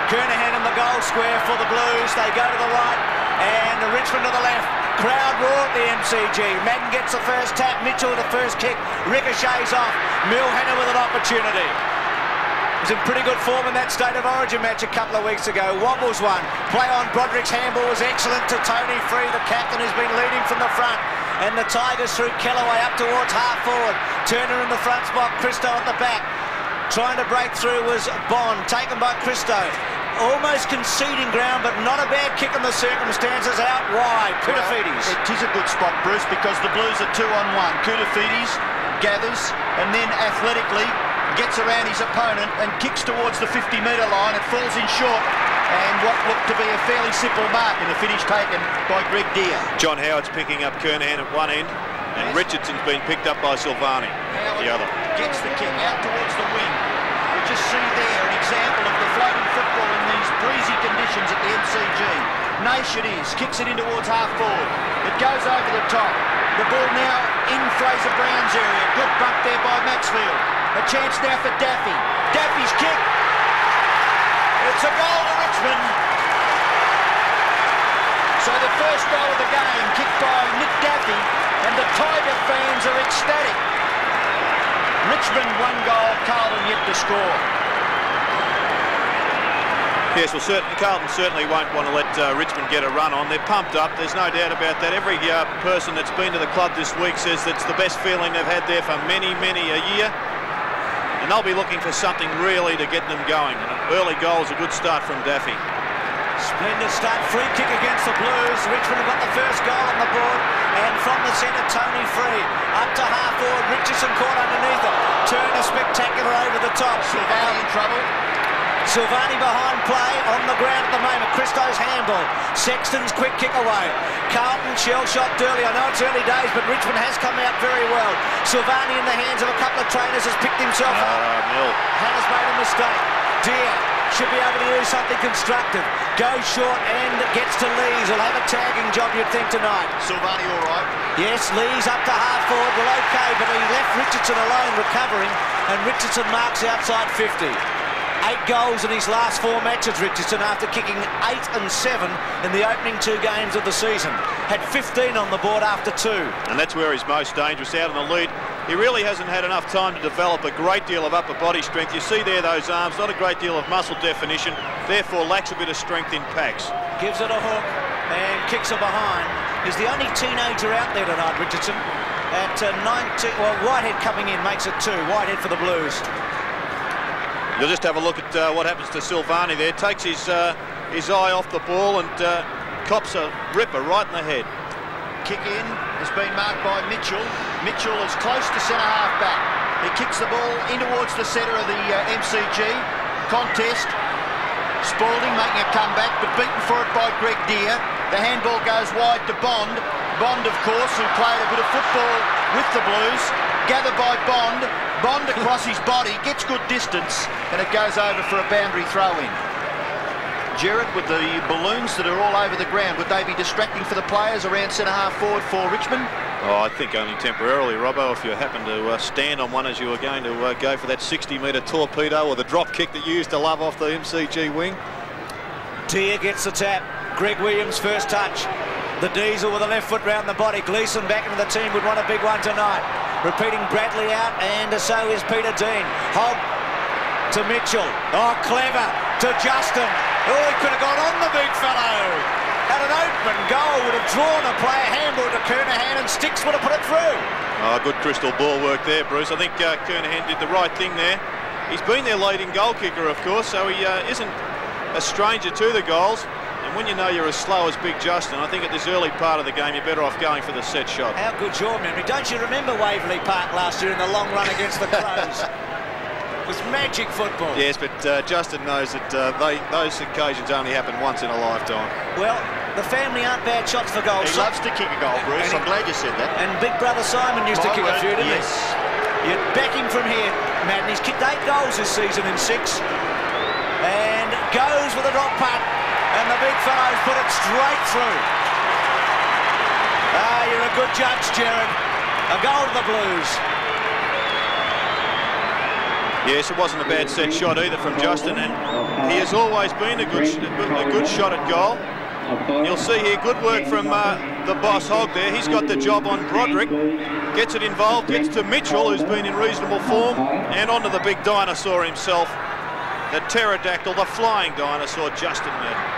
Kernahan in the goal square for the Blues. They go to the right and Richmond to the left. Crowd roar at the MCG. Madden gets the first tap. Mitchell the first kick. Ricochets off. Milhena with an opportunity. Was in pretty good form in that State of Origin match a couple of weeks ago. Wobbles one. Play on Broderick's handball was excellent to Tony Free, the captain who's been leading from the front. And the Tigers through Kellaway up towards half forward. Turner in the front spot. Christo at the back. Trying to break through was Bond. Taken by Christo. Almost conceding ground, but not a bad kick in the circumstances. Out wide. Koutafidis. Well, it is a good spot, Bruce, because the Blues are 2-on-1. Koutafidis gathers and then athletically gets around his opponent and kicks towards the 50-metre line. It falls in short, and what looked to be a fairly simple mark in the finish taken by Greg Deere. John Howard's picking up Kernahan at one end, and Richardson's been picked up by Silvani at the other. Gets the kick out towards the wing. You just see there an example of the floating football in these breezy conditions at the MCG. Naish it is, kicks it in towards half forward. It goes over the top. The ball now in Fraser Brown's area. Good bump there by Maxfield. A chance now for Daffy. Daffy's kick. It's a goal to Richmond. So the first goal of the game, kicked by Nick Daffy, and the Tiger fans are ecstatic. Richmond 1 goal, Carlton yet to score. Yes, well, Carlton certainly won't want to let Richmond get a run on. They're pumped up, there's no doubt about that. Every person that's been to the club this week says that's the best feeling they've had there for many, many a year. And they'll be looking for something really to get them going. And an early goal is a good start from Daffy. Splendid start, free kick against the Blues. Richmond have got the first goal on the board. And from the centre, Tony Free. Up to half forward, Richardson caught underneath it. Turner spectacular over the top. Silvani in trouble. Silvani behind play, on the ground at the moment. Christo's handball. Sexton's quick kick away. Carlton shell shocked early. I know it's early days, but Richmond has come out very well. Silvani in the hands of a couple of trainers has picked himself up. Hannah's made a mistake. Deere should be able to use something constructive. Goes short and gets to Lees. He'll have a tagging job, you'd think, tonight. Silvani all right. Yes, Lees up to half forward. Well, okay, but he left Richardson alone recovering, and Richardson marks outside 50. 8 goals in his last 4 matches, Richardson, after kicking 8 and 7 in the opening 2 games of the season. Had 15 on the board after 2. And that's where he's most dangerous, out in the lead. He really hasn't had enough time to develop a great deal of upper body strength. You see there those arms, not a great deal of muscle definition, therefore lacks a bit of strength in packs. Gives it a hook and kicks it behind. He's the only teenager out there tonight, Richardson. At 19, well, Whitehead coming in makes it 2. Whitehead for the Blues. You'll just have a look at what happens to Silvani there. Takes his eye off the ball and cops a ripper right in the head. Kick in has been marked by Mitchell. Mitchell is close to centre-half back. He kicks the ball in towards the centre of the MCG. Contest. Spalding making a comeback, but beaten for it by Greg Deere. The handball goes wide to Bond. Bond, of course, who played a bit of football with the Blues. Gathered by Bond. Bond across his body, gets good distance, and it goes over for a boundary throw-in. Gerard, with the balloons that are all over the ground, would they be distracting for the players around centre-half forward for Richmond? Oh, I think only temporarily, Robbo. If you happen to stand on one as you were going to go for that 60-metre torpedo or the drop kick that you used to love off the MCG wing. Deere gets the tap. Greg Williams first touch. The Diesel with a left foot round the body. Gleeson back into the team would want a big one tonight. Repeating Bradley out, and so is Peter Dean. Hogg to Mitchell. Oh, clever to Justin. Oh, he could have gone on the big fellow. Had an open goal, would have drawn a player, handball to Kernahan, and Sticks would have put it through. Oh, good crystal ball work there, Bruce. I think Kernahan did the right thing there. He's been their leading goal kicker, of course, so he isn't a stranger to the goals. And when you know you're as slow as Big Justin, I think at this early part of the game, you're better off going for the set shot. How good's your memory? Don't you remember Waverley Park last year in the long run against the Crows? It was magic football. Yes, but Justin knows that those occasions only happen once in a lifetime. Well, the family aren't bad shots for goals. He loves to kick a goal, Bruce. I'm glad you said that. And big brother Simon used to kick a few, didn't he? Yes. You back him from here, Madden. He's kicked 8 goals this season in 6. And goes with a drop putt. And the big fellows put it straight through. Ah, you're a good judge, Gerard. A goal to the Blues. Yes, it wasn't a bad set shot either from Justin, and he has always been a good shot at goal. You'll see here good work from the boss Hogg there. He's got the job on Broderick, gets it involved, gets to Mitchell, who's been in reasonable form, and onto the big dinosaur himself, the pterodactyl, the flying dinosaur, Justin Madden.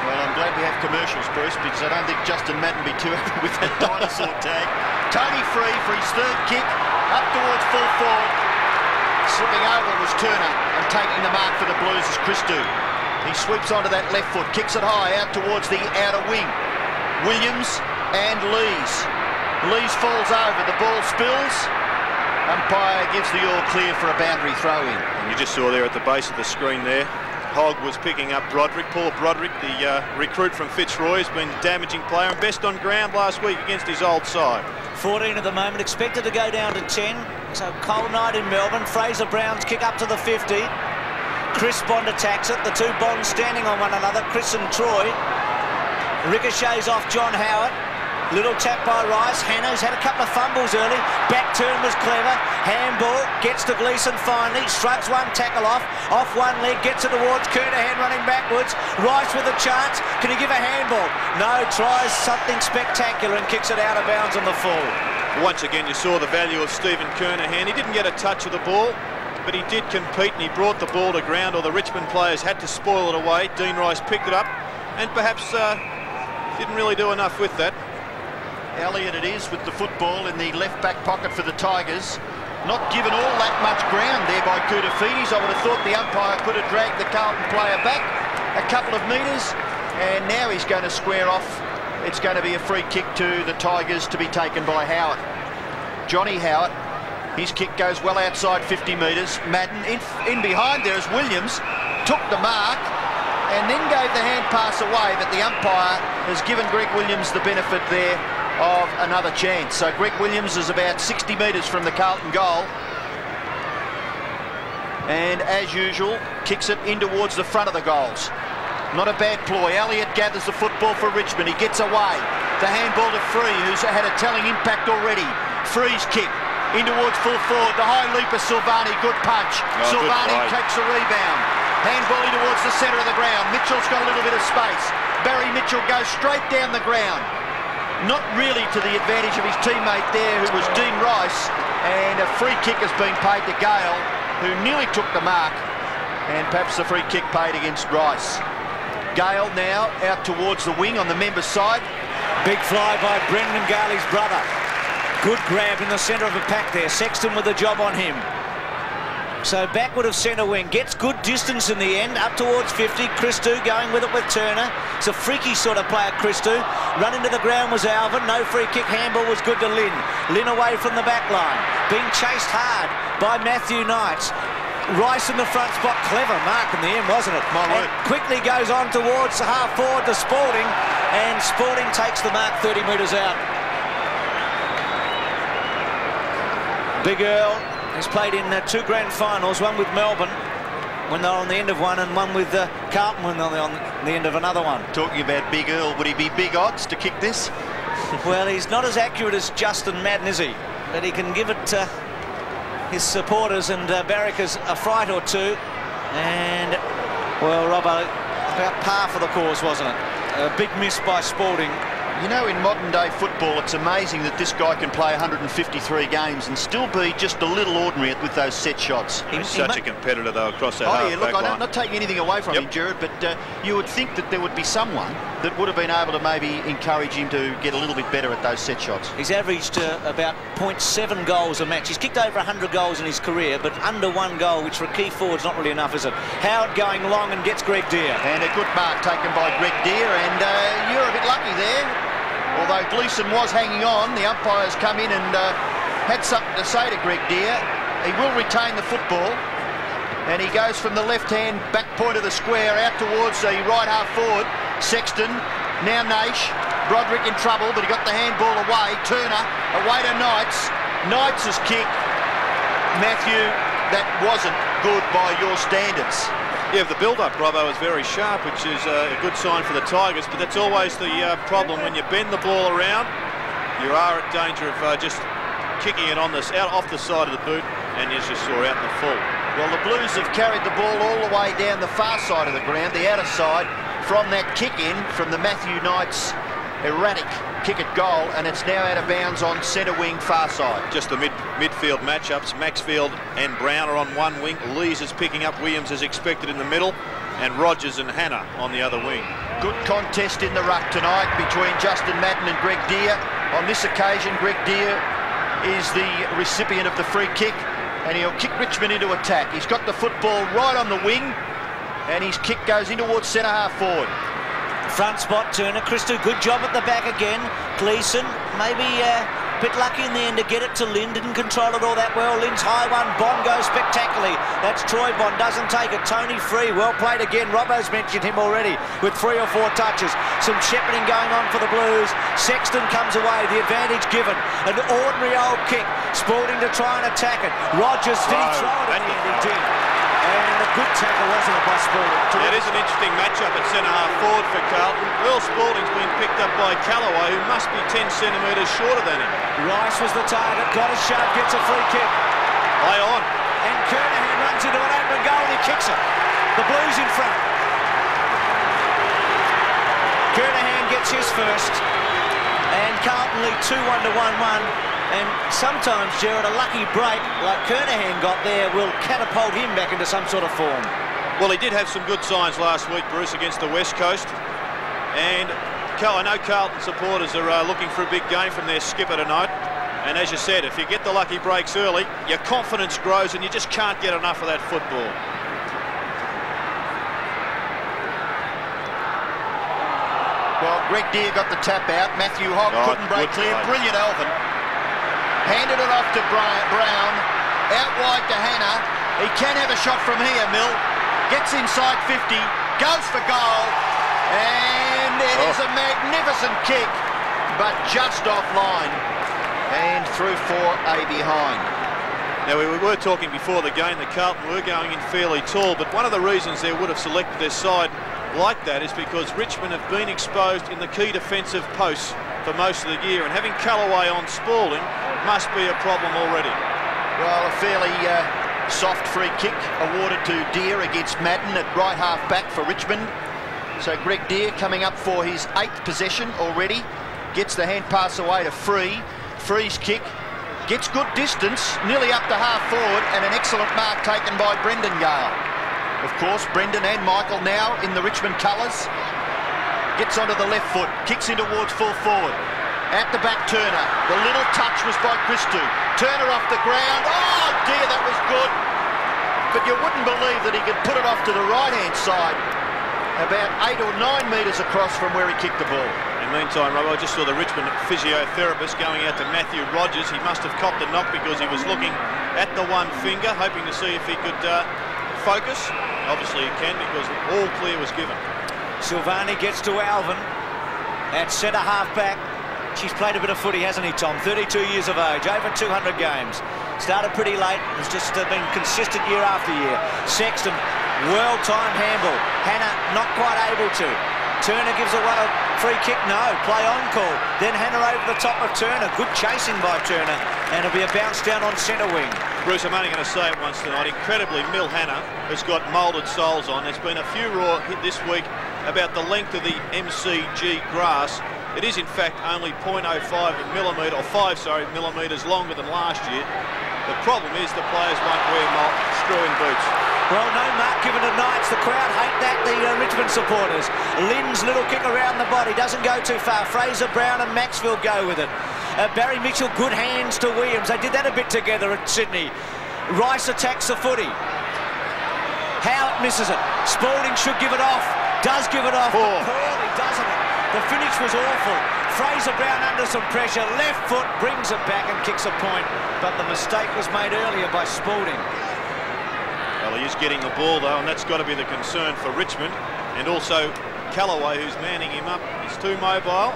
Well, I'm glad we have commercials, Bruce, because I don't think Justin Madden be too happy with that dinosaur tag. Tony free for his third kick, up towards full forward. Slipping over was Turner, and taking the mark for the Blues is Christou. He sweeps onto that left foot, kicks it high out towards the outer wing. Williams and Lees. Lees falls over, the ball spills. Umpire gives the all clear for a boundary throw in. And you just saw there at the base of the screen there, Hogg was picking up Broderick. Paul Broderick, the recruit from Fitzroy, has been a damaging player and best on ground last week against his old side. 14 at the moment, expected to go down to 10. So cold night in Melbourne. Fraser Brown's kick up to the 50. Chris Bond attacks it. The two Bonds standing on one another, Chris and Troy. Ricochets off John Howard. Little tap by Rice. Hanno's had a couple of fumbles early. Back turn was clever. Handball gets to Gleeson finally. Shrugs one tackle off one leg, gets it towards Kernahan running backwards. Rice with a chance. Can he give a handball? No, tries something spectacular and kicks it out of bounds on the full. Once again, you saw the value of Stephen Kernahan. He didn't get a touch of the ball, but he did compete and he brought the ball to ground, or the Richmond players had to spoil it away. Dean Rice picked it up and perhaps didn't really do enough with that. Elliott it is with the football in the left back pocket for the Tigers. Not given all that much ground there by Koutoufides. I would have thought the umpire could have dragged the Carlton player back a couple of metres, and now he's going to square off. It's going to be a free kick to the Tigers to be taken by Howard. Johnny Howard, his kick goes well outside 50 metres. Madden in behind there as Williams took the mark and then gave the hand pass away, but the umpire has given Greg Williams the benefit there of another chance. So Greg Williams is about 60 metres from the Carlton goal, and as usual kicks it in towards the front of the goals. Not a bad ploy. Elliott gathers the football for Richmond. He gets away. The handball to Free, who's had a telling impact already. Free's kick in towards full forward. The high leaper Silvani, good punch. Silvani takes a rebound. Handball in towards the centre of the ground. Mitchell's got a little bit of space. Barry Mitchell goes straight down the ground. Not really to the advantage of his teammate there, who was Dean Rice, and a free kick has been paid to Gale, who nearly took the mark, and perhaps the free kick paid against Rice. Gale now out towards the wing on the members' side. Big fly by Brendan Garley's brother. Good grab in the centre of the pack there. Sexton with the job on him. So backward of centre wing, gets good distance in the end, up towards 50. Christou going with it with Turner. It's a freaky sort of player, Christou. Run into the ground was Alvin. No free kick. Handball was good to Lynn. Lynn away from the back line. Being chased hard by Matthew Knights. Rice in the front spot. Clever mark in the end, wasn't it? And quickly goes on towards the half forward to Spalding, and Spalding takes the mark 30 metres out. Big Earl has played in two grand finals, one with Melbourne when they're on the end of one, and one with Carlton when they're on the end of another one. Talking about Big Earl, would he be big odds to kick this? Well, he's not as accurate as Justin Madden, is he? But he can give it to his supporters and barrackers a fright or two. And, well, Robbo, about par for the course, wasn't it? A big miss by Spalding. You know, in modern-day football, it's amazing that this guy can play 153 games and still be just a little ordinary with those set shots. He's such a competitor, though, across that half-back line. Look, I'm not taking anything away from him, Jared, but you would think that there would be someone that would have been able to maybe encourage him to get a little bit better at those set shots. He's averaged about 0.7 goals a match. He's kicked over 100 goals in his career, but under one goal, which for a key forward's not really enough, is it? Howard going long and gets Greg Deere. And a good mark taken by Greg Deere, and you're a bit lucky there. Although Gleeson was hanging on, the umpires come in and had something to say to Greg Deere. He will retain the football, and he goes from the left-hand back point of the square out towards the right half forward. Sexton, now Naish. Broderick in trouble, but he got the handball away. Turner, away to Knights. Knights' kick. Matthew, that wasn't good by your standards. Yeah, the build-up, Robbo, is very sharp, which is a good sign for the Tigers, but that's always the problem. When you bend the ball around, you are at danger of just kicking it on this out off the side of the boot, and as you saw out in the full. Well, the Blues have carried the ball all the way down the far side of the ground, the outer side, from that kick-in from the Matthew Knight's erratic kick at goal, and it's now out of bounds on centre wing far side. Just the midfield matchups. Maxfield and Brown are on one wing. Lees is picking up Williams as expected in the middle, and Rogers and Hannah on the other wing. Good contest in the ruck tonight between Justin Madden and Greg Deere. On this occasion, Greg Deere is the recipient of the free kick, and he'll kick Richmond into attack. He's got the football right on the wing, and his kick goes in towards centre half forward. Front spot, Turner. Christo, good job at the back again. Gleeson, maybe a bit lucky in the end to get it to Lynn. Didn't control it all that well. Lynn's high one. Bond goes spectacularly. That's Troy Bond. Doesn't take it. Tony Free. Well played again. Robbo's mentioned him already with 3 or 4 touches. Some shepherding going on for the Blues. Sexton comes away. The advantage given. An ordinary old kick. Spalding to try and attack it. Rogers, did he throw it? He did. And a good tackle, wasn't it, by Spalding? Yeah, it is an interesting matchup at centre-half forward for Carlton. Earl Spalding's been picked up by Callaway, who must be 10 centimetres shorter than him. Rice was the target, got a shove, gets a free kick. Play on. And Kernahan runs into an open goal and he kicks it. The Blues in front. Kernahan gets his first. And Carlton lead 2-1 to 1-1. And sometimes, Gerard, a lucky break like Kernahan got there will catapult him back into some sort of form. Well, he did have some good signs last week, Bruce, against the West Coast. And I know Carlton supporters are looking for a big game from their skipper tonight. And as you said, if you get the lucky breaks early, your confidence grows and you just can't get enough of that football. Well, Greg Deere got the tap out. Matthew Hogg couldn't break clear. Brilliant, Alvin. Handed it off to Brown. Out wide to Hannah. He can have a shot from here, Mill. Gets inside 50. Goes for goal. And it is a magnificent kick, but just offline. And through for a behind. Now, we were talking before the game that Carlton were going in fairly tall, but one of the reasons they would have selected their side like that is because Richmond have been exposed in the key defensive posts for most of the year, and having Callaway on Spalding must be a problem already. Well, a fairly soft free kick awarded to Deere against Madden at right half back for Richmond. So Greg Deere coming up for his 8th possession already. Gets the hand pass away to Free. Free's kick gets good distance, nearly up to half forward, and an excellent mark taken by Brendan Gale. Of course, Brendan and Michael now in the Richmond colours. Gets onto the left foot, kicks in towards full forward. At the back, Turner. The little touch was by Christo. Turner off the ground. Oh dear, that was good. But you wouldn't believe that he could put it off to the right-hand side, about 8 or 9 metres across from where he kicked the ball. In the meantime, Rob, I just saw the Richmond physiotherapist going out to Matthew Rogers. He must have copped a knock because he was looking at the one finger, hoping to see if he could focus. Obviously he can, because all clear was given. Silvani gets to Alvin at centre half back. She's played a bit of footy, hasn't he, Tom? 32 years of age, over 200 games. Started pretty late, has just been consistent year after year. Sexton, well-timed handball. Hannah not quite able to. Turner gives away a free kick, no, play on call. Then Hannah over the top of Turner. Good chasing by Turner, and it'll be a bounce down on centre wing. Bruce, I'm only going to say it once tonight. Incredibly, Mill Hannah has got moulded soles on. There's been a few raw hit this week about the length of the MCG grass. It is, in fact, only 0.05 millimetre, or 5, sorry, millimetres longer than last year. The problem is the players won't wear screw-in boots. Well, no mark given to Knights. The crowd hate that, the Richmond supporters. Lynn's little kick around the body doesn't go too far. Fraser, Brown and Maxfield go with it. Barry Mitchell, good hands to Williams. They did that a bit together at Sydney. Rice attacks the footy. Howard misses it. Spalding should give it off. Does give it off. Poorly, doesn't it? The finish was awful. Fraser Brown under some pressure. Left foot brings it back and kicks a point. But the mistake was made earlier by Spalding. Well, he is getting the ball, though, and that's got to be the concern for Richmond. And also Callaway, who's manning him up. He's too mobile.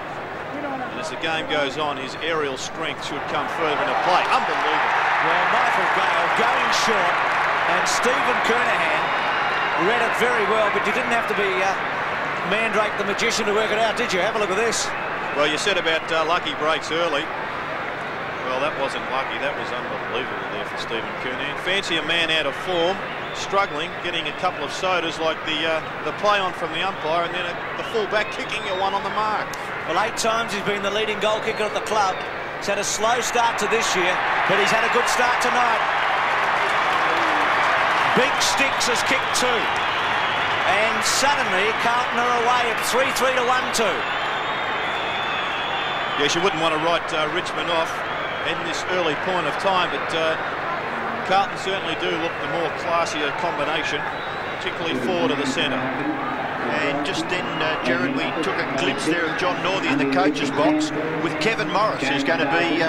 And as the game goes on, his aerial strength should come further into play. Unbelievable. Well, Michael Gale going short, and Stephen Kernahan read it very well, but you didn't have to be Mandrake the magician to work it out, did you? Have a look at this. Well, you said about lucky breaks early. Well, that wasn't lucky. That was unbelievable there for Stephen Kernahan. Fancy a man out of form, struggling, getting a couple of sodas like the play on from the umpire, and then the full-back kicking you one on the mark. Well, 8 times he's been the leading goal kicker at the club. He's had a slow start to this year, but he's had a good start tonight. Big Sticks has kicked 2. And suddenly, Carlton are away at 3-3 to 1-2. Yes, you wouldn't want to write Richmond off in this early point of time, but Carlton certainly do look the more classier combination, particularly forward of the centre. And just then, Jared, we took a glimpse there of John Northey in the coach's box with Kevin Morris, who's going to be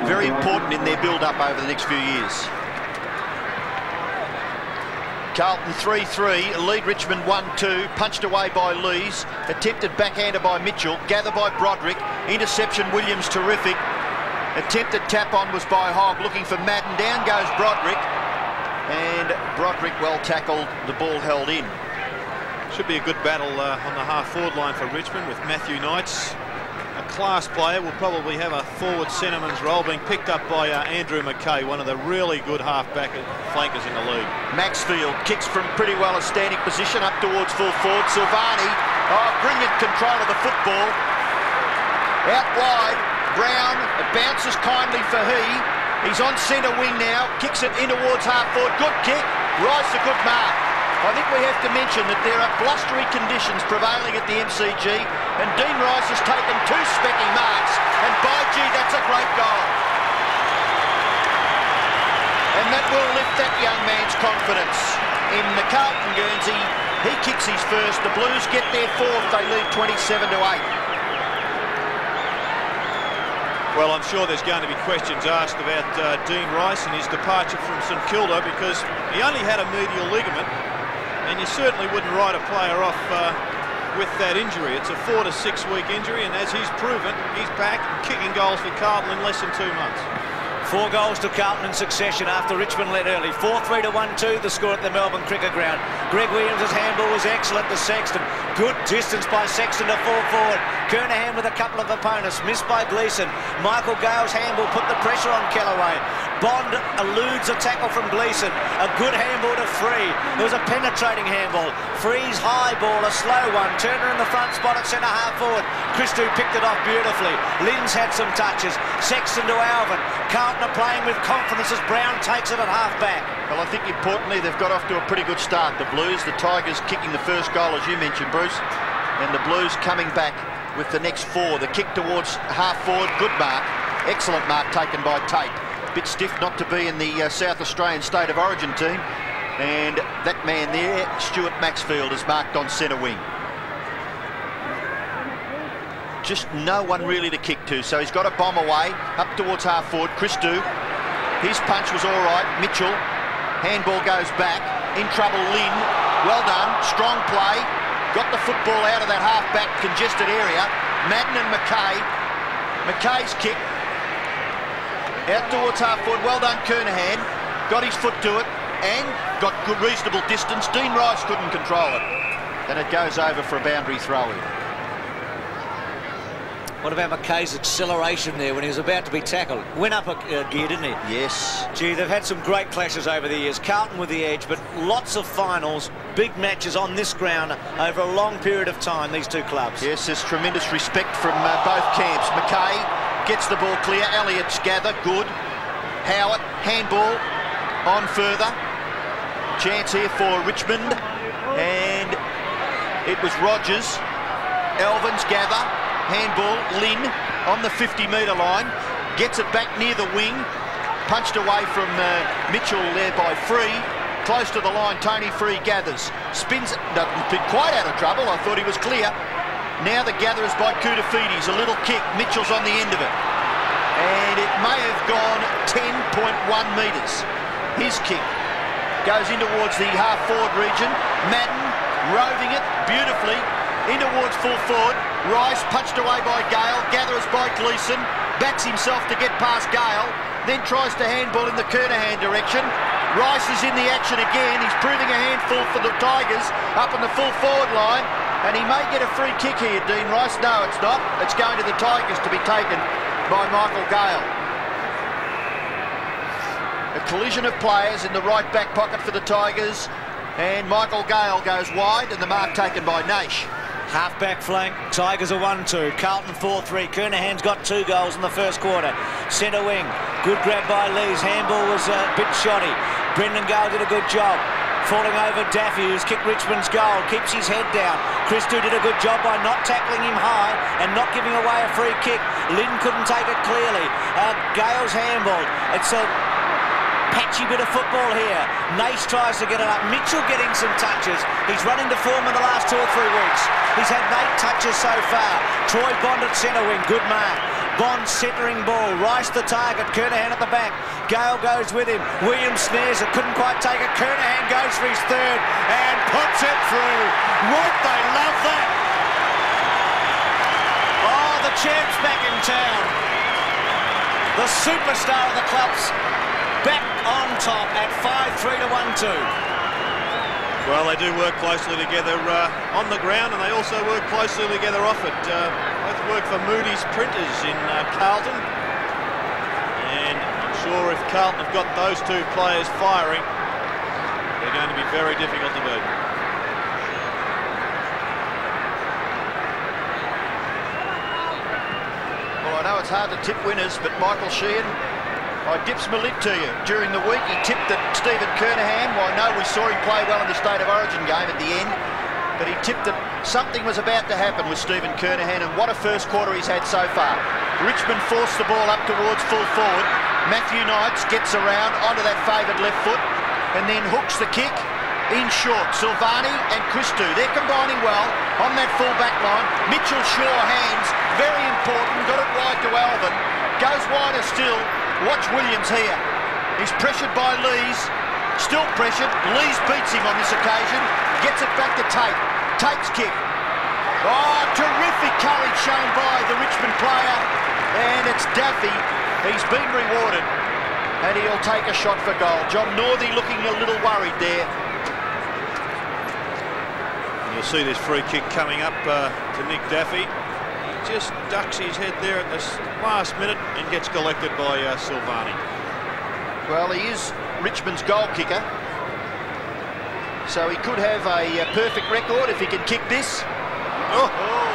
very important in their build-up over the next few years. Carlton 3-3, lead Richmond 1-2, punched away by Lees, attempted backhander by Mitchell, gather by Broderick, interception Williams terrific, attempted tap-on was by Hogg, looking for Madden, down goes Broderick, and Broderick well tackled, the ball held in. Should be a good battle on the half-forward line for Richmond with Matthew Knights. A class player will probably have a forward centreman's role, being picked up by Andrew McKay, one of the really good half-back flankers in the league. Maxfield kicks from pretty well a standing position up towards full forward. Silvani, brilliant control of the football. Out wide, Brown, it bounces kindly for He's on centre wing now, kicks it in towards half-forward. Good kick, Rice a good mark. I think we have to mention that there are blustery conditions prevailing at the MCG, and Dean Rice has taken 2 specking marks, and by gee, that's a great goal. And that will lift that young man's confidence. In the Carlton Guernsey, he kicks his first, the Blues get their 4th, they lead 27 to 8. Well, I'm sure there's going to be questions asked about Dean Rice and his departure from St Kilda, because he only had a medial ligament, and you certainly wouldn't write a player off with that injury. It's a 4 to 6 week injury, and as he's proven, he's back kicking goals for Carlton in less than 2 months. 4 goals to Carlton in succession after Richmond led early. 4-3 to 1-2, the score at the Melbourne Cricket Ground. Greg Williams' handball was excellent to Sexton. Good distance by Sexton to full forward. Kernahan with a couple of opponents, missed by Gleeson. Michael Gale's handball put the pressure on Kellaway. Bond eludes a tackle from Gleeson. A good handball to Free. It was a penetrating handball. Free's high ball, a slow one. Turner in the front spot at centre half forward. Christou picked it off beautifully. Lynn's had some touches. Sexton to Alvin. Carlton are playing with confidence as Brown takes it at half back. Well, I think importantly they've got off to a pretty good start, the Blues. The Tigers kicking the first goal, as you mentioned, Bruce, and the Blues coming back with the next 4. The kick towards half forward, good mark, excellent mark taken by Tate. Bit stiff not to be in the South Australian State of Origin team, and that man there, Stuart Maxfield, is marked on centre wing. Just no one really to kick to, so he's got a bomb away up towards half forward. Christou, his punch was all right. Mitchell, handball goes back, in trouble Lynn, well done, strong play, got the football out of that half-back congested area. Madden and McKay's kick out towards half forward, well done Kernahan, got his foot to it and got good reasonable distance. Dean Rice couldn't control it, and it goes over for a boundary throw-in. What about McKay's acceleration there when he was about to be tackled? Went up a gear, didn't he? Yes. Gee, they've had some great clashes over the years. Carlton with the edge, but lots of finals, big matches on this ground over a long period of time, these two clubs. Yes, there's tremendous respect from both camps. McKay gets the ball clear. Elliott's gather, good. Howard, handball, on further. Chance here for Richmond. And it was Rogers. Elvin's gather. Handball, Lynn on the 50-metre line, gets it back near the wing, punched away from Mitchell there by Free, close to the line. Tony Free gathers, spins, doesn't been quite out of trouble, I thought he was clear. Now the gather is by Koutafidis, a little kick, Mitchell's on the end of it, and it may have gone 10.1 metres. His kick goes in towards the half-forward region. Madden roving it beautifully in towards full forward. Rice punched away by Gale, gathers by Gleeson, backs himself to get past Gale, then tries to handball in the Kernahan direction. Rice is in the action again, he's proving a handful for the Tigers up on the full forward line, and he may get a free kick here, Dean Rice. No, it's not. It's going to the Tigers to be taken by Michael Gale. collision of players in the right back pocket for the Tigers, and Michael Gale goes wide, and the mark taken by Naish. Half-back flank, Tigers are 1-2, Carlton 4-3. Kernahan's got 2 goals in the first quarter. Centre wing, good grab by Lees. Handball was a bit shoddy. Brendan Gale did a good job. Falling over Daffy, who's kicked Richmond's goal, keeps his head down. Christou did a good job by not tackling him high and not giving away a free kick. Lynn couldn't take it clearly. Gale's handball. It's a patchy bit of football here. Naish tries to get it up. Mitchell getting some touches. He's run into form in the last 2 or 3 weeks. He's had 8 touches so far. Troy Bond at centre wing. Good mark. Bond centering ball. Rice the target. Kernahan at the back. Gale goes with him. Williams snares it. Couldn't quite take it. Kernahan goes for his 3rd and puts it through. Would they love that? Oh, the champ's back in town. The superstar of the club's back on top at 5-3 to 1-2. Well, they do work closely together on the ground, and they also work closely together off it. Both work for Moody's Printers in Carlton. And I'm sure if Carlton have got those 2 players firing, they're going to be very difficult to beat. Well, I know it's hard to tip winners, but Michael Sheehan, I dips my lid to you. During the week, he tipped that Stephen Kernahan, well, I know we saw him play well in the State of Origin game at the end, but he tipped that something was about to happen with Stephen Kernahan, and what a first quarter he's had so far. Richmond forced the ball up towards full forward. Matthew Knights gets around onto that favoured left foot and then hooks the kick in short. Silvani and Christou, they're combining well on that full back line. Mitchell Shaw hands, very important, got it wide to Alvin. Goes wider still. Watch Williams here. He's pressured by Lees. Still pressured. Lees beats him on this occasion. Gets it back to Tate. Tate's kick. Oh, terrific courage shown by the Richmond player. And it's Daffy. He's been rewarded. And he'll take a shot for goal. John Northey looking a little worried there. And you'll see this free kick coming up to Nick Daffy. Just ducks his head there at the last minute and gets collected by Silvani. Well, he is Richmond's goal kicker, so he could have a perfect record if he can kick this. Oh,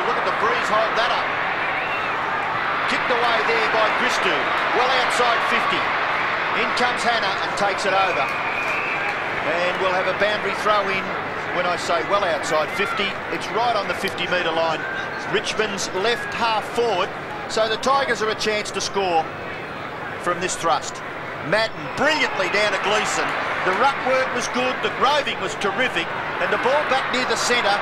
look at the breeze hold that up. Kicked away there by Christou, well outside 50. In comes Hannah and takes it over. And we'll have a boundary throw in. When I say well outside 50, it's right on the 50-metre line. Richmond's left half forward, so the Tigers are a chance to score from this thrust. Madden brilliantly down to Gleeson. The ruck work was good, the groving was terrific, and the ball back near the centre,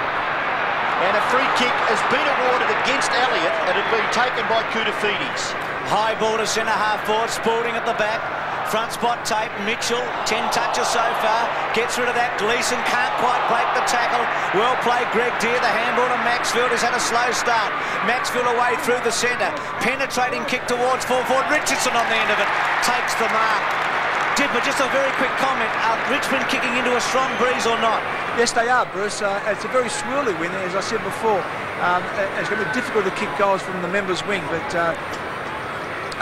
and a free kick has been awarded against Elliott and had been taken by Koutafidis. High ball to centre half forward, Spalding at the back. Front spot tape, Mitchell, 10 touches so far, gets rid of that. Gleeson can't quite break the tackle. Well played, Greg Deere. The handball to Maxfield has had a slow start. Maxfield away through the centre, penetrating kick towards full forward. Richardson on the end of it, takes the mark. Dipper, just a very quick comment. Are Richmond kicking into a strong breeze or not? Yes, they are, Bruce. It's a very swirly win, as I said before. It's going to be difficult to kick goals from the members' wing, but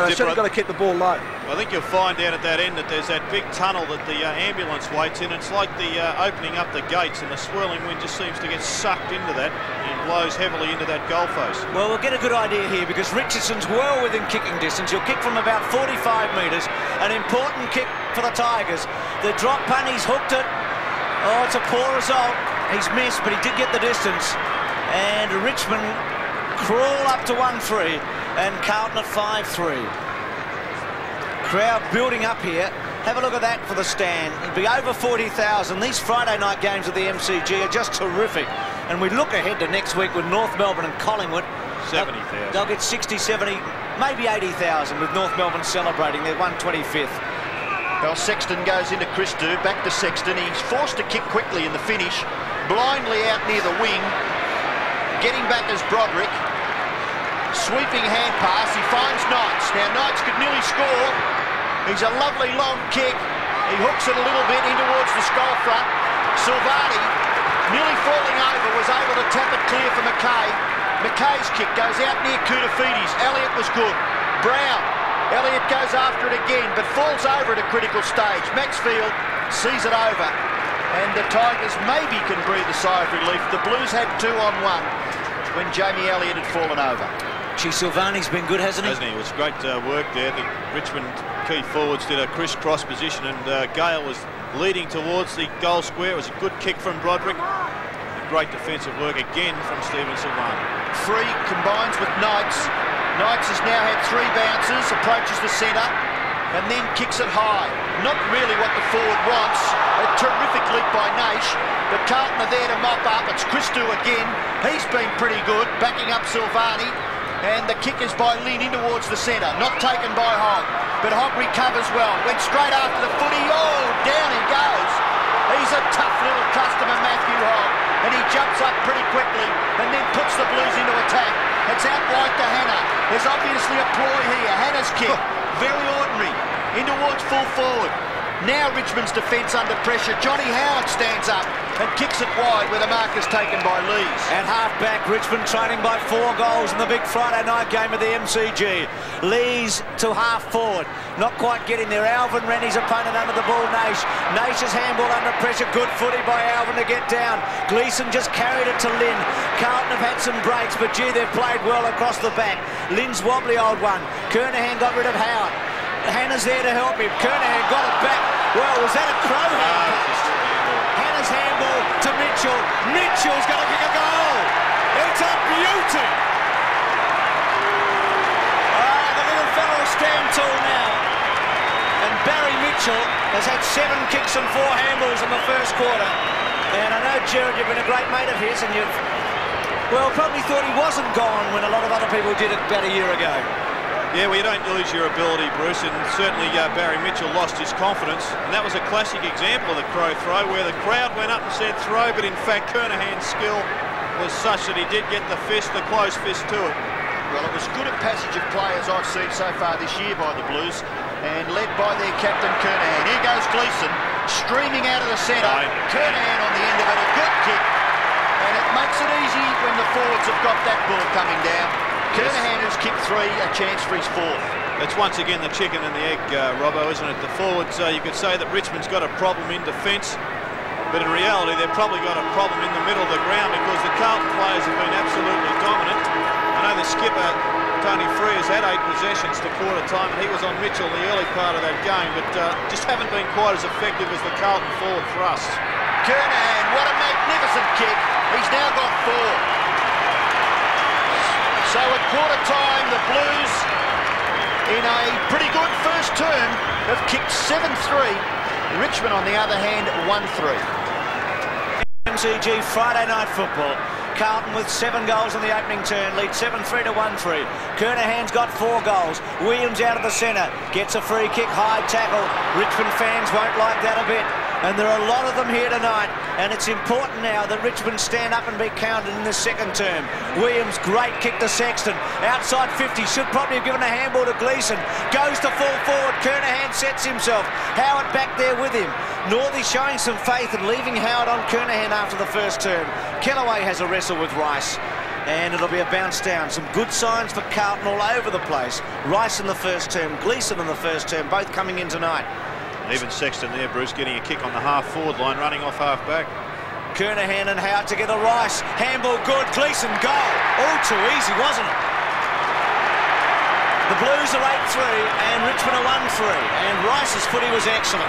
they've certainly got to keep the ball low. I think you'll find down at that end that there's that big tunnel that the ambulance waits in. It's like the opening up the gates, and the swirling wind just seems to get sucked into that and blows heavily into that goalpost. Well, we'll get a good idea here because Richardson's well within kicking distance. He'll kick from about 45 metres. An important kick for the Tigers. The drop punt, he's hooked it. Oh, it's a poor result. He's missed, but he did get the distance. And Richmond crawl up to 1-3 and Carlton at 5-3. Crowd building up here. Have a look at that for the stand. It'll be over 40,000. These Friday night games at the MCG are just terrific. And we look ahead to next week with North Melbourne and Collingwood. 70,000. They'll get 60, 70, maybe 80,000 with North Melbourne celebrating their 125th. Well, Sexton goes into Christou, back to Sexton. He's forced to kick quickly in the finish. Blindly out near the wing. Getting back as Broderick. Sweeping hand pass. He finds Knights. Now Knights could nearly score. He's a lovely long kick. He hooks it a little bit in towards the skull front. Silvani, nearly falling over, was able to tap it clear for McKay. McKay's kick goes out near Koutafidis. Elliott was good. Brown Elliott goes after it again, but falls over at a critical stage. Maxfield sees it over, and the Tigers maybe can breathe a sigh of relief. The Blues had 2-on-1 when Jamie Elliott had fallen over. Gee, Silvani's been good, hasn't he? It was great work there. The Richmond key forwards did a crisscross position, and Gale was leading towards the goal square. It was a good kick from Broderick. Great defensive work again from Stephen Silvani. Free combines with Knights. Knights has now had 3 bounces, approaches the centre, and then kicks it high. Not really what the forward wants. A terrific leap by Naish, but Carlton are there to mop up. It's Christou again. He's been pretty good, backing up Silvani, and the kick is by Lynn in towards the centre. Not taken by Hogg, but Hogg recovers well. Went straight after the footy. Oh, down he goes. He's a tough little customer, Matthew Hogg, and he jumps up pretty quickly and then puts the Blues into attack. It's out wide to Hannah. There's obviously a ploy here. Hannah's kick, very ordinary, in towards full forward. Now Richmond's defence under pressure. Johnny Howard stands up and kicks it wide where the mark is taken by Lees. At half-back, Richmond trailing by 4 goals in the big Friday night game at the MCG. Lees to half-forward. Not quite getting there. Alvin ran his opponent under the ball, Naish. Naish's handball under pressure. Good footy by Alvin to get down. Gleeson just carried it to Lynn. Carlton have had some breaks, but gee, they've played well across the back. Lynn's wobbly old one. Kernahan got rid of Howard. Hannah's there to help him. Kernahan got it back. Well, was that a crow hand? Hannah's handball to Mitchell. Mitchell's going to kick a goal. It's a beauty. The little fellow will stand tall now. And Barry Mitchell has had 7 kicks and 4 handballs in the first quarter. And I know, Gerard, you've been a great mate of his, and you've, well, probably thought he wasn't gone when a lot of other people did it about a year ago. Yeah, well, you don't lose your ability, Bruce, and certainly Barry Mitchell lost his confidence, and that was a classic example of the crow throw, where the crowd went up and said throw, but in fact Kernahan's skill was such that he did get the close fist to it. Well, it was good a passage of players I've seen so far this year by the Blues, and led by their captain Kernahan. Here goes Gleeson, streaming out of the centre. Kernahan on the end of it, a good kick, and it makes it easy when the forwards have got that ball coming down. Kernahan has kicked 3, a chance for his 4th. It's once again the chicken and the egg, Robbo, isn't it? The forwards, you could say that Richmond's got a problem in defence, but in reality they've probably got a problem in the middle of the ground, because the Carlton players have been absolutely dominant. I know the skipper, Tony Free, has had 8 possessions to quarter time, and he was on Mitchell in the early part of that game, but just haven't been quite as effective as the Carlton forward thrusts. Kernahan, what a magnificent kick. He's now got 4. So at quarter time, the Blues, in a pretty good first term, have kicked 7-3. Richmond, on the other hand, 1-3. MCG Friday night football. Carlton with 7 goals in the opening turn, lead 7-3 to 1-3. Kernahan's got 4 goals. Williams out of the centre, gets a free kick, high tackle. Richmond fans won't like that a bit. And there are a lot of them here tonight, and it's important now that Richmond stand up and be counted in this second term. Williams, great kick to Sexton, outside 50, should probably have given a handball to Gleeson, goes to full forward, Kernahan sets himself, Howard back there with him. Northey showing some faith and leaving Howard on Kernahan after the first term. Kellaway has a wrestle with Rice, and it'll be a bounce down. Some good signs for Carlton all over the place. Rice in the first term, Gleeson in the first term, both coming in tonight. Even Sexton there, Bruce, getting a kick on the half-forward line, running off half-back. Kernahan and Howard together, Rice, handball good, Gleeson, goal. All too easy, wasn't it? The Blues are 8-3 and Richmond are 1-3, and Rice's footy was excellent.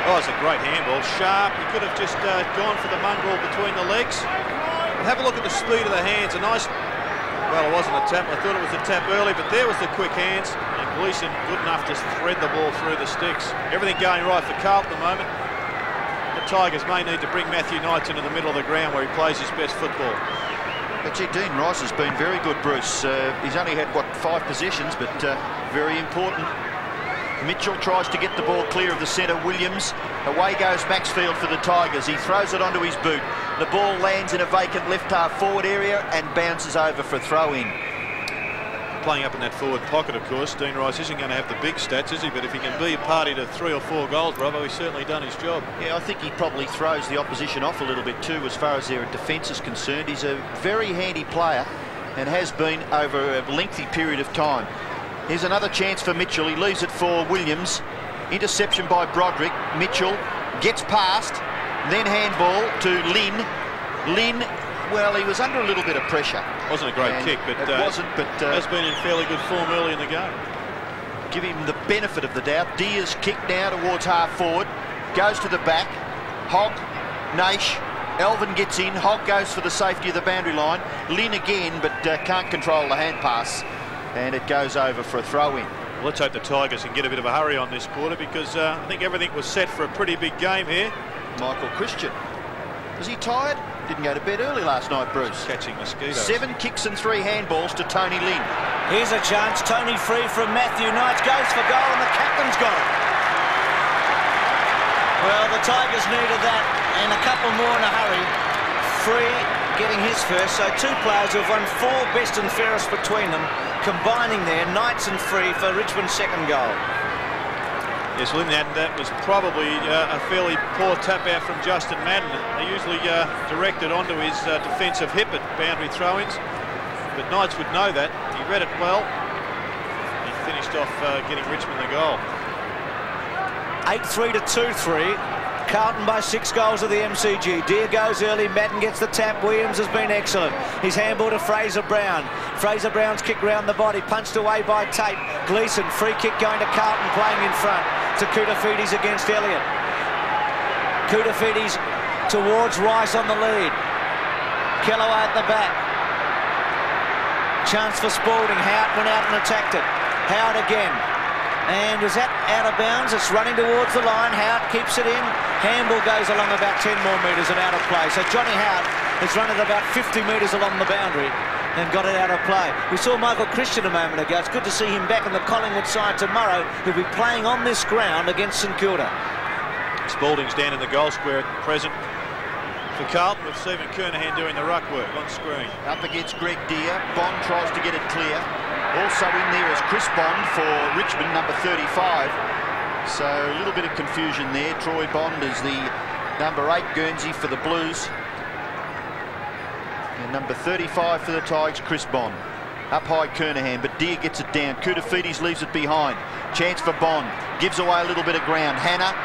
Oh, it's a great handball, sharp. He could have just gone for the mongrel between the legs. And have a look at the speed of the hands, a nice... Well, it wasn't a tap. I thought it was a tap early, but there was the quick hands. And Gleeson good enough to thread the ball through the sticks. Everything going right for Carlton at the moment. The Tigers may need to bring Matthew Knights into the middle of the ground where he plays his best football. But gee, Dean Rice has been very good, Bruce. He's only had, what, 5 possessions, but very important. Mitchell tries to get the ball clear of the centre. Williams. Away goes Maxfield for the Tigers. He throws it onto his boot. The ball lands in a vacant left half forward area and bounces over for a throw-in. Playing up in that forward pocket, of course, Dean Rice isn't going to have the big stats, is he? But if he can be a party to 3 or 4 goals, Bravo, he's certainly done his job. Yeah, I think he probably throws the opposition off a little bit too as far as their defence is concerned. He's a very handy player and has been over a lengthy period of time. Here's another chance for Mitchell. He leaves it for Williams. Interception by Broderick. Mitchell gets past, then handball to Lynn. Lynn, well, he was under a little bit of pressure. Wasn't a great kick, but has been in fairly good form early in the game. Give him the benefit of the doubt. Diaz kick now towards half forward. Goes to the back. Hogg, Naish. Elvin gets in. Hogg goes for the safety of the boundary line. Lynn again, but can't control the hand pass. And it goes over for a throw-in. Well, let's hope the Tigers can get a bit of a hurry on this quarter, because I think everything was set for a pretty big game here. Michael Christian. Was he tired? Didn't go to bed early last night, Bruce. Catching mosquitoes. 7 kicks and 3 handballs to Tony Lynn. Here's a chance. Tony free from Matthew Knights. Goes for goal, and the captain's got it. Well, the Tigers needed that, and a couple more in a hurry. Free getting his first, so 2 players who have won 4 best and fairest between them, combining there, Knights and Free for Richmond's second goal. Yes, Lynn, that was probably a fairly poor tap out from Justin Madden. They usually direct it onto his defensive hip at boundary throw-ins, but Knights would know that. He read it well. He finished off getting Richmond the goal. 8-3 to 2-3. Carlton by 6 goals of the MCG. Deer goes early. Madden gets the tap. Williams has been excellent. His handball to Fraser Brown. Fraser Brown's kick round the body. Punched away by Tate. Gleeson, free kick going to Carlton, playing in front. To Koutafidis against Elliott. Koutafidis towards Rice on the lead. Kellaway at the back. Chance for Spalding. Howard went out and attacked it. Howard again. And is that out of bounds? It's running towards the line. Howard keeps it in. Handball goes along about 10 more metres and out of play. So Johnny Howard has run it about 50 metres along the boundary and got it out of play. We saw Michael Christian a moment ago. It's good to see him back in the Collingwood side tomorrow. He'll be playing on this ground against St Kilda. Spalding's down in the goal square at present for Carlton, with Stephen Kernahan doing the ruck work on screen. Up against Greg Deer. Bond tries to get it clear. Also in there is Chris Bond for Richmond, number 35. So a little bit of confusion there. Troy Bond is the number 8 Guernsey for the Blues. And number 35 for the Tigers, Chris Bond. Up high Kernahan, but Deer gets it down. Koutafidis leaves it behind. Chance for Bond. Gives away a little bit of ground. Hannah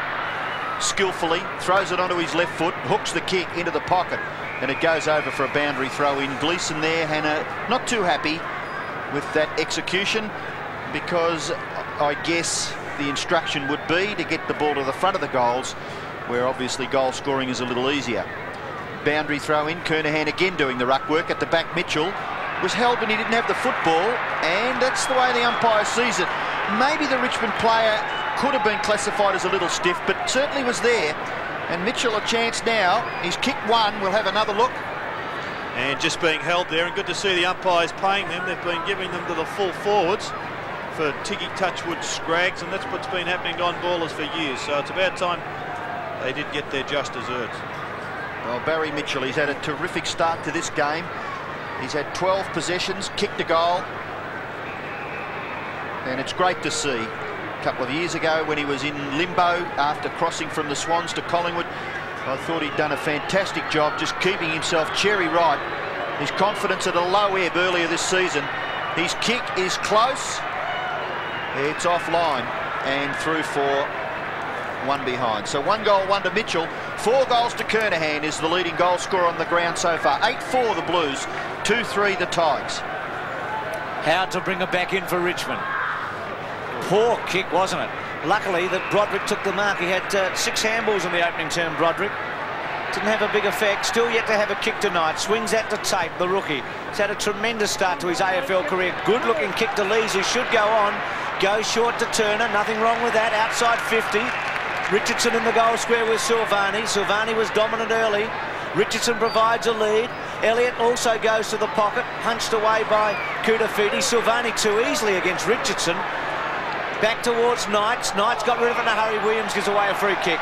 skillfully throws it onto his left foot, hooks the kick into the pocket, and it goes over for a boundary throw in. Gleeson there. Hannah not too happy with that execution, because I guess the instruction would be to get the ball to the front of the goals, where obviously goal scoring is a little easier. Boundary throw in. Kernahan again doing the ruck work at the back. Mitchell was held, but he didn't have the football, and that's the way the umpire sees it. Maybe the Richmond player could have been classified as a little stiff, but certainly was there. And Mitchell a chance now. He's kicked one. We'll have another look. And just being held there, and good to see the umpires paying them. They've been giving them to the full forwards for Tiggy Touchwood Scraggs, and that's what's been happening to on-ballers for years. So it's about time they did get their just desserts. Well, Barry Mitchell, he's had a terrific start to this game. He's had 12 possessions, kicked a goal, and it's great to see. A couple of years ago when he was in limbo after crossing from the Swans to Collingwood, I thought he'd done a fantastic job just keeping himself cherry ripe. His confidence at a low ebb earlier this season. His kick is close. It's offline and through for one behind. So 1 goal, 1 to Mitchell. 4 goals to Kernahan is the leading goal scorer on the ground so far. 8-4 the Blues, 2-3 the Tigers. Howard to bring it back in for Richmond. Poor kick, wasn't it? Luckily that Broderick took the mark. He had 6 handballs in the opening term, Broderick. Didn't have a big effect. Still yet to have a kick tonight. Swings that to Tate, the rookie. He's had a tremendous start to his AFL career. Good looking kick to Lees, who should go on. Goes short to Turner. Nothing wrong with that. Outside 50. Richardson in the goal square with Silvani. Silvani was dominant early. Richardson provides a lead. Elliott also goes to the pocket. Punched away by Koutafidis. Silvani too easily against Richardson. Back towards Knights. Knights got rid of it in a hurry. Williams gives away a free kick.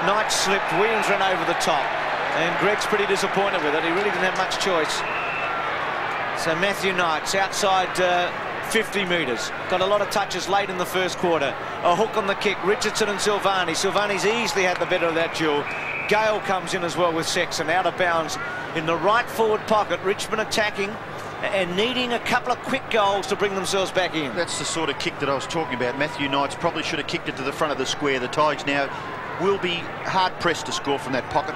Knights slipped. Williams ran over the top. And Greg's pretty disappointed with it. He really didn't have much choice. So Matthew Knights outside 50 metres. Got a lot of touches late in the first quarter. A hook on the kick. Richardson and Silvani. Silvani's easily had the better of that duel. Gale comes in as well with Sexton out of bounds in the right forward pocket. Richmond attacking and needing a couple of quick goals to bring themselves back in. That's the sort of kick that I was talking about. Matthew Knights probably should have kicked it to the front of the square. The Tigers now will be hard-pressed to score from that pocket.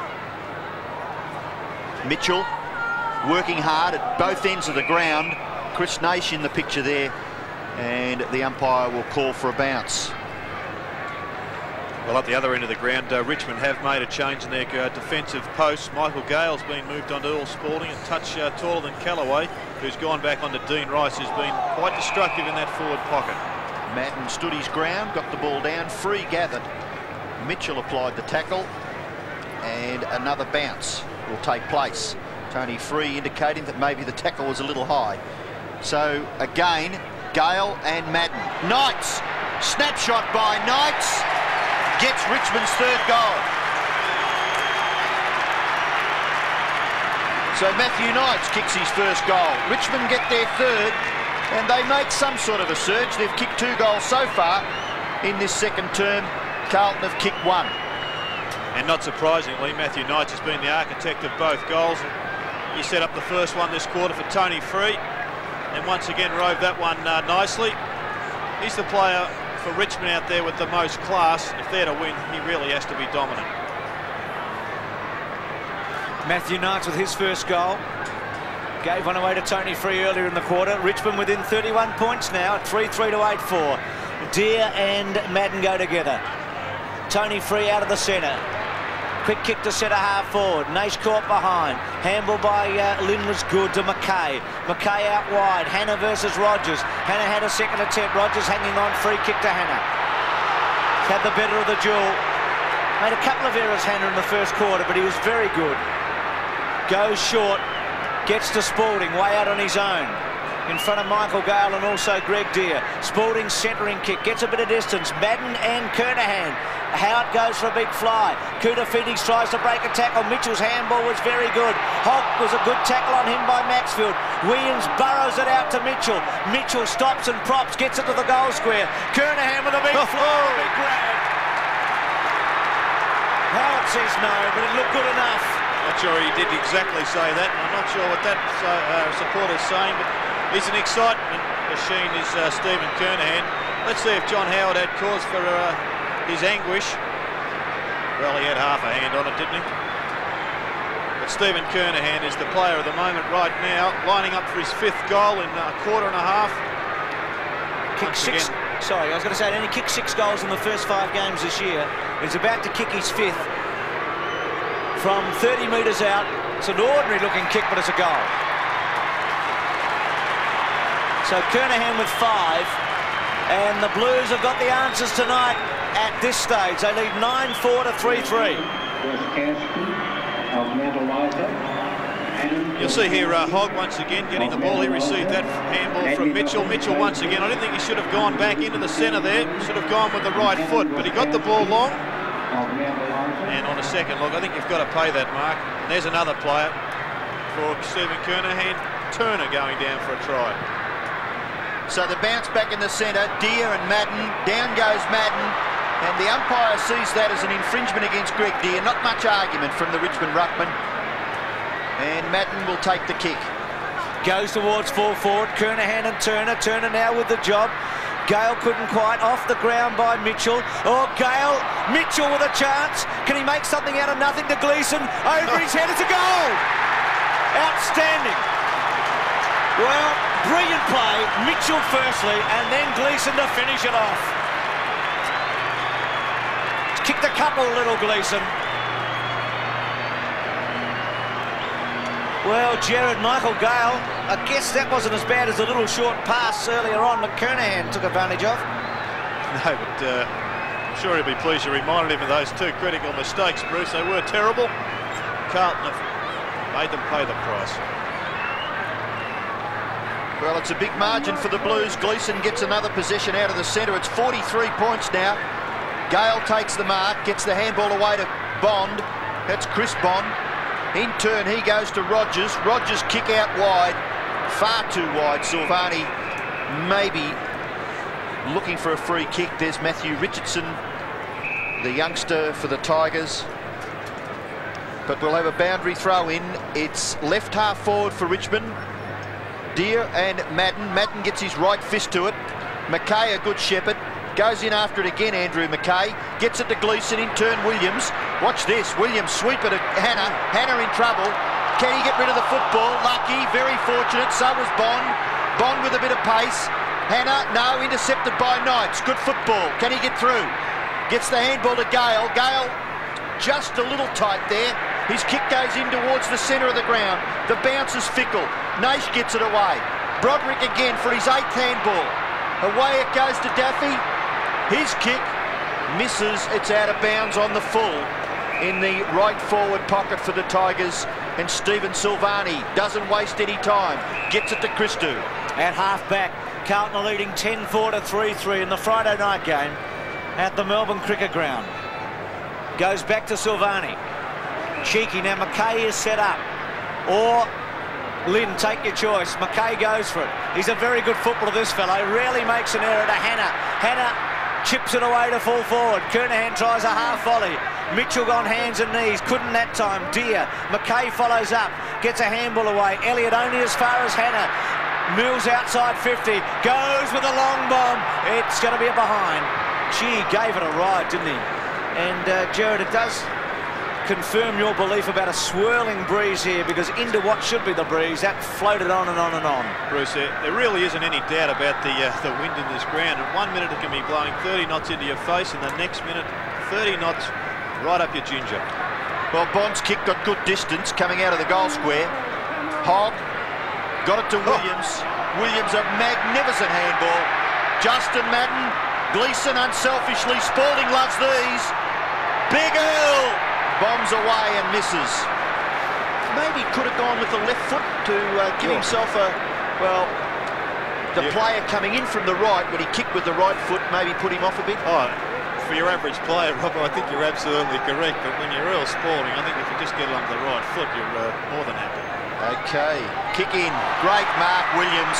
Mitchell working hard at both ends of the ground. Chris Naish in the picture there, and the umpire will call for a bounce. Well, at the other end of the ground, Richmond have made a change in their defensive posts. Michael Gale's been moved on to Earl Spalding, a touch taller than Callaway, who's gone back onto Dean Rice, who's been quite destructive in that forward pocket. Madden stood his ground, got the ball down, free gathered. Mitchell applied the tackle, and another bounce will take place. Tony Free indicating that maybe the tackle was a little high. So again, Gale and Madden. Knights, snapshot by Knights, gets Richmond's third goal. So Matthew Knights kicks his first goal. Richmond get their third, and they make some sort of a surge. They've kicked 2 goals so far in this second term. Carlton have kicked 1. And not surprisingly, Matthew Knights has been the architect of both goals. He set up the first one this quarter for Tony Free, and once again rode that one nicely. He's the player for Richmond out there with the most class. If they're to win, he really has to be dominant. Matthew Knights with his first goal. Gave one away to Tony Free earlier in the quarter. Richmond within 31 points now, 3-3 to 8-4. Deere and Madden go together. Tony Free out of the centre. Quick kick to centre half forward. Naish caught behind. Handball by Lynn was good to McKay. McKay out wide. Hannah versus Rogers. Hannah had a second attempt. Rogers hanging on. Free kick to Hannah. Had the better of the duel. Made a couple of errors, Hannah, in the first quarter, but he was very good. Goes short. Gets to Spalding. Way out on his own. In front of Michael Gale and also Greg Deere. Spalding centering kick. Gets a bit of distance. Madden and Kernahan. Howard goes for a big fly. Koutafidis tries to break a tackle. Mitchell's handball was very good. Hogg was a good tackle on him by Maxfield. Williams burrows it out to Mitchell. Mitchell stops and props, gets it to the goal square. Kernahan with a big fly, a big grab. Howard says no, but it looked good enough. Not sure he did exactly say that. I'm not sure what that supporter's saying, but he's an excitement machine, is Stephen Kernahan. Let's see if John Howard had cause for his anguish. Well, he had half a hand on it, didn't he? But Stephen Kernahan is the player of the moment right now, lining up for his 5th goal in a quarter and a half. Kicked 6. Sorry, I was going to say, he only kicked 6 goals in the first 5 games this year. He's about to kick his 5th from 30 metres out. It's an ordinary looking kick, but it's a goal. So Kernahan with 5, and the Blues have got the answers tonight. At this stage, they lead 9-4 to 3-3. You'll see here Hogg once again getting the ball. He received that handball from Mitchell. Mitchell once again, I didn't think he should have gone back into the centre there. Should have gone with the right foot, but he got the ball long. And on a second look, I think you've got to pay that mark. And there's another player for Stephen Kernahan. Turner going down for a try. So the bounce back in the centre, Deere and Madden. Down goes Madden. And the umpire sees that as an infringement against Greg Deere. Not much argument from the Richmond ruckman. And Madden will take the kick. Goes towards full forward. Kernahan and Turner. Turner now with the job. Gale couldn't quite. Off the ground by Mitchell. Oh, Gale. Mitchell with a chance. Can he make something out of nothing to Gleeson? Over his head. It's a goal. Outstanding. Well, brilliant play. Mitchell firstly, and then Gleeson to finish it off. Kicked a couple, little Gleeson. Well, Jared, Michael Gale, I guess that wasn't as bad as a little short pass earlier on that Kernahan took advantage of. No, but I'm sure he'll be pleased you reminded him of those 2 critical mistakes, Bruce. They were terrible. Carlton have made them pay the price. Well, it's a big margin for the Blues. Gleeson gets another possession out of the centre. It's 43 points now. Gale takes the mark, gets the handball away to Bond. That's Chris Bond. In turn, he goes to Rogers. Rogers kick out wide. Far too wide. Silvani maybe looking for a free kick. There's Matthew Richardson, the youngster for the Tigers. But we'll have a boundary throw in. It's left half forward for Richmond. Deere and Madden. Madden gets his right fist to it. Mackay, a good shepherd, goes in after it again. Andrew Mackay gets it to Gleeson, in turn Williams. Watch this, Williams sweep it at Hannah. Hannah in trouble. Can he get rid of the football? Lucky, very fortunate. So was Bond. Bond with a bit of pace. Hannah, no, intercepted by Knights. Good football. Can he get through? Gets the handball to Gale. Gale just a little tight there. His kick goes in towards the centre of the ground. The bounce is fickle. Naish gets it away. Broderick again for his 8th handball. Away it goes to Daffy. His kick misses. It's out of bounds on the full in the right forward pocket for the Tigers. And Stephen Silvani doesn't waste any time. Gets it to Christou. At half-back, Carlton are leading 10-4 to 3-3 in the Friday night game at the Melbourne Cricket Ground. Goes back to Silvani. Cheeky. Now Mackay is set up. Or Lynn, take your choice. Mackay goes for it. He's a very good footballer, this fellow. Rarely makes an error to Hannah. Hannah chips it away to full forward. Kernahan tries a half volley. Mitchell on hands and knees. Couldn't that time. Deere. Mackay follows up. Gets a handball away. Elliott only as far as Hannah. Mills outside 50. Goes with a long bomb. It's going to be a behind. Gee, gave it a ride, didn't he? And Jared, it does confirm your belief about a swirling breeze here, because into what should be the breeze, that floated on and on and on. Bruce, there really isn't any doubt about the wind in this ground. And 1 minute it can be blowing 30 knots into your face, and the next minute 30 knots right up your ginger. Well, Bond's kick got good distance coming out of the goal square. Hogg got it to Williams. Williams, a magnificent handball. Justin Madden, Gleeson unselfishly. Spalding loves these. Big Earl bombs away and misses. Maybe could have gone with the left foot to give himself a, well, the player coming in from the right, when he kicked with the right foot, maybe put him off a bit. Oh, for your average player, Rob, I think you're absolutely correct. But when you're Earl Spalding, I think if you just get it on the right foot, you're more than happy. Okay, kick in. Great mark, Williams.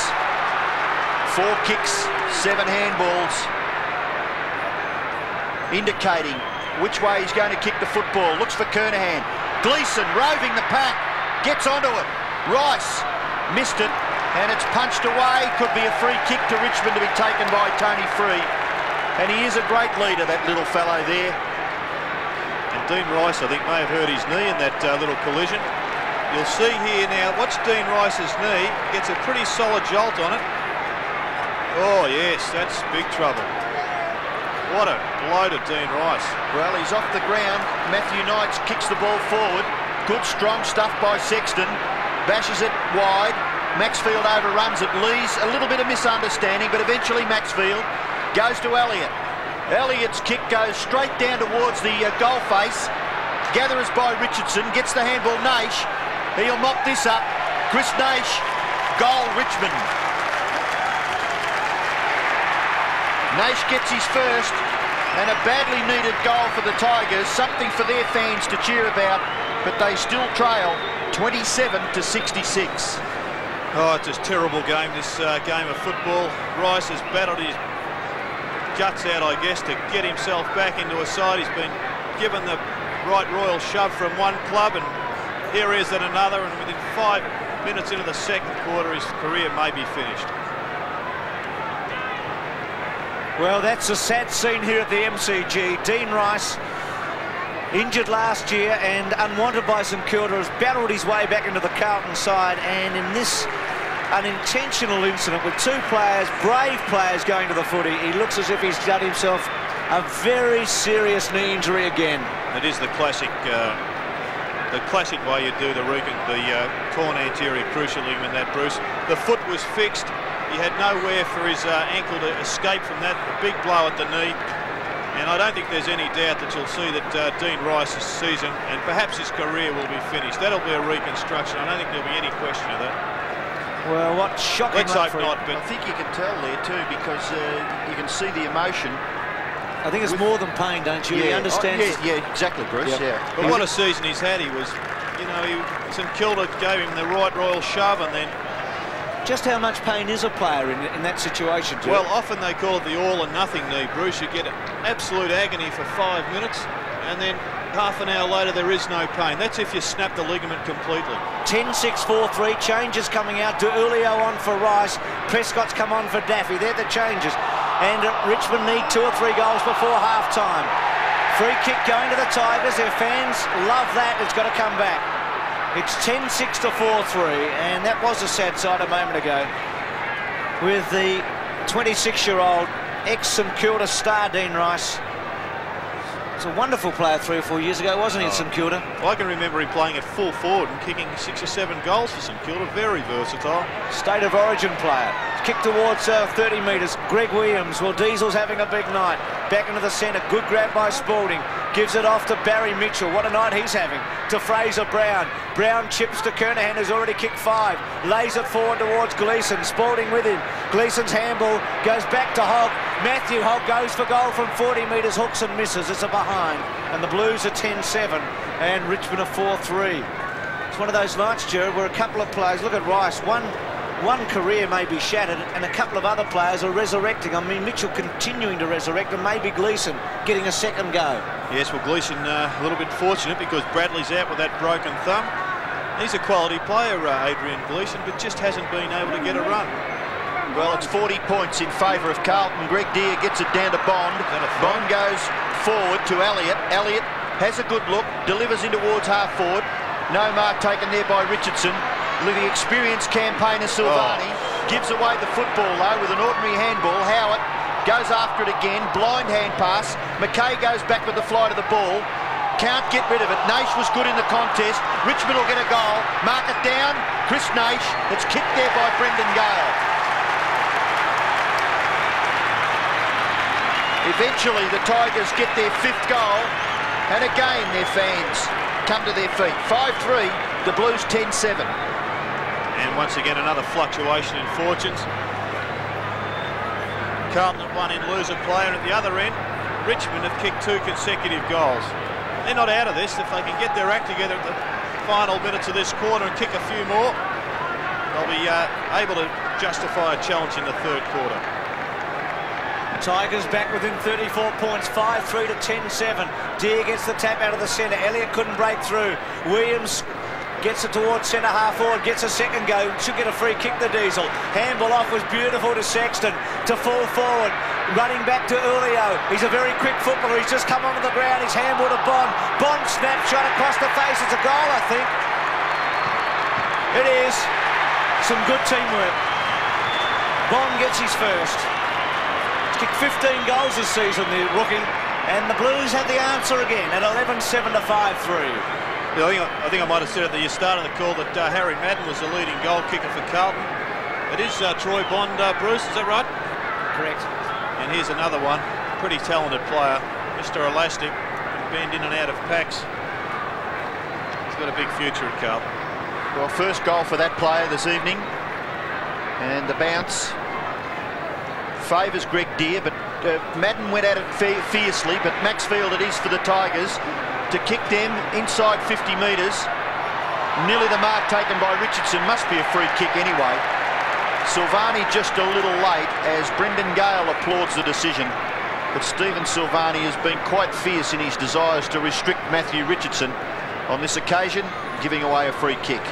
4 kicks, 7 handballs. Indicating which way he's going to kick the football. Looks for Kernahan. Gleeson roving the pack. Gets onto it. Rice missed it. And it's punched away. Could be a free kick to Richmond to be taken by Tony Free. And he is a great leader, that little fellow there. And Dean Rice, I think, may have hurt his knee in that little collision. You'll see here now, watch Dean Rice's knee. Gets a pretty solid jolt on it. Oh, yes, that's big trouble. What a blow to Dean Rice. Well, he's off the ground. Matthew Knights kicks the ball forward. Good, strong stuff by Sexton. Bashes it wide. Maxfield overruns it. Lee's a little bit of misunderstanding, but eventually Maxfield goes to Elliott. Elliott's kick goes straight down towards the goal face. Gatherers by Richardson. Gets the handball. Naish. He'll mop this up. Chris Naish. Goal, Richmond. Naish gets his first, and a badly needed goal for the Tigers, something for their fans to cheer about, but they still trail 27 to 66. Oh, it's a terrible game, this game of football. Rice has battled his guts out, I guess, to get himself back into a side. He's been given the right royal shove from one club, and here he is at another, and within 5 minutes into the second quarter, his career may be finished. Well, that's a sad scene here at the MCG. Dean Rice, injured last year and unwanted by St Kilda, has battled his way back into the Carlton side, and in this unintentional incident with 2 players, brave players, going to the footy, he looks as if he's done himself a very serious knee injury again. It is the classic way you do the torn anterior cruciate ligament, that, Bruce. The foot was fixed. He had nowhere for his ankle to escape from that big blow at the knee. And I don't think there's any doubt that you'll see that Dean Rice's season and perhaps his career will be finished. That'll be a reconstruction. I don't think there'll be any question of that. Well, what shocking. Let's hope not, but I think you can tell there too, because you can see the emotion. I think it's more than pain, don't you? Yeah, he understands. Yeah, exactly, Bruce. Yeah. But what a season he's had. He was, you know, St Kilda gave him the right royal shove, and then. Just how much pain is a player in that situation, Joe? Well, often they call it the all or nothing knee, Bruce. You get absolute agony for 5 minutes, and then half an hour later there is no pain. That's if you snap the ligament completely. 10-6-4-3, changes coming out. Julio on for Rice. Prescott's come on for Daffy. They're the changes. And Richmond need 2 or 3 goals before half-time. Free kick going to the Tigers. Their fans love that. It's got to come back. It's 10-6 to 4-3, and that was a sad sight a moment ago with the 26-year-old ex-St Kilda star Dean Rice. It's a wonderful player 3 or 4 years ago, wasn't he, at St Kilda? I can remember him playing at full forward and kicking 6 or 7 goals for St Kilda. Very versatile. State of origin player. Kick towards 30 metres. Greg Williams. Well, Diesel's having a big night. Back into the centre. Good grab by Spalding. Gives it off to Barry Mitchell. What a night he's having. To Fraser Brown. Brown chips to Kernahan, who's already kicked 5. Lays it forward towards Gleeson. Spalding with him. Gleeson's handball goes back to Hogg. Matthew Hogg goes for goal from 40 metres. Hooks and misses. It's a behind. And the Blues are 10-7. And Richmond are 4-3. It's one of those nights, Jared, where a couple of players, look at Rice, one career may be shattered and a couple of other players are resurrecting. I mean, Mitchell continuing to resurrect, and maybe Gleeson getting a second go. Yes, well, Gleeson a little bit fortunate because Bradley's out with that broken thumb. He's a quality player, Adrian Gleeson, but just hasn't been able to get a run. Well, it's 40 points in favour of Carlton. Greg Deere gets it down to Bond. Bond goes forward to Elliott. Elliott has a good look, delivers in towards half forward. No mark taken there by Richardson. The experienced campaigner Silvani gives away the football though with an ordinary handball. Howard goes after it again, blind hand pass. McKay goes back with the flight of the ball. Can't get rid of it. Naish was good in the contest. Richmond will get a goal. Mark it down. Chris Naish. It's kicked there by Brendan Gale. Eventually the Tigers get their 5th goal, and again their fans come to their feet. 5-3, the Blues 10-7. And once again, another fluctuation in fortunes. Carlton have one in-loser player at the other end. Richmond have kicked 2 consecutive goals. They're not out of this. If they can get their act together at the final minutes of this quarter and kick a few more, they'll be able to justify a challenge in the 3rd quarter. Tigers back within 34 points, 5-3 to 10-7. Deere gets the tap out of the centre. Elliott couldn't break through. Williams gets it towards centre half forward, gets a second go, should get a free kick to Diesel. Handball off was beautiful to Sexton, to fall forward, running back to Julio. He's a very quick footballer, he's just come onto the ground, his handball to Bond. Bond snapshot across the face, it's a goal I think. It is. Some good teamwork. Bond gets his first. He's kicked 15 goals this season, the rookie, and the Blues have the answer again at 11-7 to 5-3. I think I might have said at the start of the call that Harry Madden was the leading goal kicker for Carlton. It is Troy Bond, Bruce, is that right? Correct. And here's another one, pretty talented player, Mr. Elastic, bend in and out of packs. He's got a big future at Carlton. Well, first goal for that player this evening, and the bounce favours Greg Deere, but Madden went at it fiercely, but Maxfield it is for the Tigers to kick them inside 50 metres. Nearly the mark taken by Richardson. Must be a free kick anyway. Silvani just a little late as Brendan Gale applauds the decision. But Stephen Silvani has been quite fierce in his desires to restrict Matthew Richardson. On this occasion, giving away a free kick.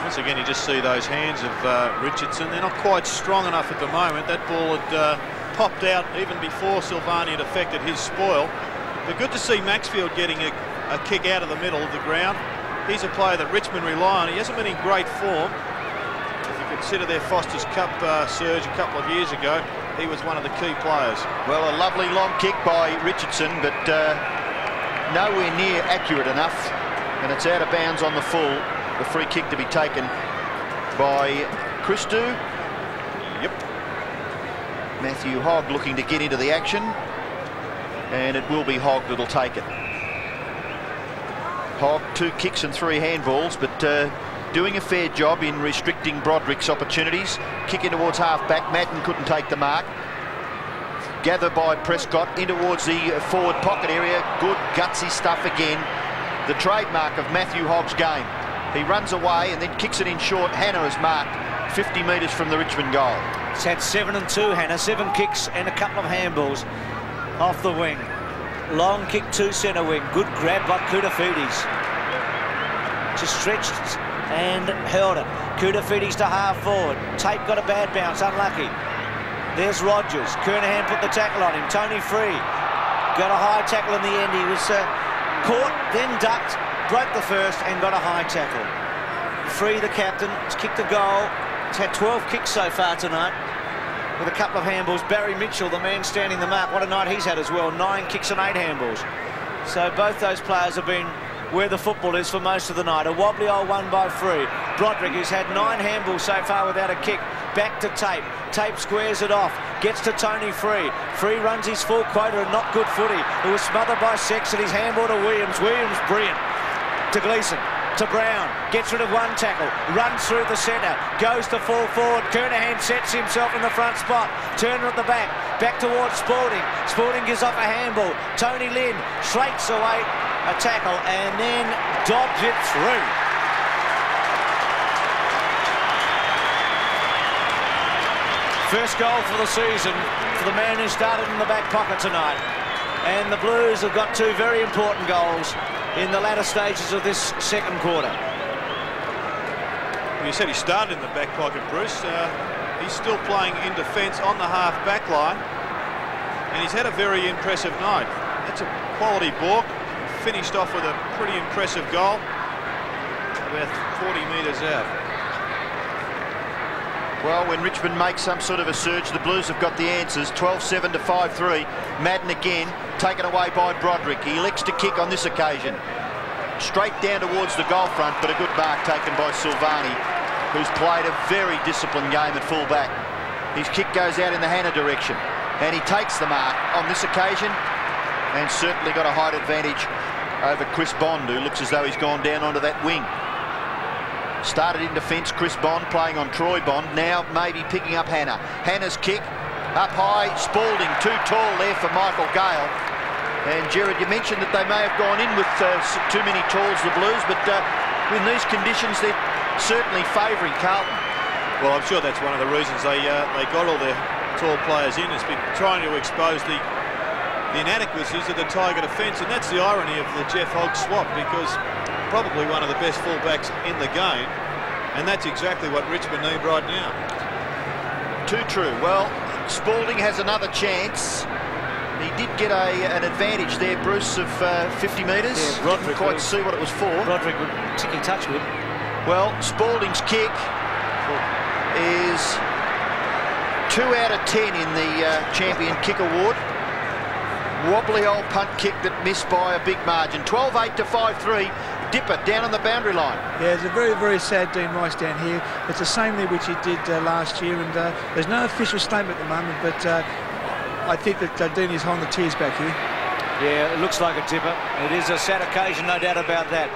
Once again, you just see those hands of Richardson. They're not quite strong enough at the moment. That ball had popped out even before Silvani had affected his spoil. But good to see Maxfield getting a kick out of the middle of the ground. He's a player that Richmond rely on. He hasn't been in great form. If you consider their Foster's Cup surge a couple of years ago, he was one of the key players. Well, a lovely long kick by Richardson, but nowhere near accurate enough. And it's out of bounds on the full. The free kick to be taken by Christou. Yep. Matthew Hogg looking to get into the action. And it will be Hogg that'll take it. Hogg, 2 kicks and 3 handballs, but doing a fair job in restricting Broderick's opportunities. Kicking towards half-back. Madden couldn't take the mark. Gathered by Prescott in towards the forward pocket area. Good, gutsy stuff again. The trademark of Matthew Hogg's game. He runs away and then kicks it in short. Hannah is marked 50 metres from the Richmond goal. It's had 7 and 2, Hannah. 7 kicks and a couple of handballs off the wing. Long kick to centre wing. Good grab by Koutafidis. Just stretched and held it. Koutafidis to half forward. Tate got a bad bounce, unlucky. There's Rogers. Kernahan put the tackle on him. Tony Free got a high tackle in the end. He was caught, then ducked, broke the first and got a high tackle. Free, the captain, has kicked a goal. He's had 12 kicks so far tonight with a couple of handballs. Barry Mitchell, the man standing the mark, what a night he's had as well. 9 kicks and 8 handballs. So both those players have been where the football is for most of the night. A wobbly old one by Free. Broderick, who's had 9 handballs so far without a kick. Back to Tate. Tate squares it off. Gets to Tony Free. Free runs his full quota and not good footy. It was smothered by Sexton. His handball to Williams. Williams, brilliant. To Gleeson. To Brown. Gets rid of one tackle. Runs through the centre. Goes to fall forward. Kernahan sets himself in the front spot. Turner at the back. Back towards Spalding. Spalding gives off a handball. Tony Lynn shakes away a tackle and then dodges it through. First goal for the season for the man who started in the back pocket tonight. And the Blues have got 2 very important goals in the latter stages of this second quarter. Well, you said he started in the back pocket, Bruce. He's still playing in defence on the half-back line. And he's had a very impressive night. That's a quality balk. Finished off with a pretty impressive goal. About 40 metres out. Well, when Richmond makes some sort of a surge, the Blues have got the answers. 12-7 to 5-3. Madden again, taken away by Broderick. He elects to kick on this occasion. Straight down towards the goal front, but a good mark taken by Silvani, who's played a very disciplined game at full-back. His kick goes out in the Hannah direction, and he takes the mark on this occasion, and certainly got a height advantage over Chris Bond, who looks as though he's gone down onto that wing. Started in defence, Chris Bond playing on Troy Bond, now maybe picking up Hannah. Hannah's kick, up high, Spalding, too tall there for Michael Gale. And Gerard, you mentioned that they may have gone in with too many talls, the Blues, but in these conditions they're certainly favouring Carlton. Well, I'm sure that's one of the reasons they got all their tall players in, has been trying to expose the inadequacies of the Tiger defence, and that's the irony of the Jeff Hogg swap, because probably one of the best fullbacks in the game, and that's exactly what Richmond need right now. Too true. Well, Spalding has another chance. He did get an advantage there, Bruce, of 50 metres. Yeah, Broderick didn't quite see what it was for. Broderick would ticky touch with. Well, Spalding's kick is 2 out of 10 in the Champion Kick Award. Wobbly old punt kick that missed by a big margin. 12-8 to 5-3. Dipper down on the boundary line. Yeah, it's a very, very sad Dean Rice down here. It's the same there which he did last year, and there's no official statement at the moment, but I think that Dean is holding the tears back here. Yeah, it looks like a dipper. It is a sad occasion, no doubt about that.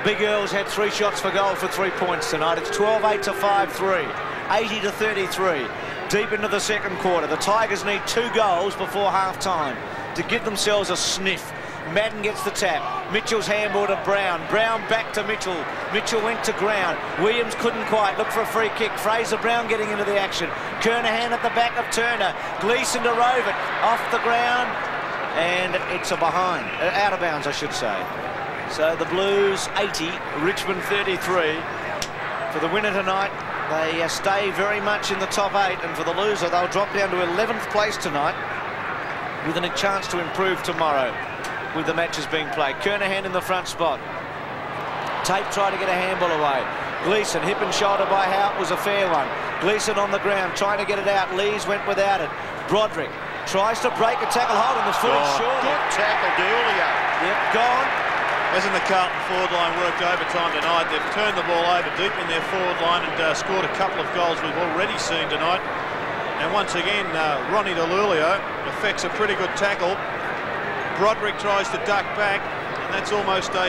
Big Earls had 3 shots for goal for 3 points tonight. It's 12-8 to 5-3, 80 to 33. Deep into the second quarter, the Tigers need 2 goals before half-time to give themselves a sniff. Madden gets the tap. Mitchell's handball to Brown. Brown back to Mitchell. Mitchell went to ground. Williams couldn't quite look for a free kick. Fraser Brown getting into the action. Kernahan at the back of Turner. Gleeson to rove it. Off the ground. And it's a behind. Out of bounds, I should say. So the Blues 80, Richmond 33. For the winner tonight, they stay very much in the top 8. And for the loser, they'll drop down to 11th place tonight, with a chance to improve tomorrow with the matches being played. Kernahan in the front spot. Tate tried to get a handball away. Gleeson, hip and shoulder by Hout, was a fair one. Gleeson on the ground, trying to get it out. Lees went without it. Broderick tries to break a tackle, holding the footy short. Good tackle, D'Eulio. Yep, gone. Hasn't the Carlton forward line worked overtime tonight? They've turned the ball over deep in their forward line and scored a couple of goals we've already seen tonight. And once again, Ronnie D'Eulio effects a pretty good tackle. Broderick tries to duck back, and that's almost a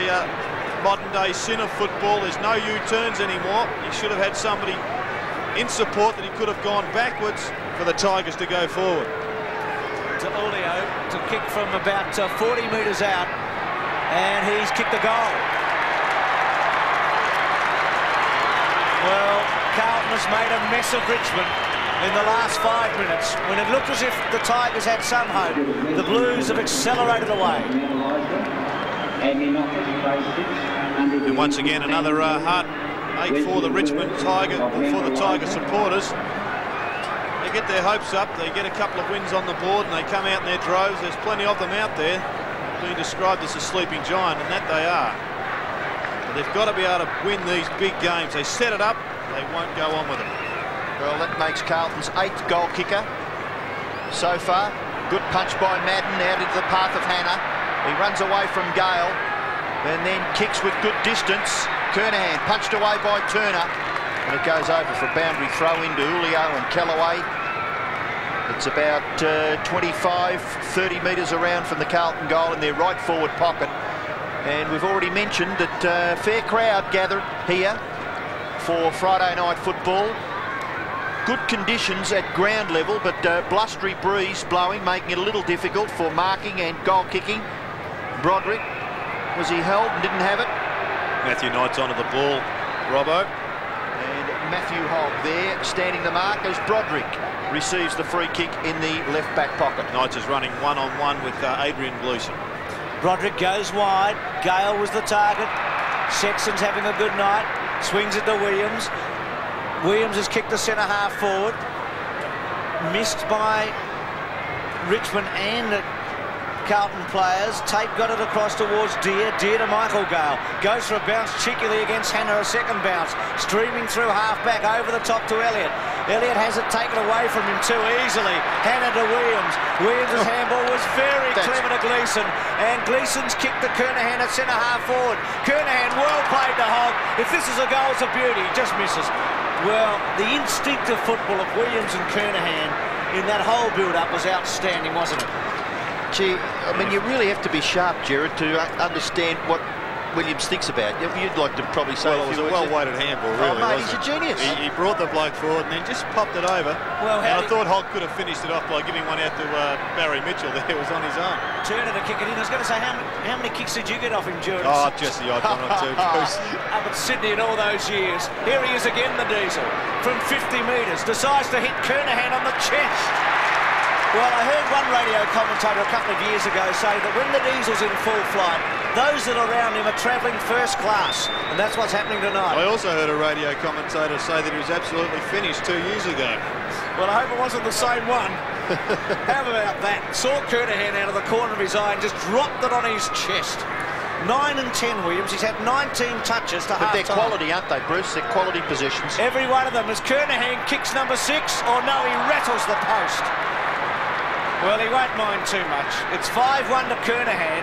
modern-day sin of football. There's no U-turns anymore. He should have had somebody in support that he could have gone backwards for the Tigers to go forward. D'Eulio to kick from about 40 metres out, and he's kicked the goal. Well, Carlton has made a mess of Richmond. in the last 5 minutes, when it looked as if the Tigers had some hope, the Blues have accelerated away. And once again, another heartache for the Richmond Tiger, for the Tiger supporters. They get their hopes up, they get a couple of wins on the board, and they come out in their droves. There's plenty of them out there being described as a sleeping giant, and that they are. But they've got to be able to win these big games. They set it up, they won't go on with it. Well, that makes Carlton's 8th goal kicker so far. Good punch by Madden out into the path of Hannah. He runs away from Gale and then kicks with good distance. Kernahan punched away by Turner, and it goes over for a boundary throw into Julio and Callaway. It's about 25-30 metres around from the Carlton goal in their right forward pocket. And we've already mentioned that fair crowd gathered here for Friday night football. Good conditions at ground level, but blustery breeze blowing, making it a little difficult for marking and goal kicking. Broderick, was he held and didn't have it? Matthew Knight's onto the ball, Robbo. And Matthew Hogg there, standing the mark as Broderick receives the free kick in the left back pocket. Knights is running one-on-one with Adrian Gleeson. Broderick goes wide. Gale was the target. Sexton's having a good night. Swings it to Williams. Williams has kicked the centre-half forward. Missed by Richmond and Carlton players. Tate got it across towards Deer. Deer to Michael Gale. Goes for a bounce cheekily against Hannah, a second bounce. Streaming through half-back over the top to Elliott. Elliott has it taken away from him too easily. Hannah to Williams. Williams' handball was very clever to Gleeson. And Gleeson's kicked to Kernahan at centre-half forward. Kernahan, well played to Hogg. If this is a goal, it's a beauty. He just misses. Well, the instinctive football of Williams and Kernahan in that whole build-up was outstanding, wasn't it? Gee, I mean, you really have to be sharp, Jared, to understand what Williams thinks about. You'd like to probably say... Well, it was a well-weighted handball, really, mate, wasn't he's a genius. He brought the bloke forward and then just popped it over. Well, and I thought Hogg could have finished it off by giving one out to Barry Mitchell. There was on his own. Turner to kick it in. I was going to say, how many kicks did you get off him during... Oh, just the odd one or two, Bruce. Up at Sydney in all those years. Here he is again, the Diesel. From 50 metres. Decides to hit Kernahan on the chest. Well, I heard one radio commentator a couple of years ago say that when the Diesel's in full flight, those that are around him are travelling first class, and that's what's happening tonight. I also heard a radio commentator say that he was absolutely finished 2 years ago. Well, I hope it wasn't the same one. How about that? Saw Kernahan out of the corner of his eye and just dropped it on his chest. 9 and 10, Williams. He's had 19 touches to half-time. But they're quality, aren't they, Bruce? They're quality positions. Every one of them. As Kernahan kicks number 6, or no, he rattles the post. Well, he won't mind too much. It's 5-1 to Kernahan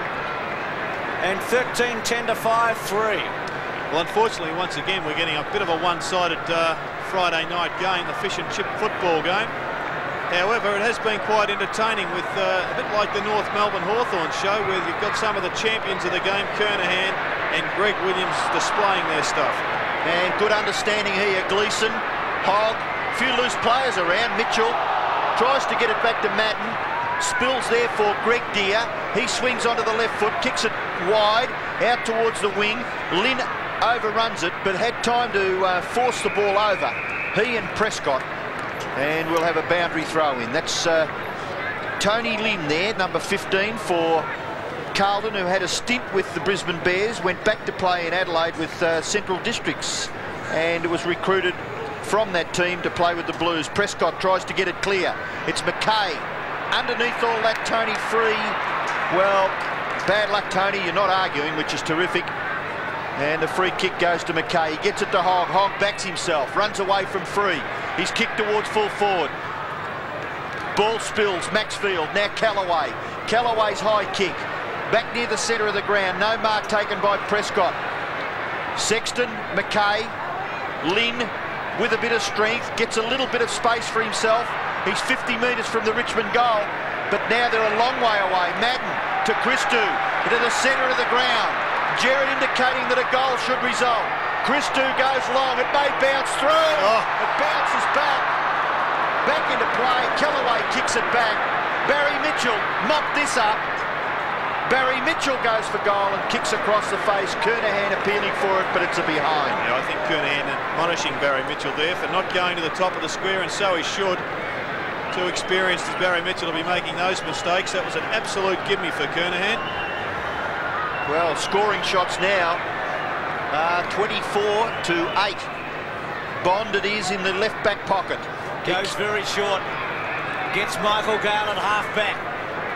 and 13-10 to 5-3. Well, unfortunately, once again, we're getting a bit of a one-sided Friday night game, the fish and chip football game. However, it has been quite entertaining with a bit like the North Melbourne Hawthorn show, where you've got some of the champions of the game, Kernahan and Greg Williams, displaying their stuff. And good understanding here. Gleeson, Hogg, a few loose players around. Mitchell tries to get it back to Madden. Spills there for Greg Deer. He swings onto the left foot, kicks it wide, out towards the wing. Lynn overruns it, but had time to force the ball over. He and Prescott. And we'll have a boundary throw in. That's Tony Lynn there, number 15 for Carlton, who had a stint with the Brisbane Bears, went back to play in Adelaide with Central Districts, and was recruited from that team to play with the Blues. Prescott tries to get it clear. It's McKay. Underneath all that, Tony free. Well, bad luck, Tony. You're not arguing, which is terrific. And the free kick goes to McKay. He gets it to Hogg. Hogg backs himself, runs away from free. He's kicked towards full forward. Ball spills, Maxfield, now Callaway. Callaway's high kick. Back near the centre of the ground. No mark taken by Prescott. Sexton, McKay, Lynn with a bit of strength. Gets a little bit of space for himself. He's 50 metres from the Richmond goal. But now they're a long way away. Madden to Christou, into the centre of the ground. Jared indicating that a goal should result. Christou goes long. It may bounce through. It bounces back. Back into play. Callaway kicks it back. Barry Mitchell mopped this up. Barry Mitchell goes for goal and kicks across the face. Kernahan appealing for it, but it's a behind. Yeah, I think Kernahan admonishing Barry Mitchell there for not going to the top of the square, and so he should. Too experienced as Barry Mitchell to be making those mistakes. That was an absolute gimme for Kernahan. Well, scoring shots now, 24-8. Bond it is in the left back pocket. Goes very short. Gets Michael Gale at half back.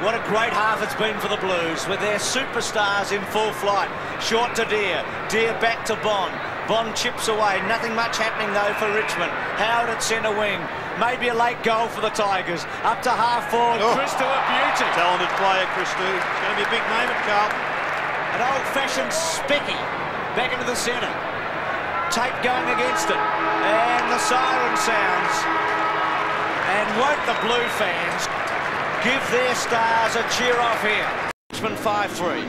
What a great half it's been for the Blues with their superstars in full flight. Short to Deere. Deere back to Bond. Bond chips away. Nothing much happening though for Richmond. Howard at centre wing. Maybe a late goal for the Tigers. Up to half forward. Oh. Christou a beauty. Talented player, Christou. It's going to be a big name at Carlton. An old-fashioned specky. Back into the centre. Tate going against it. And the siren sounds. And won't the Blue fans give their stars a cheer off here. Richmond 5-3.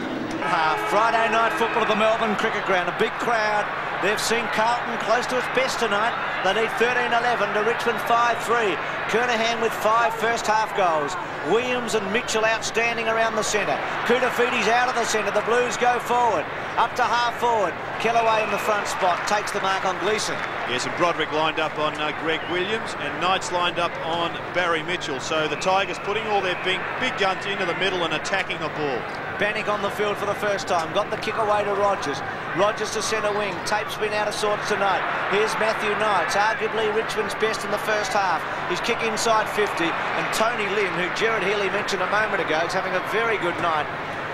Friday night football at the Melbourne Cricket Ground. A big crowd. They've seen Carlton close to its best tonight. They need 13-11 to Richmond 5-3. Kernahan with 5 first-half goals. Williams and Mitchell outstanding around the centre. Kutafides out of the centre. The Blues go forward. Up to half forward. Kellaway in the front spot. Takes the mark on Gleeson. Yes, and Broderick lined up on Greg Williams, and Knights lined up on Barry Mitchell. So the Tigers putting all their big guns into the middle and attacking the ball. Bannick on the field for the first time. Got the kick away to Rogers. Rogers to centre wing. Tape's been out of sorts tonight. Here's Matthew Knights, arguably Richmond's best in the first half. He's kick inside 50. And Tony Lynn, who Gerard Healy mentioned a moment ago, is having a very good night.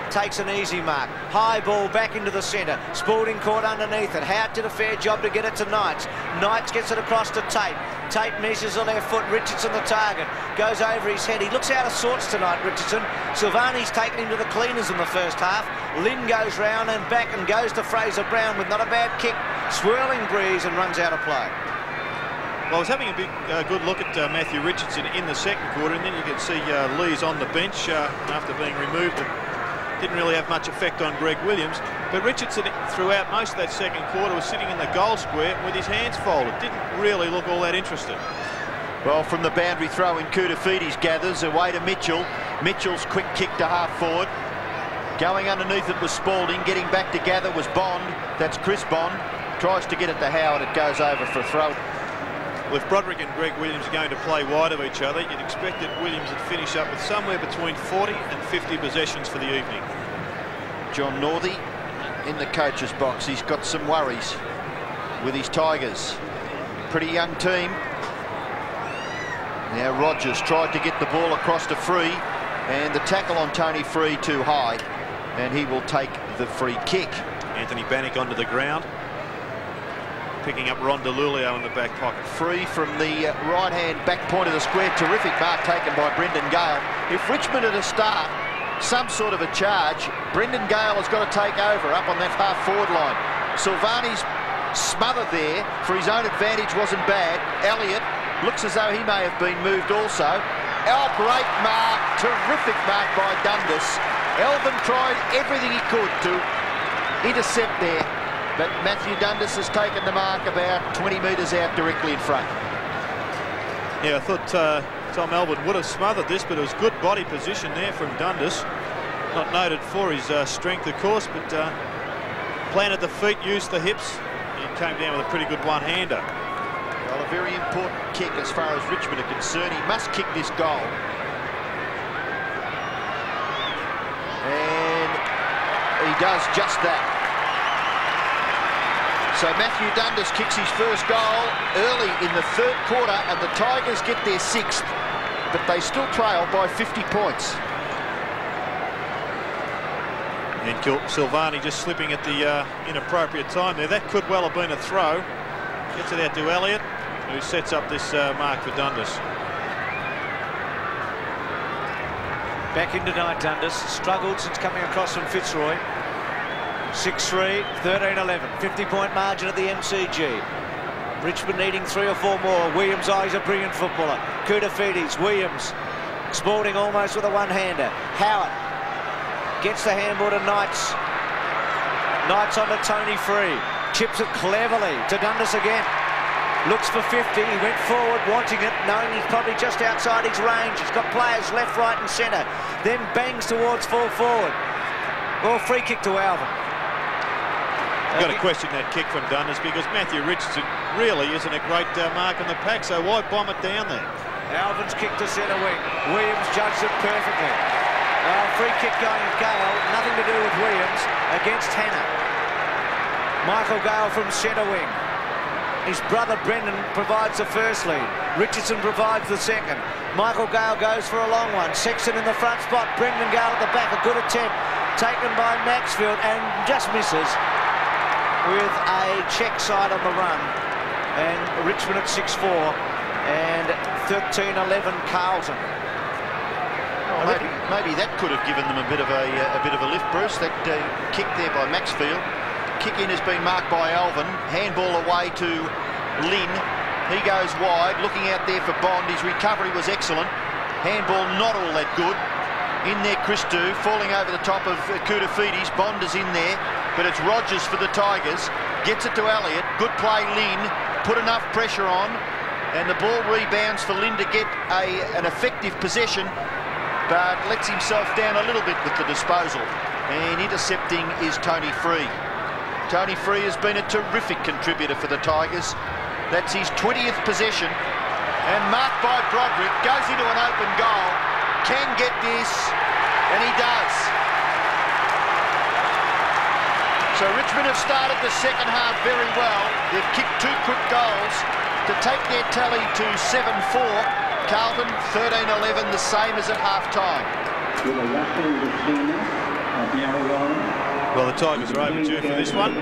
Takes an easy mark. High ball back into the centre. Spalding caught underneath it. Howard did a fair job to get it to Knights. Knights gets it across to Tate. Tate measures the left foot. Richardson the target. Goes over his head. He looks out of sorts tonight, Richardson. Silvani's taken him to the cleaners in the first half. Lynn goes round and back and goes to Fraser Brown with not a bad kick. Swirling breeze and runs out of play. Well, I was having a good look at Matthew Richardson in the second quarter, and then you can see Lee's on the bench after being removed. Didn't really have much effect on Greg Williams, but Richardson throughout most of that second quarter was sitting in the goal square with his hands folded. Didn't really look all that interested. Well, from the boundary throw in, Kutafides gathers away to Mitchell. Mitchell's quick kick to half forward. Going underneath it was Spalding. Getting back to gather was Bond. That's Chris Bond. Tries to get it to Howard. It goes over for a throw. Well, if Broderick and Greg Williams are going to play wide of each other, you'd expect that Williams would finish up with somewhere between 40 and 50 possessions for the evening. John Northey in the coach's box. He's got some worries with his Tigers. Pretty young team. Now Rogers tried to get the ball across to Free, and the tackle on Tony Free too high, and he will take the free kick. Anthony Bannick onto the ground, picking up Ron DeLulio in the back pocket. Free from the right-hand back point of the square. Terrific mark taken by Brendan Gale. If Richmond are to start some sort of a charge, Brendan Gale has got to take over up on that half-forward line. Silvani's smothered there for his own advantage wasn't bad. Elliott looks as though he may have been moved also. Oh, great mark. Terrific mark by Dundas. Elvin tried everything he could to intercept there, but Matthew Dundas has taken the mark about 20 metres out directly in front. Yeah, I thought Tom Elwood would have smothered this, but it was good body position there from Dundas. Not noted for his strength, of course, but planted the feet, used the hips, and came down with a pretty good one-hander. Well, a very important kick as far as Richmond are concerned. He must kick this goal. And he does just that. So Matthew Dundas kicks his first goal early in the third quarter, and the Tigers get their 6th, but they still trail by 50 points. And Silvani just slipping at the inappropriate time there. That could well have been a throw. Gets it out to Elliott, who sets up this mark for Dundas. Back in tonight, Dundas. Struggled since coming across from Fitzroy. 6-3, 13-11. 50-point margin at the MCG. Richmond needing 3 or 4 more. Williams, he's a brilliant footballer. Kutafides, Williams. Spalding almost with a one-hander. Howard gets the handball to Knights. Knights onto Tony Free. Chips it cleverly to Dundas again. Looks for 50. He went forward wanting it, knowing he's probably just outside his range. He's got players left, right and centre. Then bangs towards full forward. Well, free kick to Alvin. You've got to question that kick from Dundas because Matthew Richardson really isn't a great mark on the pack, so why bomb it down there? Alvin's kick to centre wing. Williams judged it perfectly. Free kick going to Gale. Nothing to do with Williams against Hannah. Michael Gale from centre wing. His brother Brendan provides the first lead. Richardson provides the second. Michael Gale goes for a long one. Sexton in the front spot. Brendan Gale at the back. A good attempt taken by Maxfield and just misses with a check side on the run. And Richmond at 6-4 and 13-11 Carlton. Well, maybe that could have given them a bit of a lift, Bruce. That kick there by Maxfield. Kick in has been marked by Alvin. Handball away to Lynn. He goes wide, looking out there for Bond. His recovery was excellent. Handball not all that good. In there, Christou falling over the top of Koutafidis. Bond is in there, but it's Rogers for the Tigers. Gets it to Elliott. Good play, Lynn. Put enough pressure on, and the ball rebounds for Lynn to get an effective possession, but lets himself down a little bit with the disposal. And intercepting is Tony Free. Tony Free has been a terrific contributor for the Tigers. That's his 20th possession, and marked by Broderick. Goes into an open goal. Can get this, and he does. So Richmond have started the second half very well. They've kicked 2 quick goals to take their tally to 7-4. Carlton 13-11, the same as at half-time. Well, the Tigers are overdue for this one.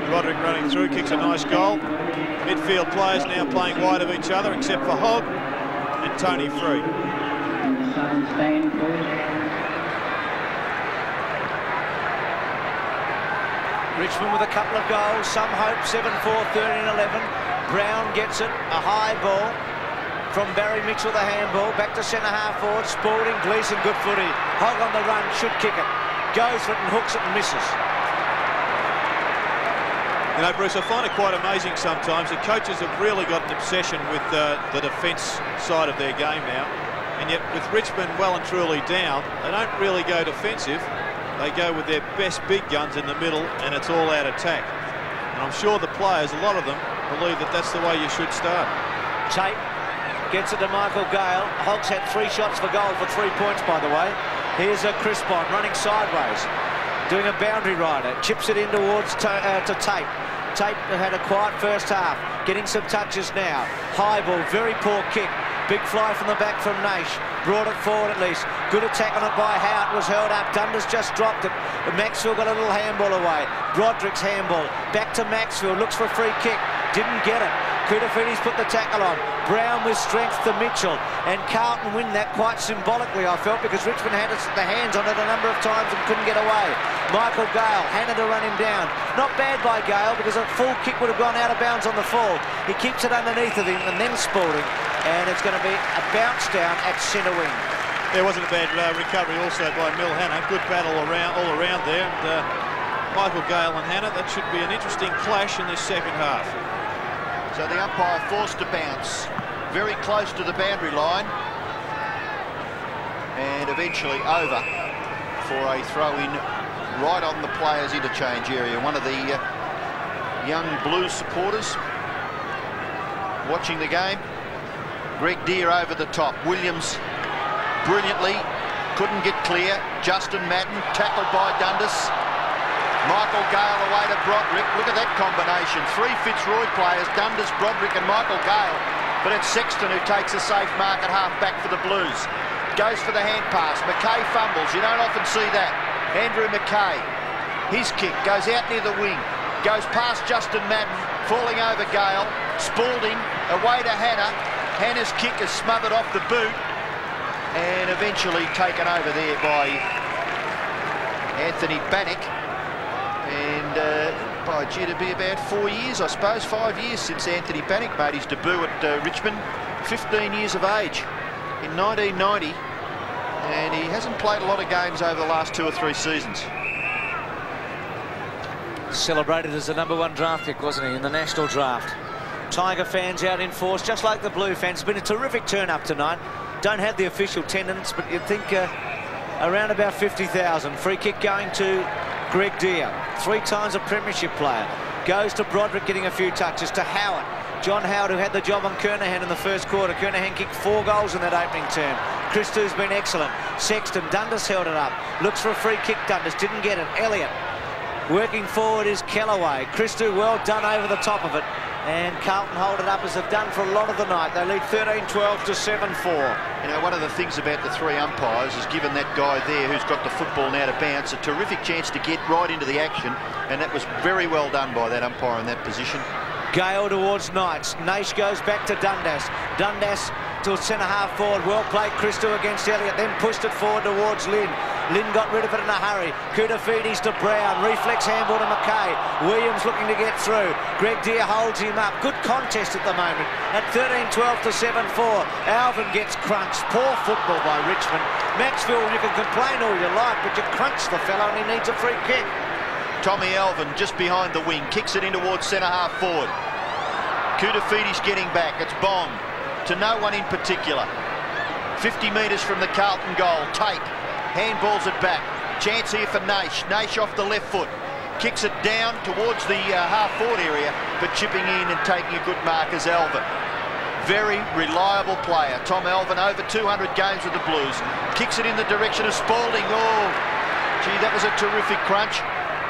Broderick running through, kicks a nice goal. Midfield players now playing wide of each other, except for Hogg and Tony Free. Richmond with a couple of goals, some hope, 7-4, 13-11. Brown gets it, a high ball from Barry Mitchell, the handball, back to centre half forward. Spalding, Gleeson, good footy. Hogg on the run, should kick it. Goes for it and hooks it and misses. You know, Bruce, I find it quite amazing sometimes. The coaches have really got an obsession with the defence side of their game now. And yet, with Richmond well and truly down, they don't really go defensive. They go with their best big guns in the middle, and it's all out attack. And I'm sure the players, a lot of them, believe that that's the way you should start. Tate gets it to Michael Gale. Hogg's had 3 shots for goal for 3 points, by the way. Here's a Crispon running sideways, doing a boundary rider. Chips it in towards to Tate. Tate had a quiet first half, getting some touches now. High ball, very poor kick. Big fly from the back from Naish. Brought it forward at least. Good attack on it by Howard. Was held up. Dundas just dropped it. Maxfield got a little handball away. Broderick's handball. Back to Maxfield. Looks for a free kick. Didn't get it. Koutafidis put the tackle on. Brown with strength to Mitchell. And Carlton win that quite symbolically, I felt, because Richmond had the hands on it a number of times and couldn't get away. Michael Gale, Hannah to run him down. Not bad by Gale, because a full kick would have gone out of bounds on the fall. He keeps it underneath of him and then Spalding. And it's going to be a bounce down at centre wing. There wasn't a bad recovery also by Mil Hannah. Good battle all around there. And Michael Gale and Hannah, that should be an interesting clash in this second half. So the umpire forced to bounce very close to the boundary line, and eventually over for a throw-in right on the players' interchange area. One of the young Blues supporters watching the game. Greg Deere over the top. Williams brilliantly, couldn't get clear. Justin Madden tackled by Dundas. Michael Gale away to Broderick. Look at that combination. 3 Fitzroy players, Dundas, Broderick and Michael Gale. But it's Sexton who takes a safe mark at half-back for the Blues. Goes for the hand pass. McKay fumbles. You don't often see that. Andrew McKay. His kick goes out near the wing. Goes past Justin Madden, falling over Gale. Spalding away to Hannah. Hannah's kick is smothered off the boot and eventually taken over there by Anthony Bannock. And by gee, to be about 4 years, I suppose, 5 years since Anthony Bannock made his debut at Richmond. 15 years of age in 1990, and he hasn't played a lot of games over the last 2 or 3 seasons. Celebrated as the #1 draft pick, wasn't he, in the national draft? Tiger fans out in force, just like the Blue fans. It's been a terrific turn-up tonight. Don't have the official attendance, but you'd think around about 50,000. Free kick going to Greg Deere, 3 times a premiership player. Goes to Broderick, getting a few touches, to Howard. John Howard, who had the job on Kernahan in the first quarter. Kernahan kicked 4 goals in that opening term. Christou's been excellent. Sexton, Dundas held it up. Looks for a free kick, Dundas didn't get it. Elliott. Working forward is Kellaway. Christou well done over the top of it. And Carlton hold it up as they've done for a lot of the night. They lead 13-12 to 7-4. You know, one of the things about the 3 umpires is given that guy there who's got the football now to bounce a terrific chance to get right into the action, and that was very well done by that umpire in that position. Gale towards Knights. Naish goes back to Dundas. Dundas to centre-half forward. Well played, Christou against Elliott. Then pushed it forward towards Lynn. Lynn got rid of it in a hurry. Koutafidis to Brown. Reflex handball to McKay. Williams looking to get through. Greg Deere holds him up. Good contest at the moment. At 13-12 to 7-4. Alvin gets crunched. Poor football by Richmond. Maxfield, you can complain all you like, but you crunch the fellow and he needs a free kick. Tommy Alvin just behind the wing, kicks it in towards centre-half forward. Koutafidis getting back. It's Bond to no one in particular. 50 metres from the Carlton goal. Tate handballs it back. Chance here for Naish. Naish off the left foot. Kicks it down towards the half-forward area, but chipping in and taking a good mark is Alvin. Very reliable player. Tom Alvin, over 200 games with the Blues. Kicks it in the direction of Spalding. Oh, gee, that was a terrific crunch.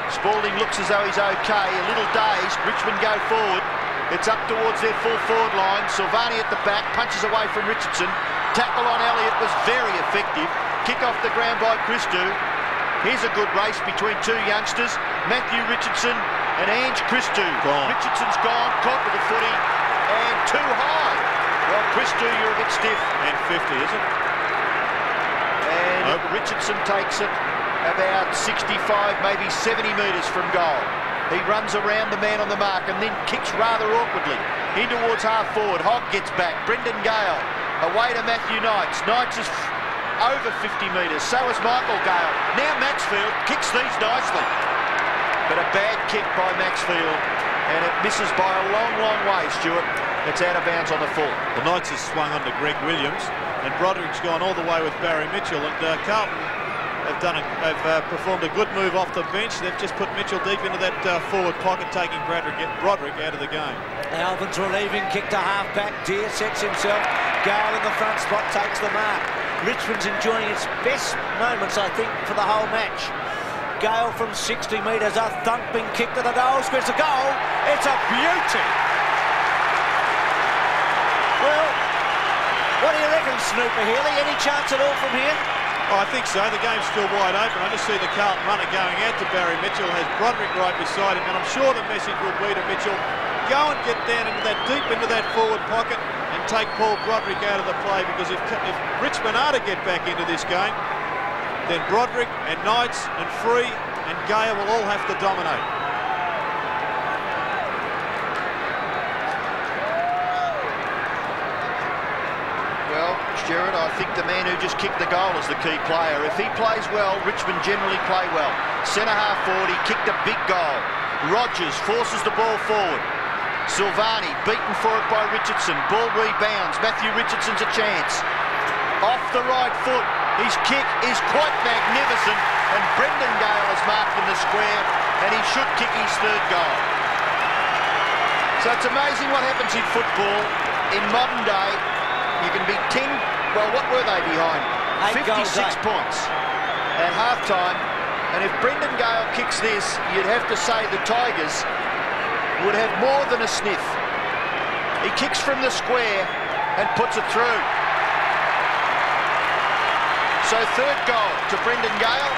Spalding looks as though he's okay, a little dazed. Richmond go forward. It's up towards their full forward line. Silvani at the back, punches away from Richardson. Tackle on Elliott was very effective. Kick off the ground by Christou. Here's a good race between 2 youngsters, Matthew Richardson and Ange Christou. Richardson's gone, caught with a footy, and too high. Well, Christou, you're a bit stiff. And 50, is it? And Richardson takes it about 65, maybe 70 metres from goal. He runs around the man on the mark and then kicks rather awkwardly in towards half forward. Hogg gets back. Brendan Gale away to Matthew Knights. Knights is over 50 metres. So is Michael Gale. Now Maxfield kicks these nicely. But a bad kick by Maxfield, and it misses by a long, long way, Stuart. It's out of bounds on the full. The Knights has swung on to Greg Williams, and Broderick's gone all the way with Barry Mitchell, and Carlton have performed a good move off the bench. They've just put Mitchell deep into that forward pocket, taking Broderick out of the game. Alvin's relieving kick to half-back. Deere sets himself. Gale in the front spot takes the mark. Richmond's enjoying its best moments, I think, for the whole match. Gale from 60 metres, a thumping kick to the goal. Squares a goal. It's a beauty. Well, what do you reckon, Snooper Healy? Any chance at all from here? Oh, I think so. The game's still wide open. I just see the Carlton runner going out to Barry Mitchell, has Broderick right beside him, and I'm sure the message will be to Mitchell, go and get down into that, deep into that forward pocket and take Paul Broderick out of the play, because if Richmond are to get back into this game, then Broderick and Knights and Free and Gale will all have to dominate. Gerard, I think the man who just kicked the goal is the key player. If he plays well, Richmond generally play well. Centre-half forward, he kicked a big goal. Rogers forces the ball forward. Silvani beaten for it by Richardson. Ball rebounds. Matthew Richardson's a chance. Off the right foot. His kick is quite magnificent, and Brendan Gale is marked in the square, and he should kick his 3rd goal. So it's amazing what happens in football in modern day. You can be 10, well, what were they behind? 56 points at half-time. And if Brendan Gale kicks this, you'd have to say the Tigers would have more than a sniff. He kicks from the square and puts it through. So 3rd goal to Brendan Gale,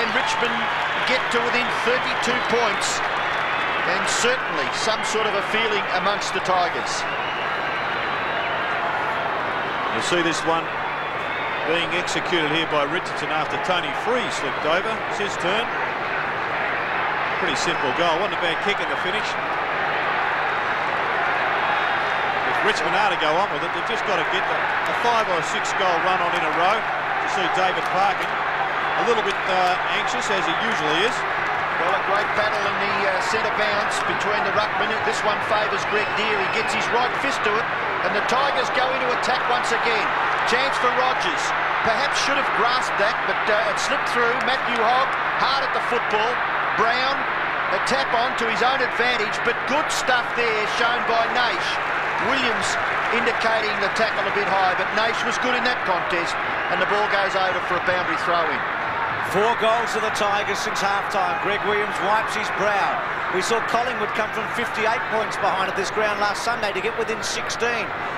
and Richmond get to within 32 points, and certainly some sort of a feeling amongst the Tigers. You'll see this one being executed here by Richardson after Tony Free slipped over. It's his turn. Pretty simple goal. Wasn't a bad kick in the finish. If Richmond are to go on with it, they've just got to get a 5 or 6 goal run on in a row. You see David Parkin a little bit anxious, as he usually is. Well, a great battle in the centre bounce between the ruckmen. This one favours Greg Deere. He gets his right fist to it, and the Tigers go into attack once again. Chance for Rogers. perhaps should have grasped that, but it slipped through. Matthew Hogg, hard at the football. Brown, a tap on to his own advantage, but good stuff there shown by Naish. Williams indicating the tackle a bit high, but Naish was good in that contest, and the ball goes over for a boundary throw-in. 4 goals to the Tigers since half-time. Greg Williams wipes his brow. We saw Collingwood come from 58 points behind at this ground last Sunday to get within 16.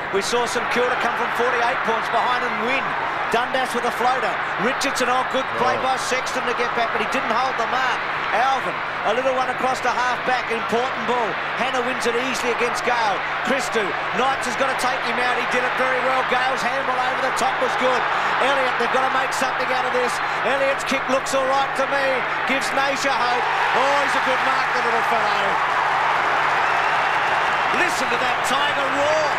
We saw St Kilda come from 48 points behind and win. Dundas with a floater. Richardson, good play by Sexton to get back, but he didn't hold the mark. Alvin, a little one across to half-back, important ball. Hannah wins it easily against Gale. Christou, Knights has got to take him out. He did it very well. Gale's handball over the top was good. Elliott, they've got to make something out of this. Elliott's kick looks all right to me. Gives Naish a hope. Oh, he's a good mark, the little fellow. Listen to that Tiger roar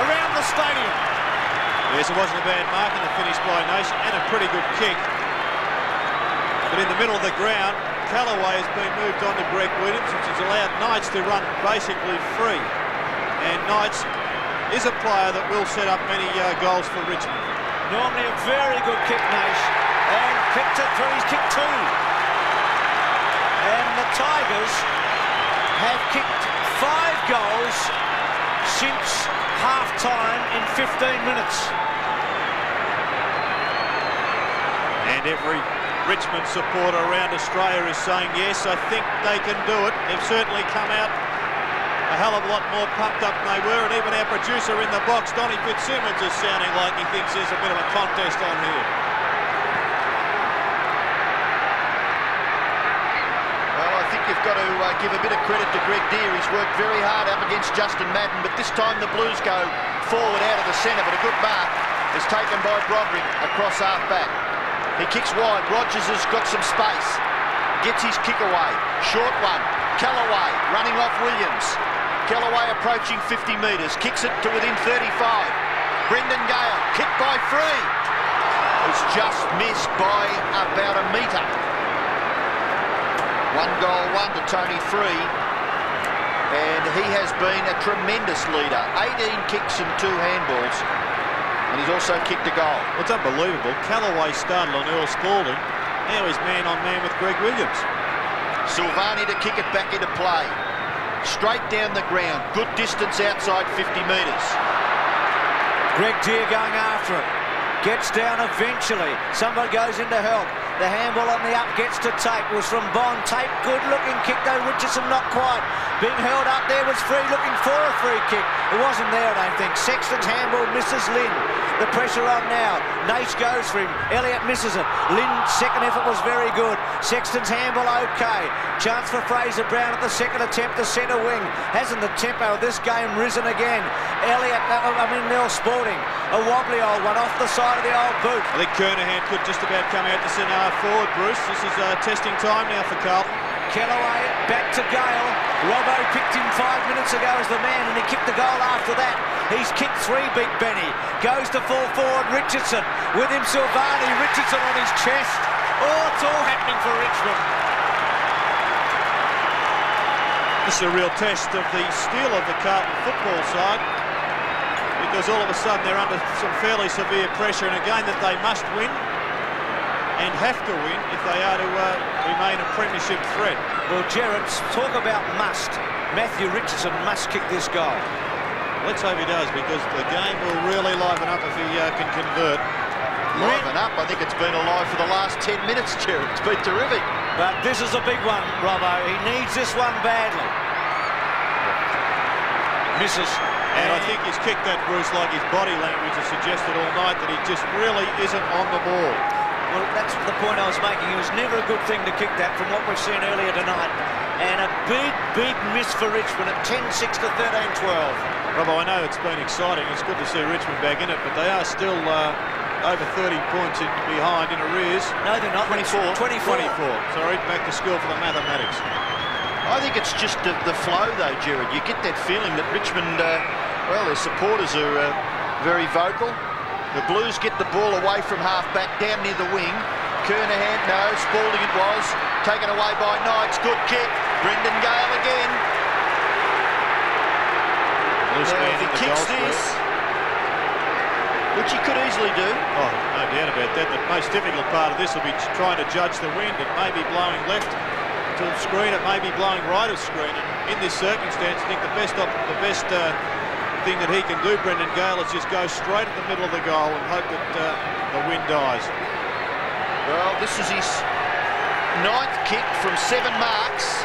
around the stadium. Yes, it wasn't a bad mark in the finish by Naish, and a pretty good kick. But in the middle of the ground, Callaway has been moved on to Greg Williams, which has allowed Knights to run basically free. And Knights is a player that will set up many goals for Richmond. Normally a very good kick, Naish, and picked it through. He's kicked 2. And the Tigers have kicked 5 goals since half-time in 15 minutes. And every Richmond supporter around Australia is saying, yes, I think they can do it. They've certainly come out a hell of a lot more pumped up than they were, and even our producer in the box, Donnie Fitzsimmons, is sounding like he thinks there's a bit of a contest on here. Well, I think you've got to give a bit of credit to Greg Deere. He's worked very hard up against Justin Madden, but this time the Blues go forward out of the centre, but a good mark is taken by Broderick across half-back. He kicks wide. Rogers has got some space. Gets his kick away. Short one. Callaway running off Williams. Callaway approaching 50 metres. Kicks it to within 35. Brendan Gale. Kicked by Free. Who's just missed by about a metre. 1 goal, 1 to Tony Free. And he has been a tremendous leader. 18 kicks and 2 handballs. And he's also kicked a goal. It's unbelievable. Callaway started on Earl Spalding. Now he's man-on-man with Greg Williams. Silvani to kick it back into play. Straight down the ground. Good distance outside 50 metres. Greg Deere going after it. Gets down eventually. Somebody goes in to help. The handball on the up gets to Tate. Was from Bond. Tate, good looking kick though. Richardson not quite. Being held up there was Free looking for a free kick. It wasn't there, I don't think. Sexton's handball misses Lynn. The pressure on now. Naish goes for him. Elliott misses it. Lynn's second effort was very good. Sexton's handball okay. Chance for Fraser Brown at the second attempt to centre wing. Hasn't the tempo of this game risen again? Earl Spalding. A wobbly old one off the side of the old boot. I think Kernahan could just about come out to centre half forward, Bruce. This is testing time now for Carlton. Callaway back to Gale. Robbo picked him 5 minutes ago as the man, and he kicked the goal after that. He's kicked 3, Big Benny. Goes to full forward, Richardson. With him, Silvani. Richardson on his chest. Oh, it's all happening for Richmond. This is a real test of the steel of the Carlton football side, because all of a sudden they're under some fairly severe pressure in a game that they must win and have to win if they are to remain a premiership threat. Well, Gerard, talk about must. Matthew Richardson must kick this goal. Let's hope he does, because the game will really liven up if he can convert. Liven up? I think it's been alive for the last 10 minutes, Gerard. It's been terrific. But this is a big one, Robbo. He needs this one badly. Misses. And I think he's kicked that, Bruce, like his body language has suggested all night, that he just really isn't on the ball. Well, that's the point I was making. It was never a good thing to kick that from what we've seen earlier tonight. And a big, big miss for Richmond at 10-6 to 13-12. Robbo, I know it's been exciting. It's good to see Richmond back in it, but they are still over 30 points behind in arrears. No, they're not. 24. Sorry, back to school for the mathematics. I think it's just the flow, though, Gerard. You get that feeling that Richmond, well, their supporters are very vocal. The Blues get the ball away from half-back, down near the wing. Kernahan, no, Spalding it was. Taken away by Knights, good kick. Brendan Gale again. Now, if he kicks this, which he could easily do. Oh, no doubt about that. The most difficult part of this will be trying to judge the wind. It may be blowing left to screen, it may be blowing right of screen. And in this circumstance, I think the best thing that he can do, Brendan Gale, is just go straight at the middle of the goal and hope that the wind dies. Well, this is his 9th kick from 7 marks,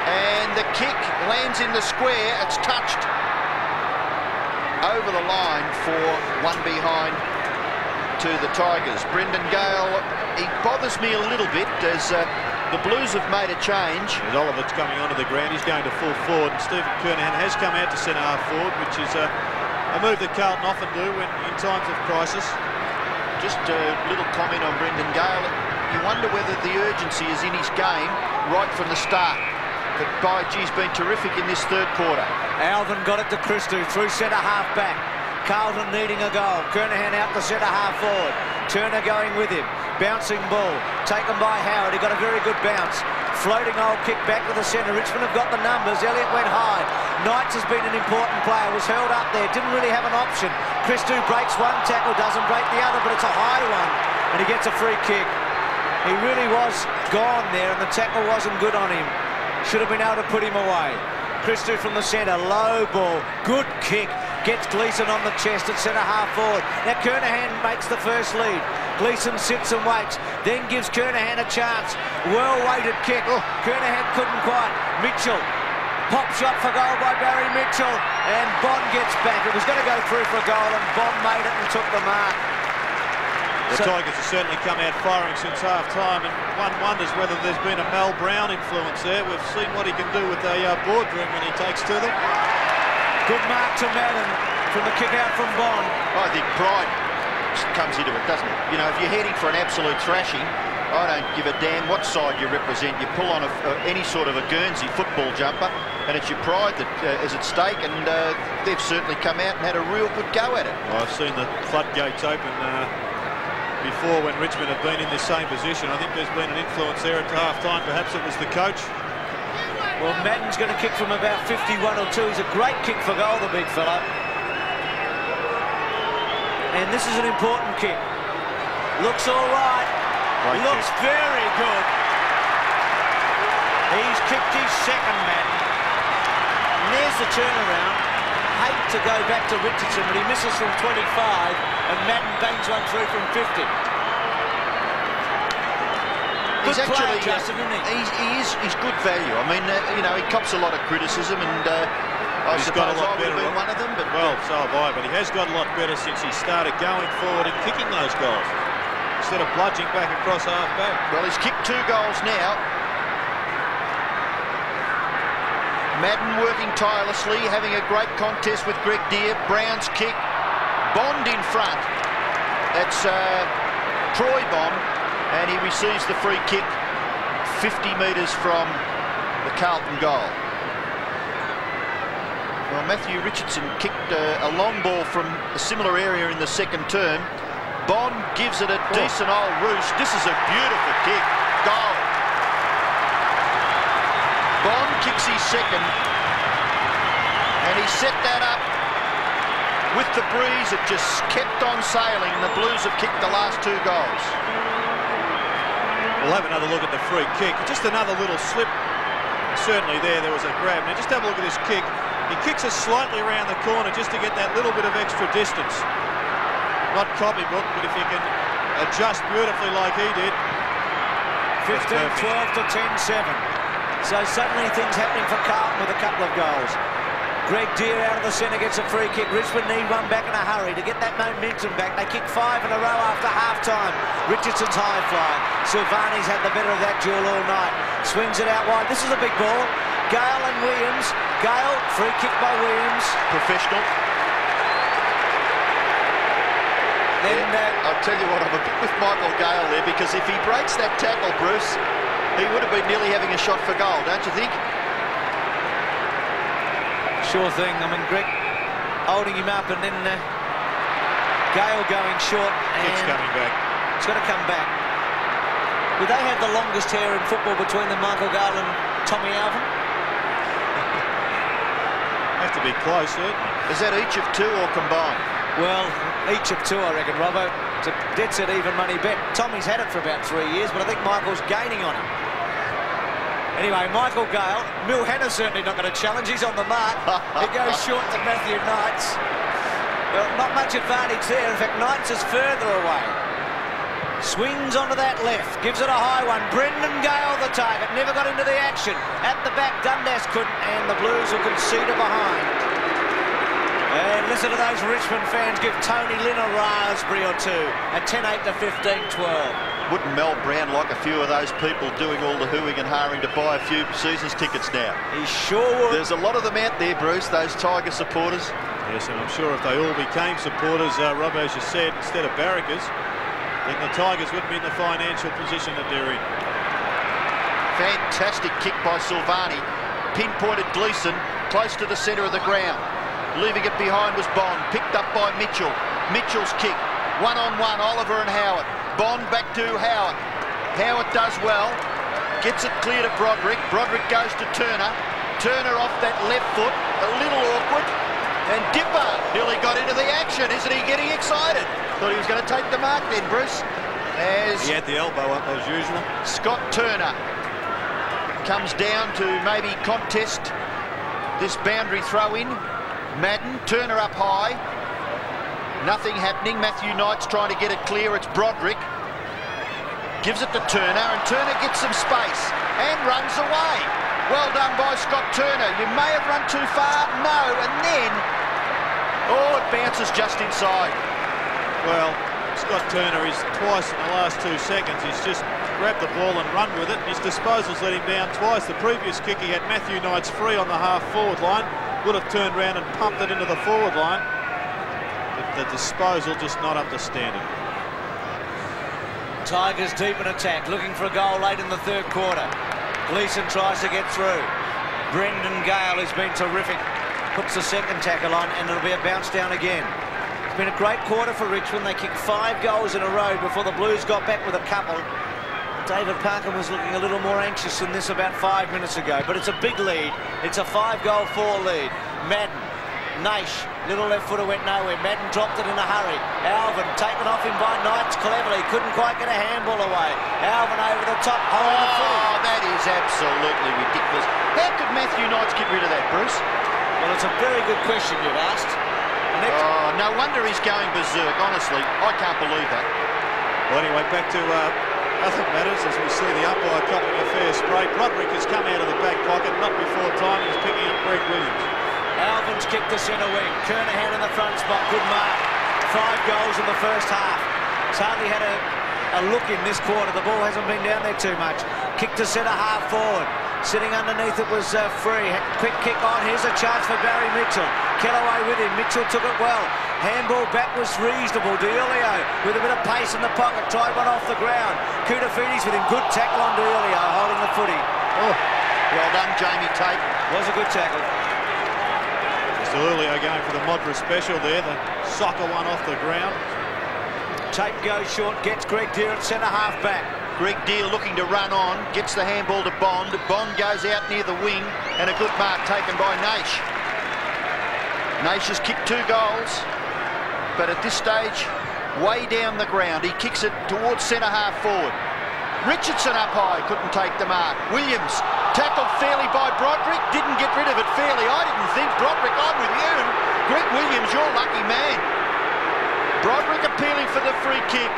and the kick lands in the square. It's touched over the line for one behind to the Tigers. Brendan Gale, he bothers me a little bit as the Blues have made a change. As Oliver's coming onto the ground, he's going to full forward, and Stephen Kernahan has come out to centre-half forward, which is a move that Carlton often do in times of crisis. Just a little comment on Brendan Gale. You wonder whether the urgency is in his game right from the start. But by geez, been terrific in this 3rd quarter. Alvin got it to Christou through centre-half back. Carlton needing a goal. Kernahan out the centre-half forward. Turner going with him. Bouncing ball. Taken by Howard. He got a very good bounce. Floating old kick back to the centre. Richmond have got the numbers. Elliott went high. Knights has been an important player. Was held up there. Didn't really have an option. Christou breaks one tackle. Doesn't break the other, but it's a high one. And he gets a free kick. He really was gone there, and the tackle wasn't good on him. Should have been able to put him away. Christou from the centre, low ball, good kick, gets Gleeson on the chest at centre-half forward. Now Kernahan makes the first lead. Gleeson sits and waits, then gives Kernahan a chance. Well-weighted kick. Kernahan couldn't quite. Mitchell, pop shot for goal by Barry Mitchell, and Bond gets back. It was going to go through for a goal, and Bond made it and took the mark. The Tigers have certainly come out firing since half-time, and one wonders whether there's been a Mal Brown influence there. We've seen what he can do with a boardroom when he takes to them. Good mark to Madden from the kick out from Bond. I think pride comes into it, doesn't it? You know, if you're heading for an absolute thrashing, I don't give a damn what side you represent. You pull on any sort of a Guernsey football jumper, and it's your pride that is at stake, and they've certainly come out and had a real good go at it. Well, I've seen the floodgates open before when Richmond have been in this same position. I think there's been an influence there at half-time. Perhaps it was the coach. Well, Madden's going to kick from about 51 or 2. He's a great kick for goal, the big fella. And this is an important kick. Looks all right. Great Looks kick. very good. He's kicked his 2nd, Madden. And there's the turnaround. Hate to go back to Richardson, but he misses from 25, and Madden bangs one through from 50. Good player, Justin, isn't he? He's good value. I mean, you know, he cops a lot of criticism, and I suppose I would have been one of them. But well, so have I, but he has got a lot better since he started going forward and kicking those goals instead of bludging back across half-back. Well, he's kicked 2 goals now. Madden working tirelessly, having a great contest with Greg Deere. Brown's kick. Bond in front. That's Troy Bond, and he receives the free kick 50 metres from the Carlton goal. Well, Matthew Richardson kicked a long ball from a similar area in the 2nd term. Bond gives it a decent old roost. This is a beautiful kick. Goal. Bond kicks his 2nd, and he set that up with the breeze. It just kept on sailing, and the Blues have kicked the last 2 goals. We'll have another look at the free kick. Just another little slip. Certainly there was a grab. Now just have a look at this kick. He kicks it slightly around the corner just to get that little bit of extra distance. Not copybook, but if you can adjust beautifully like he did. 15-12 to 10-7. So suddenly things happening for Carlton with a couple of goals. Greg Deere out of the centre gets a free kick. Richmond need one back in a hurry to get that momentum back. They kick 5 in a row after half-time. Richardson's high fly. Silvani's had the better of that duel all night. Swings it out wide. This is a big ball. Gale and Williams. Gale, free kick by Williams. Professional. Then I'll tell you what, I'm a bit with Michael Gale there, because if he breaks that tackle, Bruce, he would have been nearly having a shot for goal, don't you think? Sure thing. I mean, Greg holding him up, and then Gale going short. And Kick's coming back. It's got to come back. Do they have the longest hair in football between them, Michael Gale and Tommy Alvin? Have to be close, certainly. Is that each of 2 or combined? Well, Each of 2, I reckon, Robbo. It's a dead set even money bet. Tommy's had it for about 3 years, but I think Michael's gaining on him. Anyway, Michael Gale, Mill Henner's certainly not going to challenge. He's on the mark. He goes short to Matthew Knights. Well, not much advantage there. In fact, Knights is further away. Swings onto that left, gives it a high one. Brendan Gale, the target, never got into the action. At the back, Dundas couldn't, and the Blues will concede a behind. And listen to those Richmond fans give Tony Lynn a raspberry or two at 10-8 to 15-12. Wouldn't Mel Brown like a few of those people doing all the hooing and harring to buy a few seasons tickets now? He sure would. There's a lot of them out there, Bruce, those Tiger supporters. Yes, and I'm sure if they all became supporters, Rob, as you said, instead of barrackers, then the Tigers wouldn't be in the financial position that they're in. Fantastic kick by Silvani. Pinpointed Gleeson close to the centre of the ground. Leaving it behind was Bond. Picked up by Mitchell. Mitchell's kick. 1-on-1, Oliver and Howard. Bond back to Howard. Howard does well. Gets it clear to Broderick. Broderick goes to Turner. Turner off that left foot. A little awkward. And Dipper nearly got into the action. Isn't he getting excited? Thought he was going to take the mark then, Bruce. As he had the elbow up as usual. Scott Turner comes down to maybe contest this boundary throw in. Madden, Turner up high. Nothing happening. Matthew Knight's trying to get it clear. It's Broderick. Gives it to Turner, and Turner gets some space and runs away. Well done by Scott Turner. You may have run too far. No, and then oh, it bounces just inside. Well, Scott Turner is twice in the last 2 seconds. He's just grabbed the ball and run with it. His disposals let him down twice. The previous kick, he had Matthew Knights free on the half-forward line. Would have turned round and pumped it into the forward line. But the disposal just not up to standard. Tigers deep in attack, looking for a goal late in the third quarter. Gleeson tries to get through. Brendan Gale has been terrific. Puts the second tackle on, and it'll be a bounce down again. It's been a great quarter for Richmond. They kicked 5 goals in a row before the Blues got back with a couple. David Parkin was looking a little more anxious than this about 5 minutes ago, but it's a big lead. It's a 5-goal 4 lead. Madden, Naish, little left footer went nowhere. Madden dropped it in a hurry. Alvin taken off him by Knights cleverly. Couldn't quite get a handball away. Alvin over the top, holding the footy. Oh, that is absolutely ridiculous. How could Matthew Knights get rid of that, Bruce? Well, it's a very good question you've asked. Oh, no wonder he's going berserk, honestly. I can't believe that. Well, anyway, back to other matters as we see the umpire copping a fair spray. Broderick has come out of the back pocket, not before time. He's picking up Greg Williams. Alvin's kicked the centre wing. Kernahan in the front spot. Good mark. 5 goals in the first half. He's hardly had a look in this quarter. The ball hasn't been down there too much. Kick to centre half forward. Sitting underneath it was free. Quick kick on. Here's a chance for Barry Mitchell. Kellaway with him. Mitchell took it well. Handball back was reasonable. D'Eulio with a bit of pace in the pocket. Tried one off the ground. Koutafidis with him. Good tackle on D'Eulio holding the footy. Oh, well done, Jamie Tate. Was a good tackle. D'Eulio going for the Modra special there. The soccer one off the ground. Tate goes short. Gets Greg Deere at centre half back. Greg Deere looking to run on, gets the handball to Bond. Bond goes out near the wing, and a good mark taken by Naish. Naish has kicked 2 goals, but at this stage, way down the ground. He kicks it towards centre half forward. Richardson up high, couldn't take the mark. Williams tackled fairly by Broderick, didn't get rid of it fairly. I didn't think. Broderick, I'm with you. Greg Williams, you're lucky man. Broderick appealing for the free kick.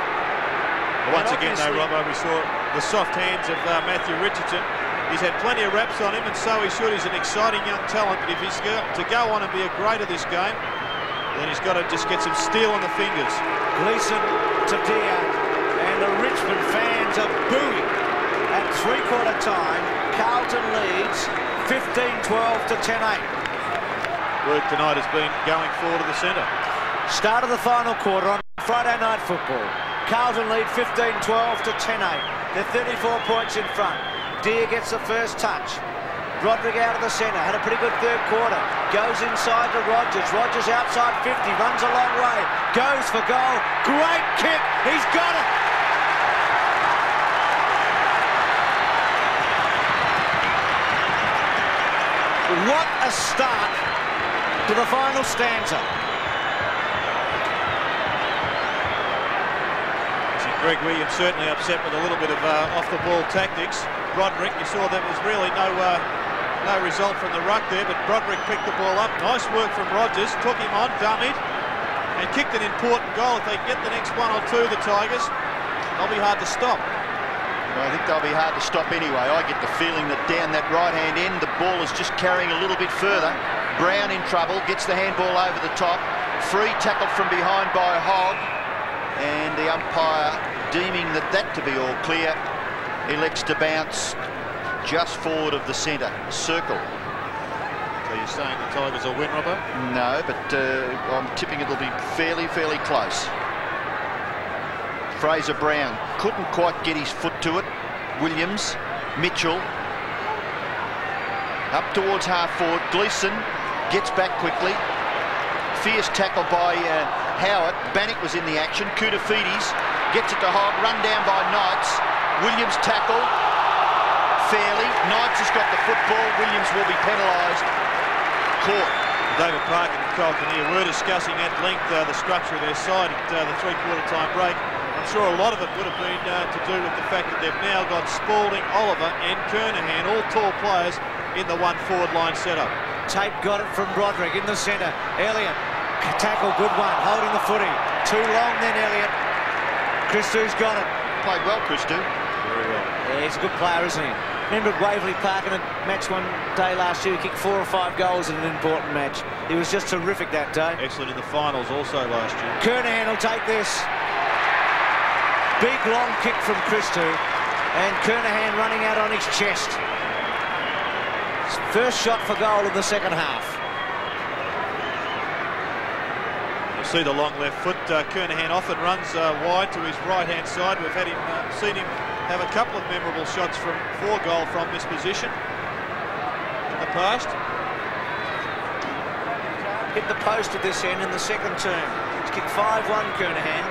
Once again, though, Robbo, we saw the soft hands of Matthew Richardson. He's had plenty of raps on him, and so he should. He's an exciting young talent, but if he's to go on and be a great at this game, then he's got to just get some steel on the fingers. Gleeson to Deere, and the Richmond fans are booing at 3/4 time. Carlton leads 15-12 to 10-8. Work tonight has been going forward to the centre. Start of the final quarter on Friday Night Football. Carlton lead 15-12 to 10-8. They're 34 points in front. Deere gets the first touch. Broderick out of the centre. Had a pretty good third quarter. Goes inside to Rogers. Rogers outside 50. Runs a long way. Goes for goal. Great kick. He's got it. What a start to the final stanza. Greg Williams certainly upset with a little bit of off-the-ball tactics. Broderick, you saw there was really no result from the ruck there, but Broderick picked the ball up. Nice work from Rogers, took him on, dummied, and kicked an important goal. If they get the next one or two, the Tigers, they'll be hard to stop. Well, I think they'll be hard to stop anyway. I get the feeling that down that right-hand end, the ball is just carrying a little bit further. Brown in trouble, gets the handball over the top. Free tackled from behind by Hogg. And the umpire, deeming that to be all clear, elects to bounce just forward of the centre circle. So you're saying the Tigers will win, Robbo? No, but I'm tipping it'll be fairly close. Fraser Brown couldn't quite get his foot to it. Williams, Mitchell, up towards half forward. Gleeson gets back quickly. Fierce tackle by Howard. Bannock was in the action. Koutafidis gets it to Hogg, run down by Knights. Williams tackle fairly. Knights has got the football. Williams will be penalised. Caught. David Parkin and Carlton here were discussing at length the structure of their side at the three-quarter time break. I'm sure a lot of it would have been to do with the fact that they've now got Spalding, Oliver and Kernahan, all tall players, in the one forward line setup. Tape got it from Broderick in the centre. Elliott, tackle, good one, holding the footy. Too long then, Elliott. Christou's got it. Played well, Christou. Very well. Yeah, he's a good player, isn't he? Remember at Waverley Park in a match one day last year, he kicked 4 or 5 goals in an important match. He was just terrific that day. Excellent in the finals also last year. Kernahan will take this. Big long kick from Christou, and Kernahan running out on his chest. First shot for goal in the second half. You see the long left foot. Kernahan often runs wide to his right-hand side. We've had him seen him have a couple of memorable shots for goal from this position in the past. Hit the post at this end in the second term. He's kicked 5-1, Kernahan.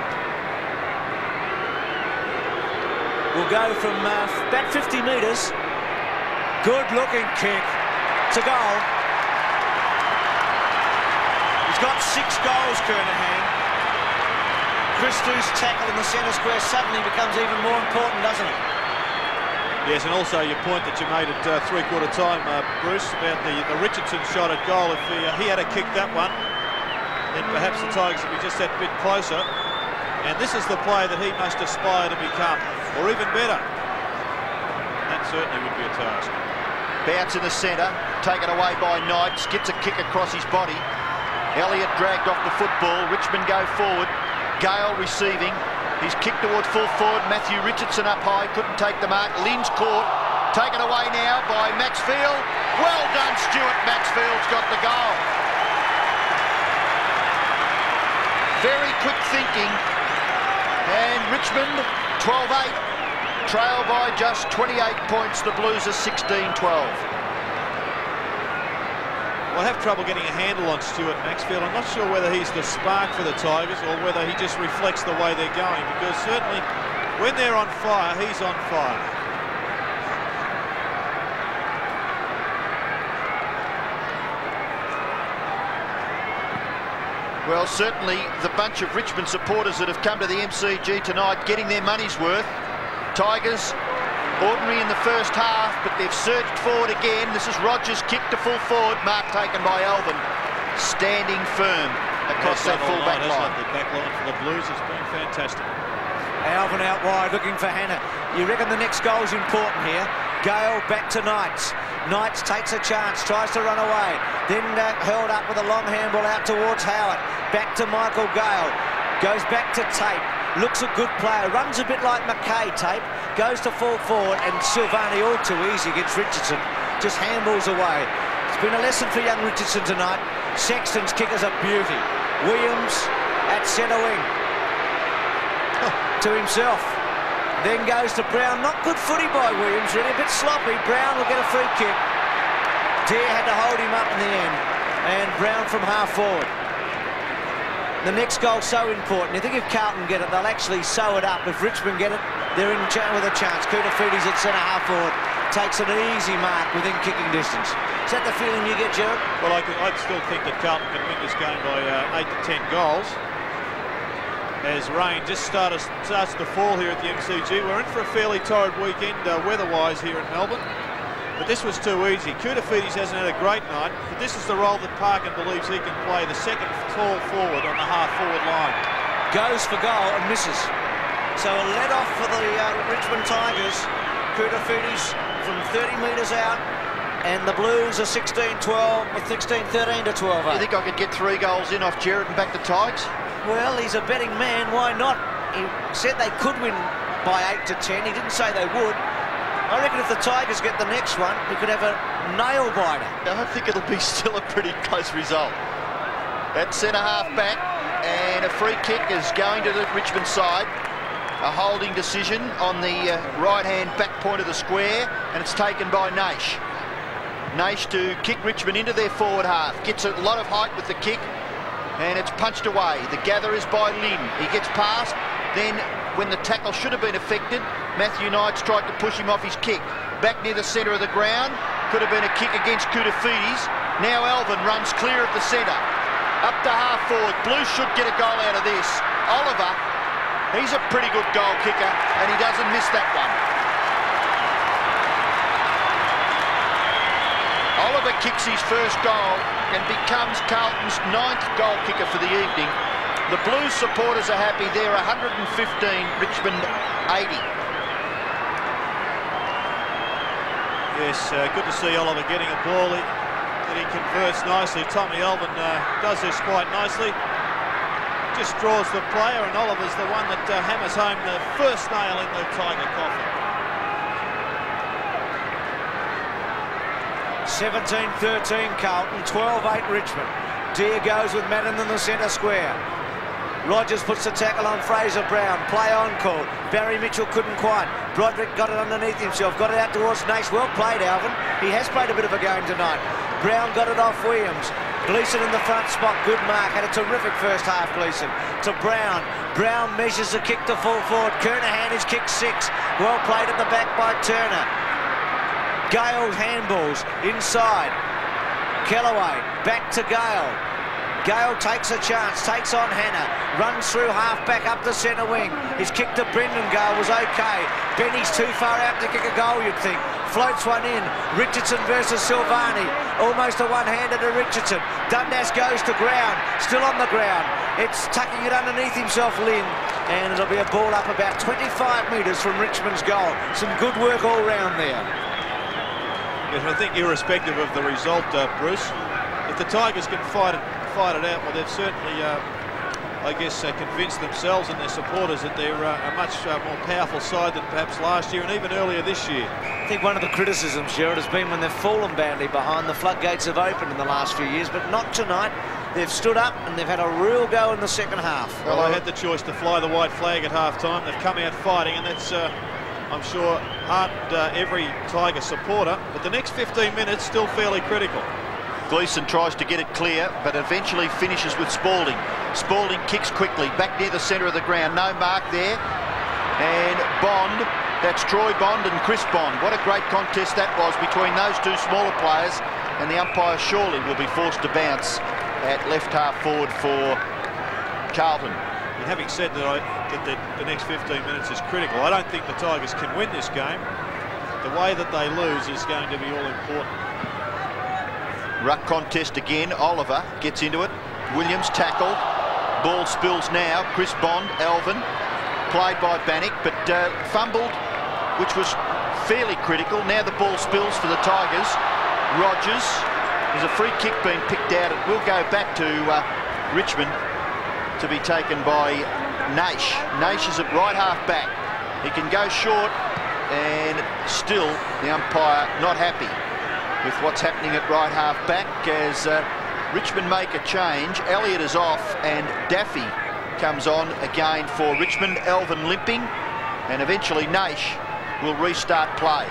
Will go from about 50 metres. Good-looking kick. It's a goal. He's got 6 goals, Kernahan. Christou's tackle in the centre square suddenly becomes even more important, doesn't it? Yes, and also your point that you made at three-quarter time, Bruce, about the Richardson shot at goal. If he had kicked that one, then perhaps the Tigers would be just that bit closer. And this is the player that he must aspire to become, or even better. That certainly would be a task. Bounce in the centre, taken away by Knights, gets a kick across his body. Elliott dragged off the football. Richmond go forward. Gale receiving. He's kicked towards full forward. Matthew Richardson up high, couldn't take the mark. Lynn's caught. Taken away now by Maxfield. Well done, Stuart. Maxfield's got the goal. Very quick thinking. And Richmond, 12-8, trail by just 28 points. The Blues are 16-12. Well, I have trouble getting a handle on Stuart Maxfield. I'm not sure whether he's the spark for the Tigers or whether he just reflects the way they're going, because certainly when they're on fire, he's on fire. Well, certainly the bunch of Richmond supporters that have come to the MCG tonight getting their money's worth. Tigers, ordinary in the first half, but they've surged forward again. This is Rogers' kick to full forward. Mark taken by Alvin. Standing firm across that full back line. The back line for the Blues has been fantastic. Alvin out wide looking for Hannah. You reckon the next goal's important here? Gale back to Knights. Knights takes a chance, tries to run away. Then held up with a long handball out towards Howard. Back to Michael Gale. Goes back to Tape. Looks a good player. Runs a bit like McKay, Tape. Goes to full forward, and Silvani all too easy against Richardson. Just handballs away. It's been a lesson for young Richardson tonight. Sexton's kick is a beauty. Williams at centre wing. To himself. Then goes to Brown. Not good footy by Williams, really. A bit sloppy. Brown will get a free kick. Dare had to hold him up in the end. And Brown from half forward. The next goal's so important. You think if Carlton get it, they'll actually sew it up. If Richmond get it, they're in with a chance. Koutafidis at centre half forward. Takes an easy mark within kicking distance. Is that the feeling you get, Joe? Well, I'd still think that Carlton can win this game by 8 to 10 goals. as rain just starts to fall here at the MCG. We're in for a fairly torrid weekend weather-wise here in Melbourne, but this was too easy. Koutafidis hasn't had a great night, but this is the role that Parkin believes he can play, the second tall forward on the half-forward line. Goes for goal and misses. So a let-off for the Richmond Tigers. Koutafidis from 30 metres out, and the Blues are 16-12, or 13 to 12. You think I could get 3 goals in off Gerrard and back the Tigers? Well, he's a betting man. Why not? He said they could win by 8 to 10. He didn't say they would. I reckon if the Tigers get the next one, we could have a nail-biter. I think it'll be still a pretty close result. That centre-half back, and a free kick is going to the Richmond side. A holding decision on the right-hand back point of the square, and it's taken by Naish. Naish to kick Richmond into their forward half. Gets a lot of height with the kick, and it's punched away. The gather is by Lynn. He gets past. Then, when the tackle should have been affected, Matthew Knights tried to push him off his kick. Back near the centre of the ground. Could have been a kick against Koutafidis. Now Alvin runs clear of the centre. Up to half-forward. Blues should get a goal out of this. Oliver, he's a pretty good goal kicker, and he doesn't miss that one. Oliver kicks his first goal and becomes Carlton's 9th goal kicker for the evening. The Blues supporters are happy. They're 115, Richmond 80. Yes, good to see Oliver getting a ball that he converts nicely. Tommy Alvin does this quite nicely. Just draws the player, and Oliver's the one that hammers home the first nail in the Tiger coffin. 17-13 Carlton, 12-8 Richmond. Deere goes with Madden in the centre square. Rogers puts the tackle on Fraser Brown. Play on call. Barry Mitchell couldn't quite. Broderick got it underneath himself. Got it out towards Naish. Well played, Alvin. He has played a bit of a game tonight. Brown got it off Williams. Gleeson in the front spot. Good mark. Had a terrific first half, Gleeson. To Brown. Brown measures the kick to full forward. Kernahan is kicked 6. Well played at the back by Turner. Gale handballs inside. Kellaway back to Gale. Gale takes a chance, takes on Hannah, runs through half-back up the centre wing. His kick to Brendan Gale was okay. Benny's too far out to kick a goal, you'd think. Floats one in. Richardson versus Silvani. Almost a one-hander to Richardson. Dundas goes to ground, still on the ground. It's tucking it underneath himself, Lynn. And it'll be a ball up about 25 metres from Richmond's goal. Some good work all round there. Yes, I think irrespective of the result, Bruce, if the Tigers can fight it out, well, they've certainly, I guess, convinced themselves and their supporters that they're a much more powerful side than perhaps last year and even earlier this year. I think one of the criticisms, Gerard, has been when they've fallen badly behind, the floodgates have opened in the last few years, but not tonight. They've stood up and they've had a real go in the second half. Well, they had the choice to fly the white flag at half-time. They've come out fighting, and that's, I'm sure, heartened every Tiger supporter. But the next 15 minutes still fairly critical. Gleeson tries to get it clear, but eventually finishes with Spalding. Spalding kicks quickly, back near the centre of the ground. No mark there. And Bond, that's Troy Bond and Chris Bond. What a great contest that was between those two smaller players, and the umpire surely will be forced to bounce at left half forward for Carlton. And having said that, the next 15 minutes is critical. I don't think the Tigers can win this game. The way that they lose is going to be all important. Ruck contest again. Oliver gets into it. Williams tackle. Ball spills now. Chris Bond, Alvin, played by Bannock, but fumbled, which was fairly critical. Now the ball spills for the Tigers. Rogers. There's a free kick being picked out. It will go back to Richmond to be taken by Naish. Naish is at right half back. He can go short, and still the umpire not happy with what's happening at right half back as Richmond make a change. Elliott is off and Daffy comes on again for Richmond. Alvin limping, and eventually Naish will restart play.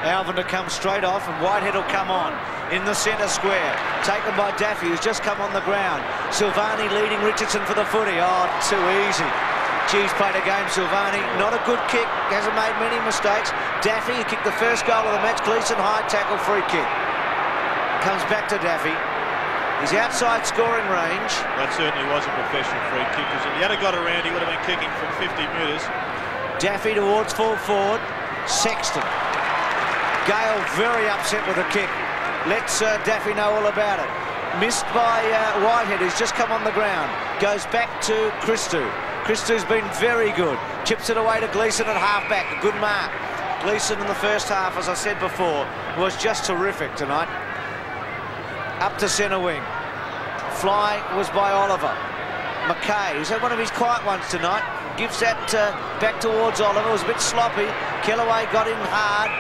Alvin to come straight off, and Whitehead will come on in the centre square. Taken by Daffy, who's just come on the ground. Silvani leading Richardson for the footy. Oh, too easy. Geez, played a game, Silvani. Not a good kick, hasn't made many mistakes. Daffy, who kicked the first goal of the match. Gleeson, high tackle, free kick. Comes back to Daffy. He's outside scoring range. That certainly was a professional free kick, because if he had got around, he would have been kicking from 50 metres. Daffy towards full forward. Sexton. Gale very upset with the kick. Lets Daffy know all about it. Missed by Whitehead, who's just come on the ground. Goes back to Christou. Christou's been very good. Chips it away to Gleeson at half-back. A good mark. Gleeson in the first half, as I said before, was just terrific tonight. Up to centre wing. Fly was by Oliver. McKay, he's had one of his quiet ones tonight. Gives that back towards Oliver. It was a bit sloppy. Kellaway got in hard.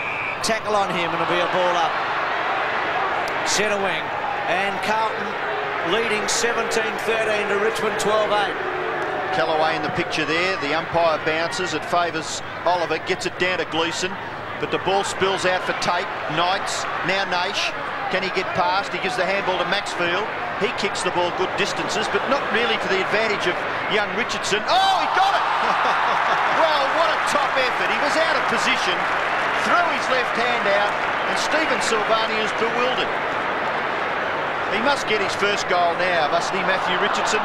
Tackle on him and it'll be a ball up. Centre wing. And Carlton leading 17-13 to Richmond 12-8. Kellaway in the picture there. The umpire bounces. It favours Oliver. Gets it down to Gleeson. But the ball spills out for Tate. Knights. Now Naish. Can he get past? He gives the handball to Maxfield. He kicks the ball good distances, but not really to the advantage of young Richardson. Oh, he got it! Well, what a top effort. He was out of position. Threw his left hand out. And Stephen Silvani is bewildered. He must get his first goal now, mustn't he, Matthew Richardson?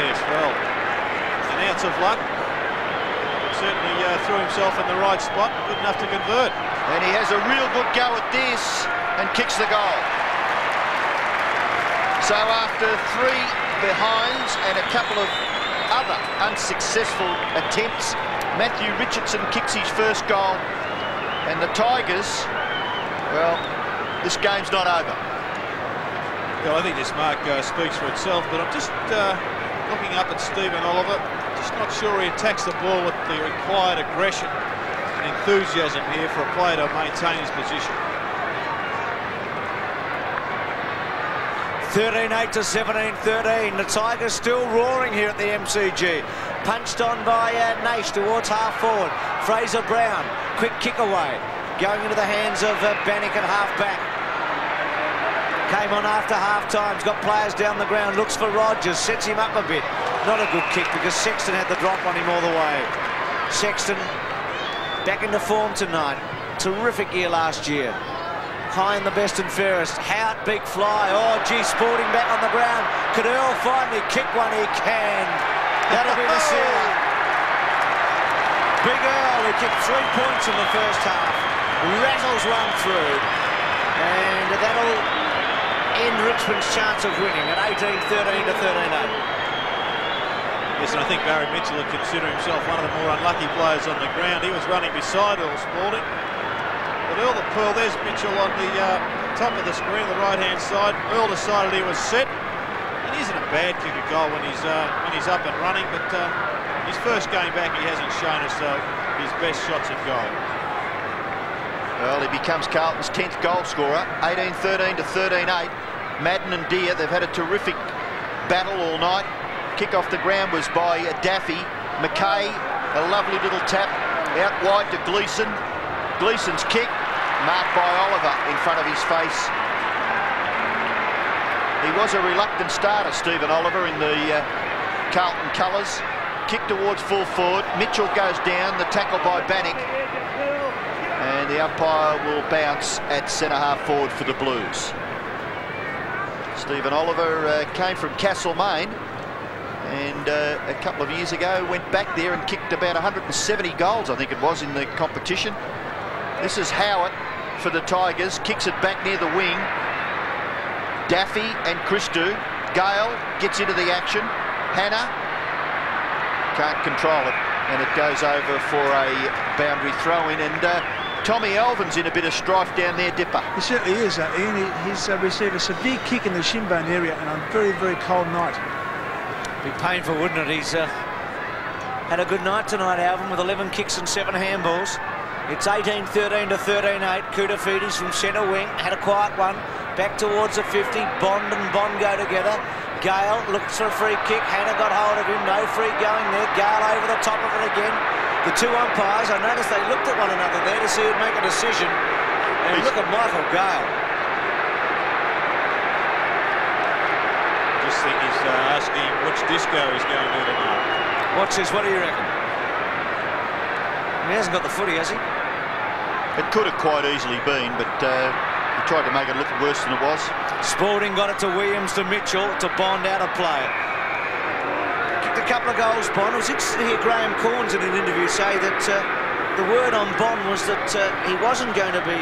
Yes, well, an ounce of luck. Certainly threw himself in the right spot, good enough to convert. And he has a real good go at this and kicks the goal. So after 3 behinds and a couple of other unsuccessful attempts, Matthew Richardson kicks his first goal. And the Tigers, well, this game's not over. Yeah, I think this mark speaks for itself, but I'm just looking up at Stephen Oliver. Just not sure he attacks the ball with the required aggression and enthusiasm here for a player to maintain his position. 13-8 to 17-13. The Tigers still roaring here at the MCG. Punched on by Naish towards half forward. Fraser Brown, quick kick away. Going into the hands of Bannock at half back. Came on after half time. He's got players down the ground. Looks for Rogers. Sets him up a bit. Not a good kick because Sexton had the drop on him all the way. Sexton back into form tonight. Terrific year last year. High in the best and fairest. Hout, big fly. Oh, gee, Sporting back on the ground. Could Earl finally kick one? He can. That'll be the sealer. Big Earl, he kicked 3 points in the first half. Rattles one through. And that'll end Richmond's chance of winning at 18-13 to 13-8. Yes, and I think Barry Mitchell would consider himself one of the more unlucky players on the ground. He was running beside Earl Sporting. But Earl the Pearl, there's Mitchell on the top of the screen, the right-hand side. Earl decided he was set. And he isn't a bad kicker goal when he's up and running, but his first game back, he hasn't shown us his best shots at goal. Well, he becomes Carlton's 10th goal scorer. 18-13 to 13-8. Madden and Deere, they've had a terrific battle all night. Kick off the ground was by Daffy. McKay, a lovely little tap out wide to Gleeson. Gleeson's kick, marked by Oliver in front of his face. He was a reluctant starter, Stephen Oliver, in the Carlton colours. Kick towards full forward. Mitchell goes down, the tackle by Bannock. And the umpire will bounce at centre-half forward for the Blues. Stephen Oliver came from Castlemaine. And a couple of years ago went back there and kicked about 170 goals, I think it was, in the competition. This is Howard for the Tigers, kicks it back near the wing. Daffy and Christou. Gale gets into the action. Hannah can't control it, and it goes over for a boundary throw-in. And Tommy Alvin's in a bit of strife down there, Dipper. He certainly is, Ian. He's received a severe kick in the shin bone area and a very, very cold night. Be painful, wouldn't it? He's had a good night tonight, Alvin, with 11 kicks and 7 handballs. It's 18-13 to 13-8. Koutafidis from centre wing had a quiet one. Back towards the 50. Bond and Bond go together. Gale looks for a free kick. Hannah got hold of him. No free going there. Gale over the top of it again. The two umpires, I noticed they looked at one another there to see who'd make a decision. And look at Michael Gale. Just think he's asking which disco he's going to tonight. Watch this. What do you reckon? He hasn't got the footy, has he? It could have quite easily been, but He tried to make it look worse than it was. Spalding got it to Williams, to Mitchell, to Bond out of play. Kicked a couple of goals, Bond. It was interesting to hear Graham Corns in an interview say that the word on Bond was that he wasn't going to be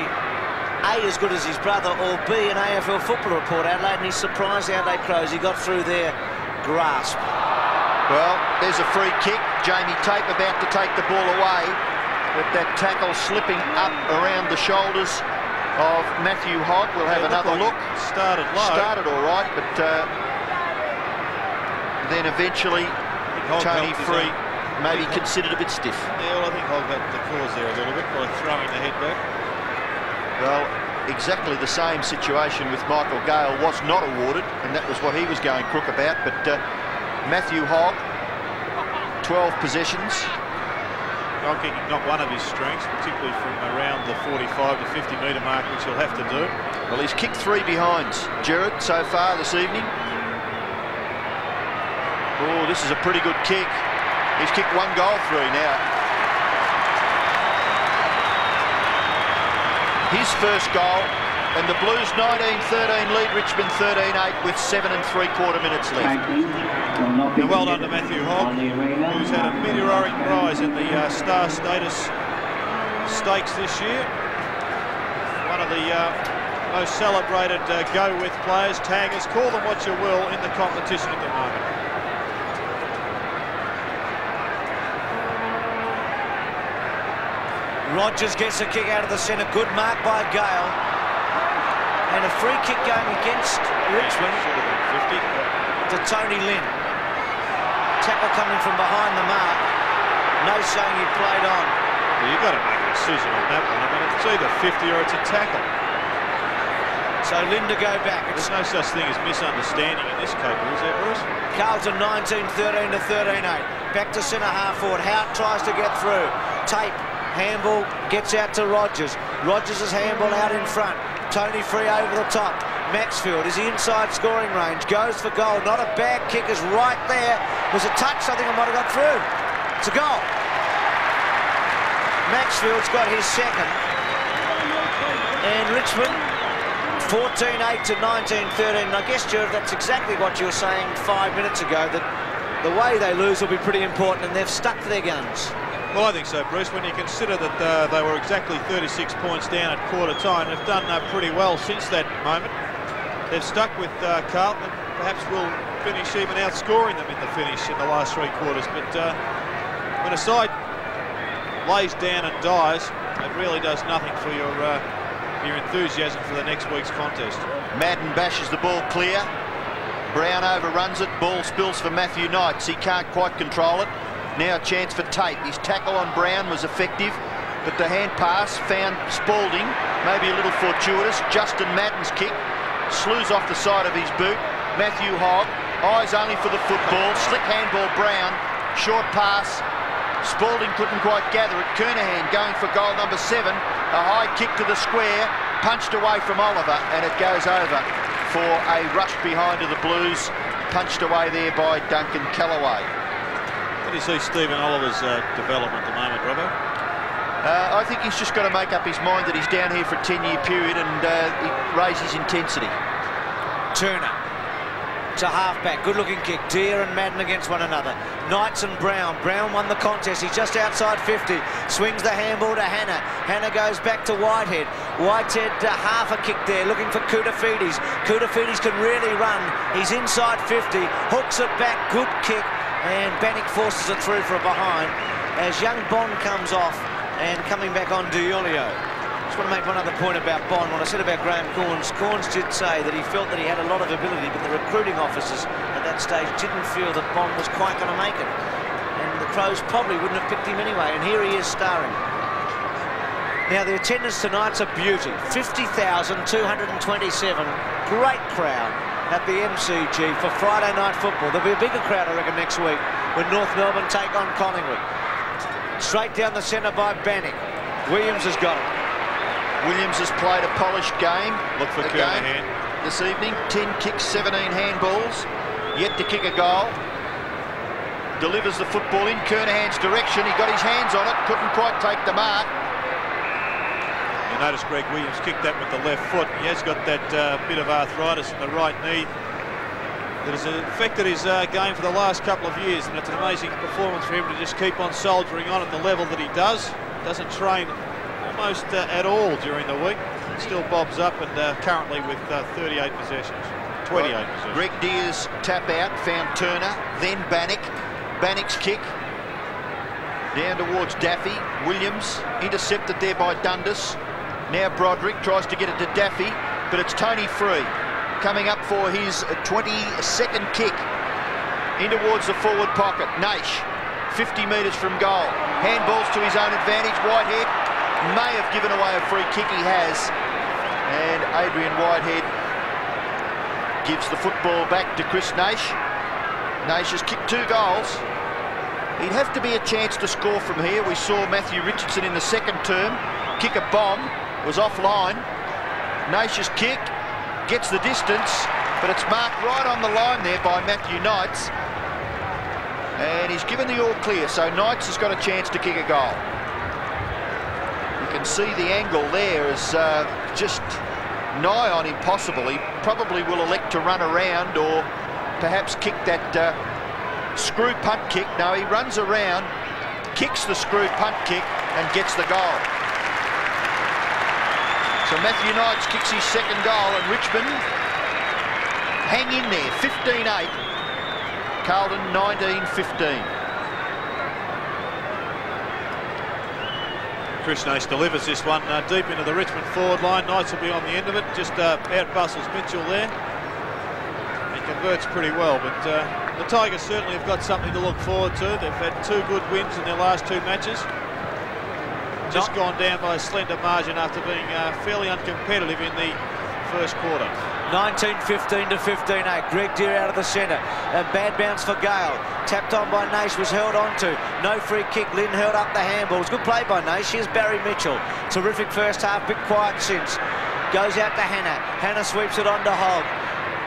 A, as good as his brother, or B, an AFL football report, Adelaide, and he surprised the Adelaide Crows. He got through their grasp. Well, there's a free kick. Jamie Tape about to take the ball away, but that tackle slipping up around the shoulders of Matthew Hogg. We'll have another look. Started low. Started all right, but then eventually Tony Free maybe considered a bit stiff. Yeah, well, I think Hogg got the cause there a little bit by throwing the head back. Well, exactly the same situation with Michael Gale was not awarded, and that was what he was going crook about. But Matthew Hogg, 12 possessions. Goal kicking not one of his strengths, particularly from around the 45 to 50 metre mark, which he'll have to do. Well, he's kicked 3 behinds, Gerard, so far this evening. Oh, this is a pretty good kick. He's kicked 1 goal 3 now. His first goal, and the Blues 19-13 lead Richmond 13-8 with 7 3/4 minutes left. And well done to Matthew Hogg, who's had a meteoric rise in the star status stakes this year. One of the most celebrated go-with players, taggers, call them what you will, in the competition at the moment. Rogers gets a kick out of the centre. Good mark by Gale. And a free kick going against Richmond to Tony Lynn. Tackle coming from behind the mark. No saying he played on. Well, you've got to make a decision on that one. I mean, it's either 50 or it's a tackle. So Lynn to go back. There's no such thing as misunderstanding in this case, is there, Bruce? Carlton 19-13 to 13-8. Back to centre half forward. Hout tries to get through. Tape. Handball gets out to Rogers. Rogers' handball out in front. Tony Free over the top. Maxfield is inside scoring range. Goes for goal. Not a bad kick, is right there. Was a touch. I think I might have got through. It's a goal. Maxfield's got his second. And Richmond 14-8 to 19-13. And I guess, Gerard, that's exactly what you were saying 5 minutes ago, that the way they lose will be pretty important, and they've stuck to their guns. Well, I think so, Bruce. When you consider that they were exactly 36 points down at quarter time, they've done pretty well since that moment. They've stuck with Carlton, and perhaps will finish even outscoring them in the finish in the last 3 quarters. But when a side lays down and dies, it really does nothing for your enthusiasm for the next week's contest. Madden bashes the ball clear. Brown overruns it. Ball spills for Matthew Knights. He can't quite control it. Now a chance for Tate. His tackle on Brown was effective, but the hand pass found Spalding, maybe a little fortuitous. Justin Madden's kick slews off the side of his boot. Matthew Hogg, eyes only for the football. Slick handball Brown, short pass. Spalding couldn't quite gather it. Kernahan going for goal number 7. A high kick to the square, punched away from Oliver, and it goes over for a rush behind of the Blues. Punched away there by Duncan Callaway. How do you see Stephen Oliver's development at the moment, Robbo? I think he's just got to make up his mind that he's down here for a 10-year period and raise his intensity. Turner to halfback, good-looking kick. Deere and Madden against one another. Knights and Brown. Brown won the contest. He's just outside 50. Swings the handball to Hannah. Hannah goes back to Whitehead. Whitehead half a kick there, looking for Koutafidis. Koutafidis can really run. He's inside 50. Hooks it back. Good kick. And Bannock forces it through for a behind as young Bond comes off and coming back on Diolio. Just want to make one other point about Bond. When I said about Graham Corns, Corns did say that he felt that he had a lot of ability, but the recruiting officers at that stage didn't feel that Bond was quite going to make it. And the Crows probably wouldn't have picked him anyway, and here he is starring. Now, the attendance tonight's a beauty. 50,227. Great crowd at the MCG for Friday night football. There'll be a bigger crowd, I reckon, next week when North Melbourne take on Collingwood. Straight down the centre by Bannock. Williams has got it. Williams has played a polished game. Look for Kernahan this evening. 10 kicks, 17 handballs. Yet to kick a goal. Delivers the football in Kernahan's direction. He got his hands on it. Couldn't quite take the mark. You Notice Greg Williams kicked that with the left foot. He has got that bit of arthritis in the right knee that has affected his game for the last couple of years, and it's an amazing performance for him to just keep on soldiering on at the level that he does. Doesn't train almost at all during the week. Still bobs up, and currently with 38 possessions. 28 possessions. Greg Deer's tap out found Turner, then Bannock. Bannock's kick down towards Daffy. Williams intercepted there by Dundas. Now Broderick tries to get it to Daffy, but it's Tony Free coming up for his 22nd kick in towards the forward pocket. Naish, 50 metres from goal. Handballs to his own advantage. Whitehead may have given away a free kick. He has. And Adrian Whitehead gives the football back to Chris Naish. Naish has kicked 2 goals. He'd have to be a chance to score from here. We saw Matthew Richardson in the second term kick a bomb, was offline. Naish's kick gets the distance, but it's marked right on the line there by Matthew Knights. And he's given the all clear, so Knights has got a chance to kick a goal. You can see the angle there is just nigh on impossible. He probably will elect to run around or perhaps kick that screw punt kick. No, he runs around, kicks the screw punt kick and gets the goal. So Matthew Knights kicks his second goal, and Richmond hang in there, 15-8. Carlton 19-15. Chris Naish delivers this one deep into the Richmond forward line. Knights will be on the end of it, just out-bustles Mitchell there. He converts pretty well, but the Tigers certainly have got something to look forward to. They've had 2 good wins in their last 2 matches. Just gone down by a slender margin after being fairly uncompetitive in the first quarter. 19-15 to 15-8. Greg Deer out of the centre. A bad bounce for Gale. Tapped on by Naish, was held on to. No free kick. Lynn held up the handball. It was good play by Naish. Here's Barry Mitchell. Terrific first half, bit quiet since. Goes out to Hannah. Hannah sweeps it on to Hogg.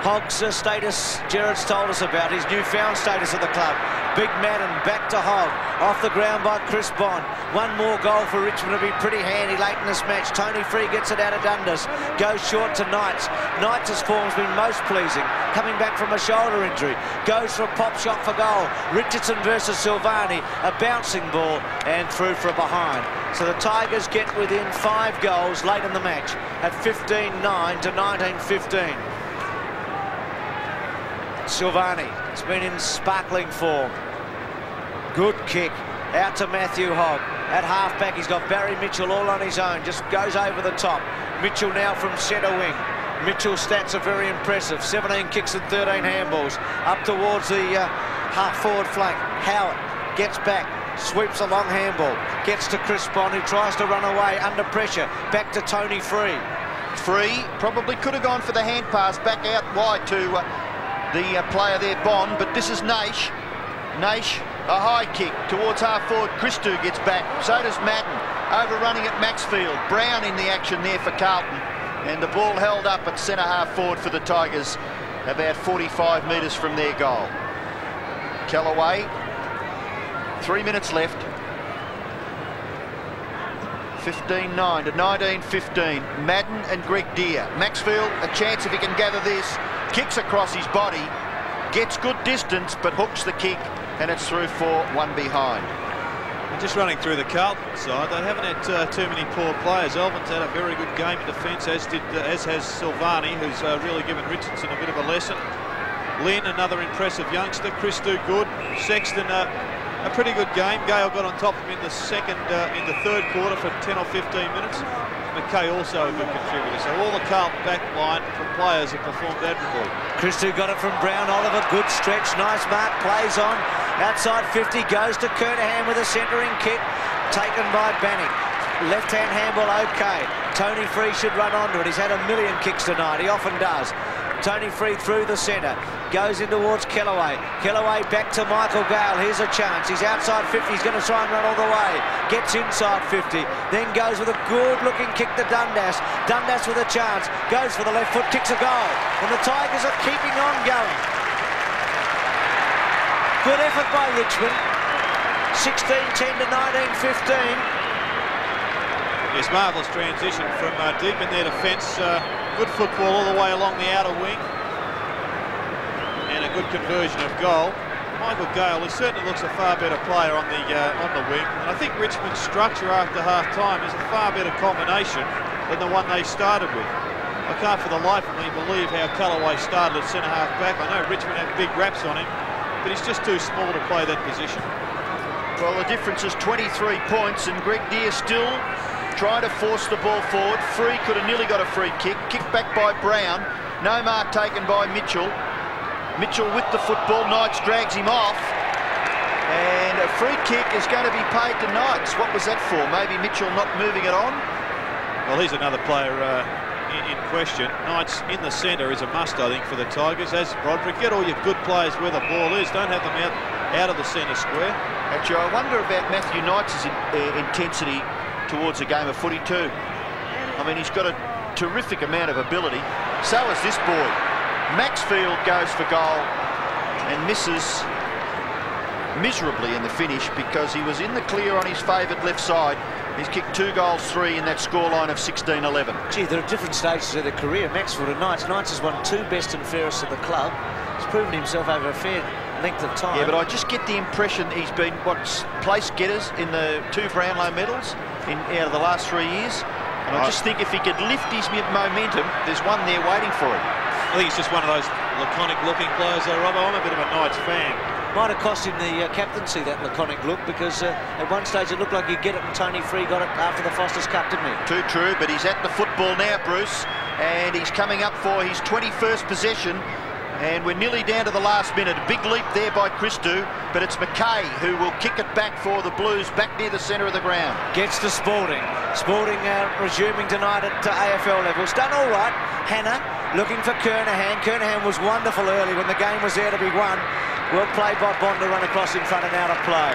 Hogg's status, Gerard's told us about his newfound status at the club. Big Madden back to Hogg, off the ground by Chris Bond. One more goal for Richmond to be pretty handy late in this match. Tony Free gets it out of Dundas, goes short to Knights. Knights' form's been most pleasing, coming back from a shoulder injury. Goes for a pop shot for goal. Richardson versus Silvani, a bouncing ball and through for a behind. So the Tigers get within 5 goals late in the match at 15-9 to 19-15. Silvani has been in sparkling form. Good kick out to Matthew Hogg. At half-back, he's got Barry Mitchell all on his own. Just goes over the top. Mitchell now from centre wing. Mitchell's stats are very impressive. 17 kicks and 13 handballs. Up towards the half-forward flank. Howard gets back. Sweeps a long handball. Gets to Chris Bond, who tries to run away under pressure. Back to Tony Free. Free probably could have gone for the hand pass back out wide to the player there, Bond, but this is Naish. Naish, a high kick towards half-forward. Christou gets back. So does Madden. Overrunning at Maxfield. Brown in the action there for Carlton. And the ball held up at centre-half forward for the Tigers, about 45 metres from their goal. Callaway, 3 minutes left. 15-9 to 19-15. Madden and Greg Deer. Maxfield, a chance if he can gather this. Kicks across his body, gets good distance, but hooks the kick, and it's through for 1 behind. And just running through the Carlton side, they haven't had too many poor players. Elvin's had a very good game in defence, as has Silvani, who's really given Richardson a bit of a lesson. Lynn, another impressive youngster. Christou, good. Sexton, a pretty good game. Gale got on top of him in the third quarter for 10 or 15 minutes. McKay also a good contributor. So all the Carlton back line from players have performed admirably. Christou got it from Brown. Oliver, good stretch. Nice mark. Plays on. Outside 50. Goes to Kernahan with a centering kick. Taken by Bannock. Left-hand handball okay. Tony Free should run onto it. He's had a million kicks tonight. He often does. Tony Free through the centre. Goes in towards Kellaway. Kellaway back to Michael Gale. Here's a chance. He's outside 50. He's going to try and run all the way. Gets inside 50. Then goes with a good-looking kick to Dundas. Dundas with a chance. Goes for the left foot. Kicks a goal. And the Tigers are keeping on going. Good effort by Richmond. 16-10 to 19-15. Yes, marvellous transition from deep in their defence. Good football all the way along the outer wing. And a good conversion of goal. Michael Gale, he certainly looks a far better player on the wing. And I think Richmond's structure after half-time is a far better combination than the one they started with. I can't for the life of me believe how Callaway started at centre-half back. I know Richmond had big raps on him, but he's just too small to play that position. Well, the difference is 23 points, and Greg Deere still trying to force the ball forward. Free could have nearly got a free kick. Kicked back by Brown. No mark taken by Mitchell. Mitchell with the football. Knights drags him off. And a free kick is going to be paid to Knights. What was that for? Maybe Mitchell not moving it on? Well, he's another player in question. Knights in the centre is a must, I think, for the Tigers. As Broderick, get all your good players where the ball is. Don't have them out of the centre square. Actually, I wonder about Matthew Knights' intensity towards a game of footy too. I mean, he's got a terrific amount of ability. So is this boy. Maxfield goes for goal and misses miserably in the finish because he was in the clear on his favoured left side. He's kicked 2 goals, 3 in that scoreline of 16-11. Gee, there are different stages of their career. Maxfield and Knights. Knights has won 2 best and fairest of the club. He's proven himself over a fair length of time. Yeah, but I just get the impression he's been place getters in the 2 Brownlow medals out of the last 3 years. And I just think if he could lift his momentum, there's one there waiting for him. I think he's just one of those laconic-looking players, though, Robbo. I'm a bit of a Knights fan. Might have cost him the captaincy, that laconic look, because at one stage it looked like he'd get it, and Tony Free got it after the Foster's Cup, didn't he? Too true, but he's at the football now, Bruce, and he's coming up for his 21st possession, and we're nearly down to the last minute. A big leap there by Christou, but it's McKay who will kick it back for the Blues, back near the centre of the ground. Gets to Spalding. Spalding resuming tonight at AFL levels. Done all right. Hannah looking for Kernahan. Kernahan was wonderful early when the game was there to be won. Well played by Bond to run across in front and out of play.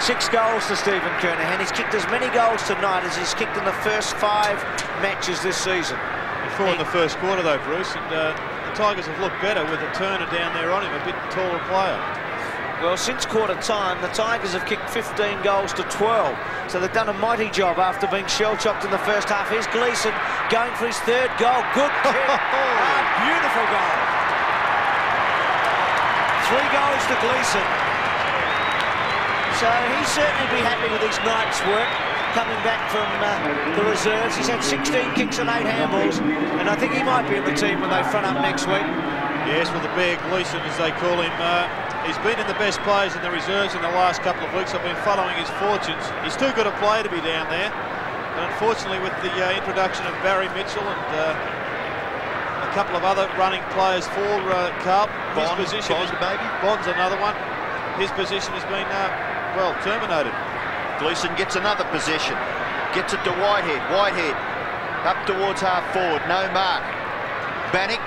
6 goals to Stephen Kernahan. He's kicked as many goals tonight as he's kicked in the first 5 matches this season. Before in the first quarter, though, Bruce, and the Tigers have looked better with a Turner down there on him, a bit taller player. Well, since quarter time, the Tigers have kicked 15 goals to 12. So they've done a mighty job after being shell-chopped in the first half. Here's Gleeson going for his 3rd goal. Good kick. Beautiful goal. 3 goals to Gleeson. So he'll certainly be happy with his night's work coming back from the reserves. He's had 16 kicks and 8 handballs, and I think he might be in the team when they front up next week. Yes, well, the Bear Gleeson, as they call him, he's been in the best players in the reserves in the last couple of weeks. I've been following his fortunes. He's too good a player to be down there, but unfortunately with the introduction of Barry Mitchell and a couple of other running players for Carlton, his position Bond's another one. His position has been well terminated. Gleeson gets another possession, gets it to Whitehead. Whitehead up towards half forward, no mark. Bannock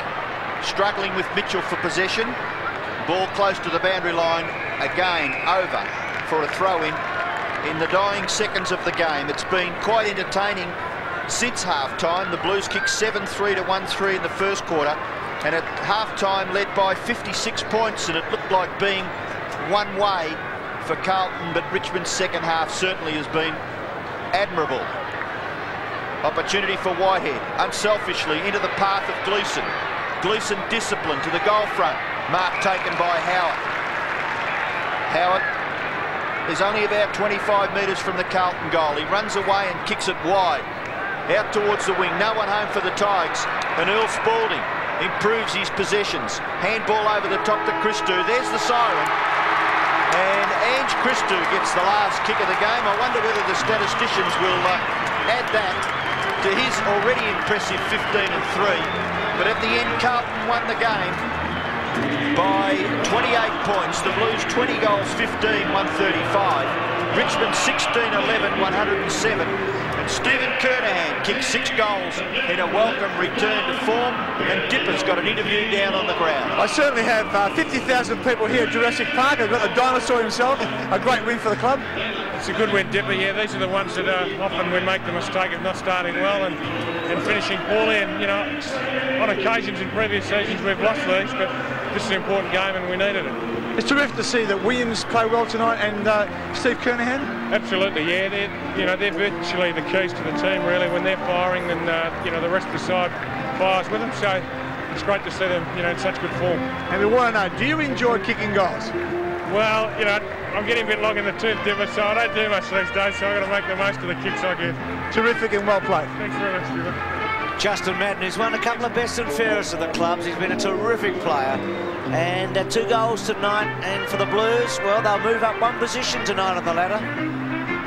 struggling with Mitchell for possession. Ball close to the boundary line, again over for a throw-in in the dying seconds of the game. It's been quite entertaining since half-time. The Blues kicked 7-3 to 1-3 in the first quarter, and at half-time led by 56 points, and it looked like being one way for Carlton, but Richmond's second half certainly has been admirable. Opportunity for Whitehead, unselfishly into the path of Gleeson. Gleeson disciplined to the goal front. Mark taken by Howard. Howard is only about 25 metres from the Carlton goal. He runs away and kicks it wide. Out towards the wing, no one home for the Tigers. And Earl Spalding improves his possessions. Handball over the top to Christou. There's the siren. And Ange Christou gets the last kick of the game. I wonder whether the statisticians will add that to his already impressive 15-3. But at the end, Carlton won the game by 28 points. The Blues 20 goals, 15, 135. Richmond 16-11, 107. And Stephen Kernahan kicked 6 goals in a welcome return to form. And Dipper's got an interview down on the ground. I certainly have 50,000 people here at Jurassic Park. I've got the dinosaur himself. A great win for the club. It's a good win, Dipper. Yeah, these are the ones that often we make the mistake of not starting well and finishing poorly. And, you know, on occasions in previous seasons we've lost these, but this is an important game and we needed it. It's terrific to see that Williams play well tonight and Steve Kernahan. Absolutely, yeah. They're virtually the keys to the team, really, when they're firing, and the rest of the side fires with them. So it's great to see them, in such good form. And we want to know, do you enjoy kicking goals? Well, I'm getting a bit long in the tooth, Dipper, so I don't do much these days. So I've got to make the most of the kicks I get. Terrific and well played. Thanks very much, Dipper. Justin Madden, who's won a couple of best and fairest of the clubs. He's been a terrific player. And 2 goals tonight. And for the Blues, well, they'll move up 1 position tonight on the ladder.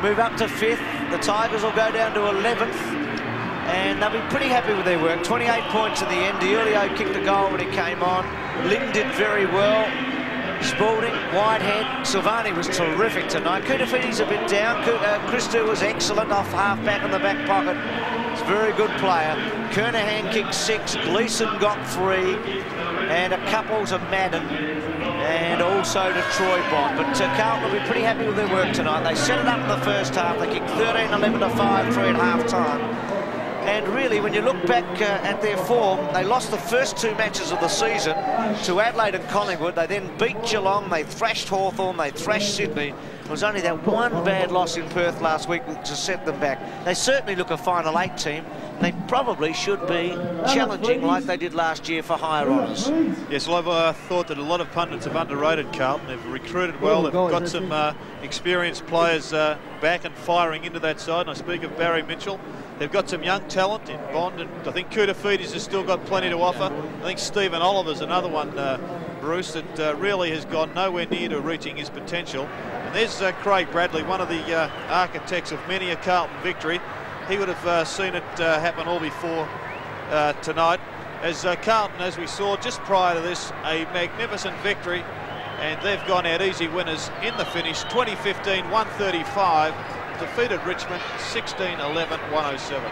Move up to 5th. The Tigers will go down to 11th. And they'll be pretty happy with their work. 28 points at the end. Diulio kicked a goal when he came on. Lynn did very well. Spalding, Whitehead, Silvani was terrific tonight. Kutafiti's a bit down. Christou was excellent off half-back in the back pocket. He's a very good player. Kernahan kicked 6, Gleeson got 3, and a couple to Madden, and also to Troy Bond. But Carlton will be pretty happy with their work tonight. They set it up in the first half. They kicked 13-11 to 5-3 at half-time. And really, when you look back at their form, they lost the first 2 matches of the season to Adelaide and Collingwood. They then beat Geelong, they thrashed Hawthorn, they thrashed Sydney. It was only that 1 bad loss in Perth last week to set them back. They certainly look a final 8 team. They probably should be challenging like they did last year for higher honours. Yes, well, I've thought that a lot of pundits have underrated Carlton. They've recruited well. They've got some experienced players back and firing into that side. And I speak of Barry Mitchell. They've got some young talent in Bond, and I think Kutafiti's has still got plenty to offer. I think Stephen Oliver's another one, Bruce, that really has gone nowhere near to reaching his potential. And there's Craig Bradley, one of the architects of many a Carlton victory. He would have seen it happen all before tonight. As Carlton, as we saw just prior to this, a magnificent victory, and they've gone out easy winners in the finish. 2015, 135. Defeated Richmond 16-11, 107.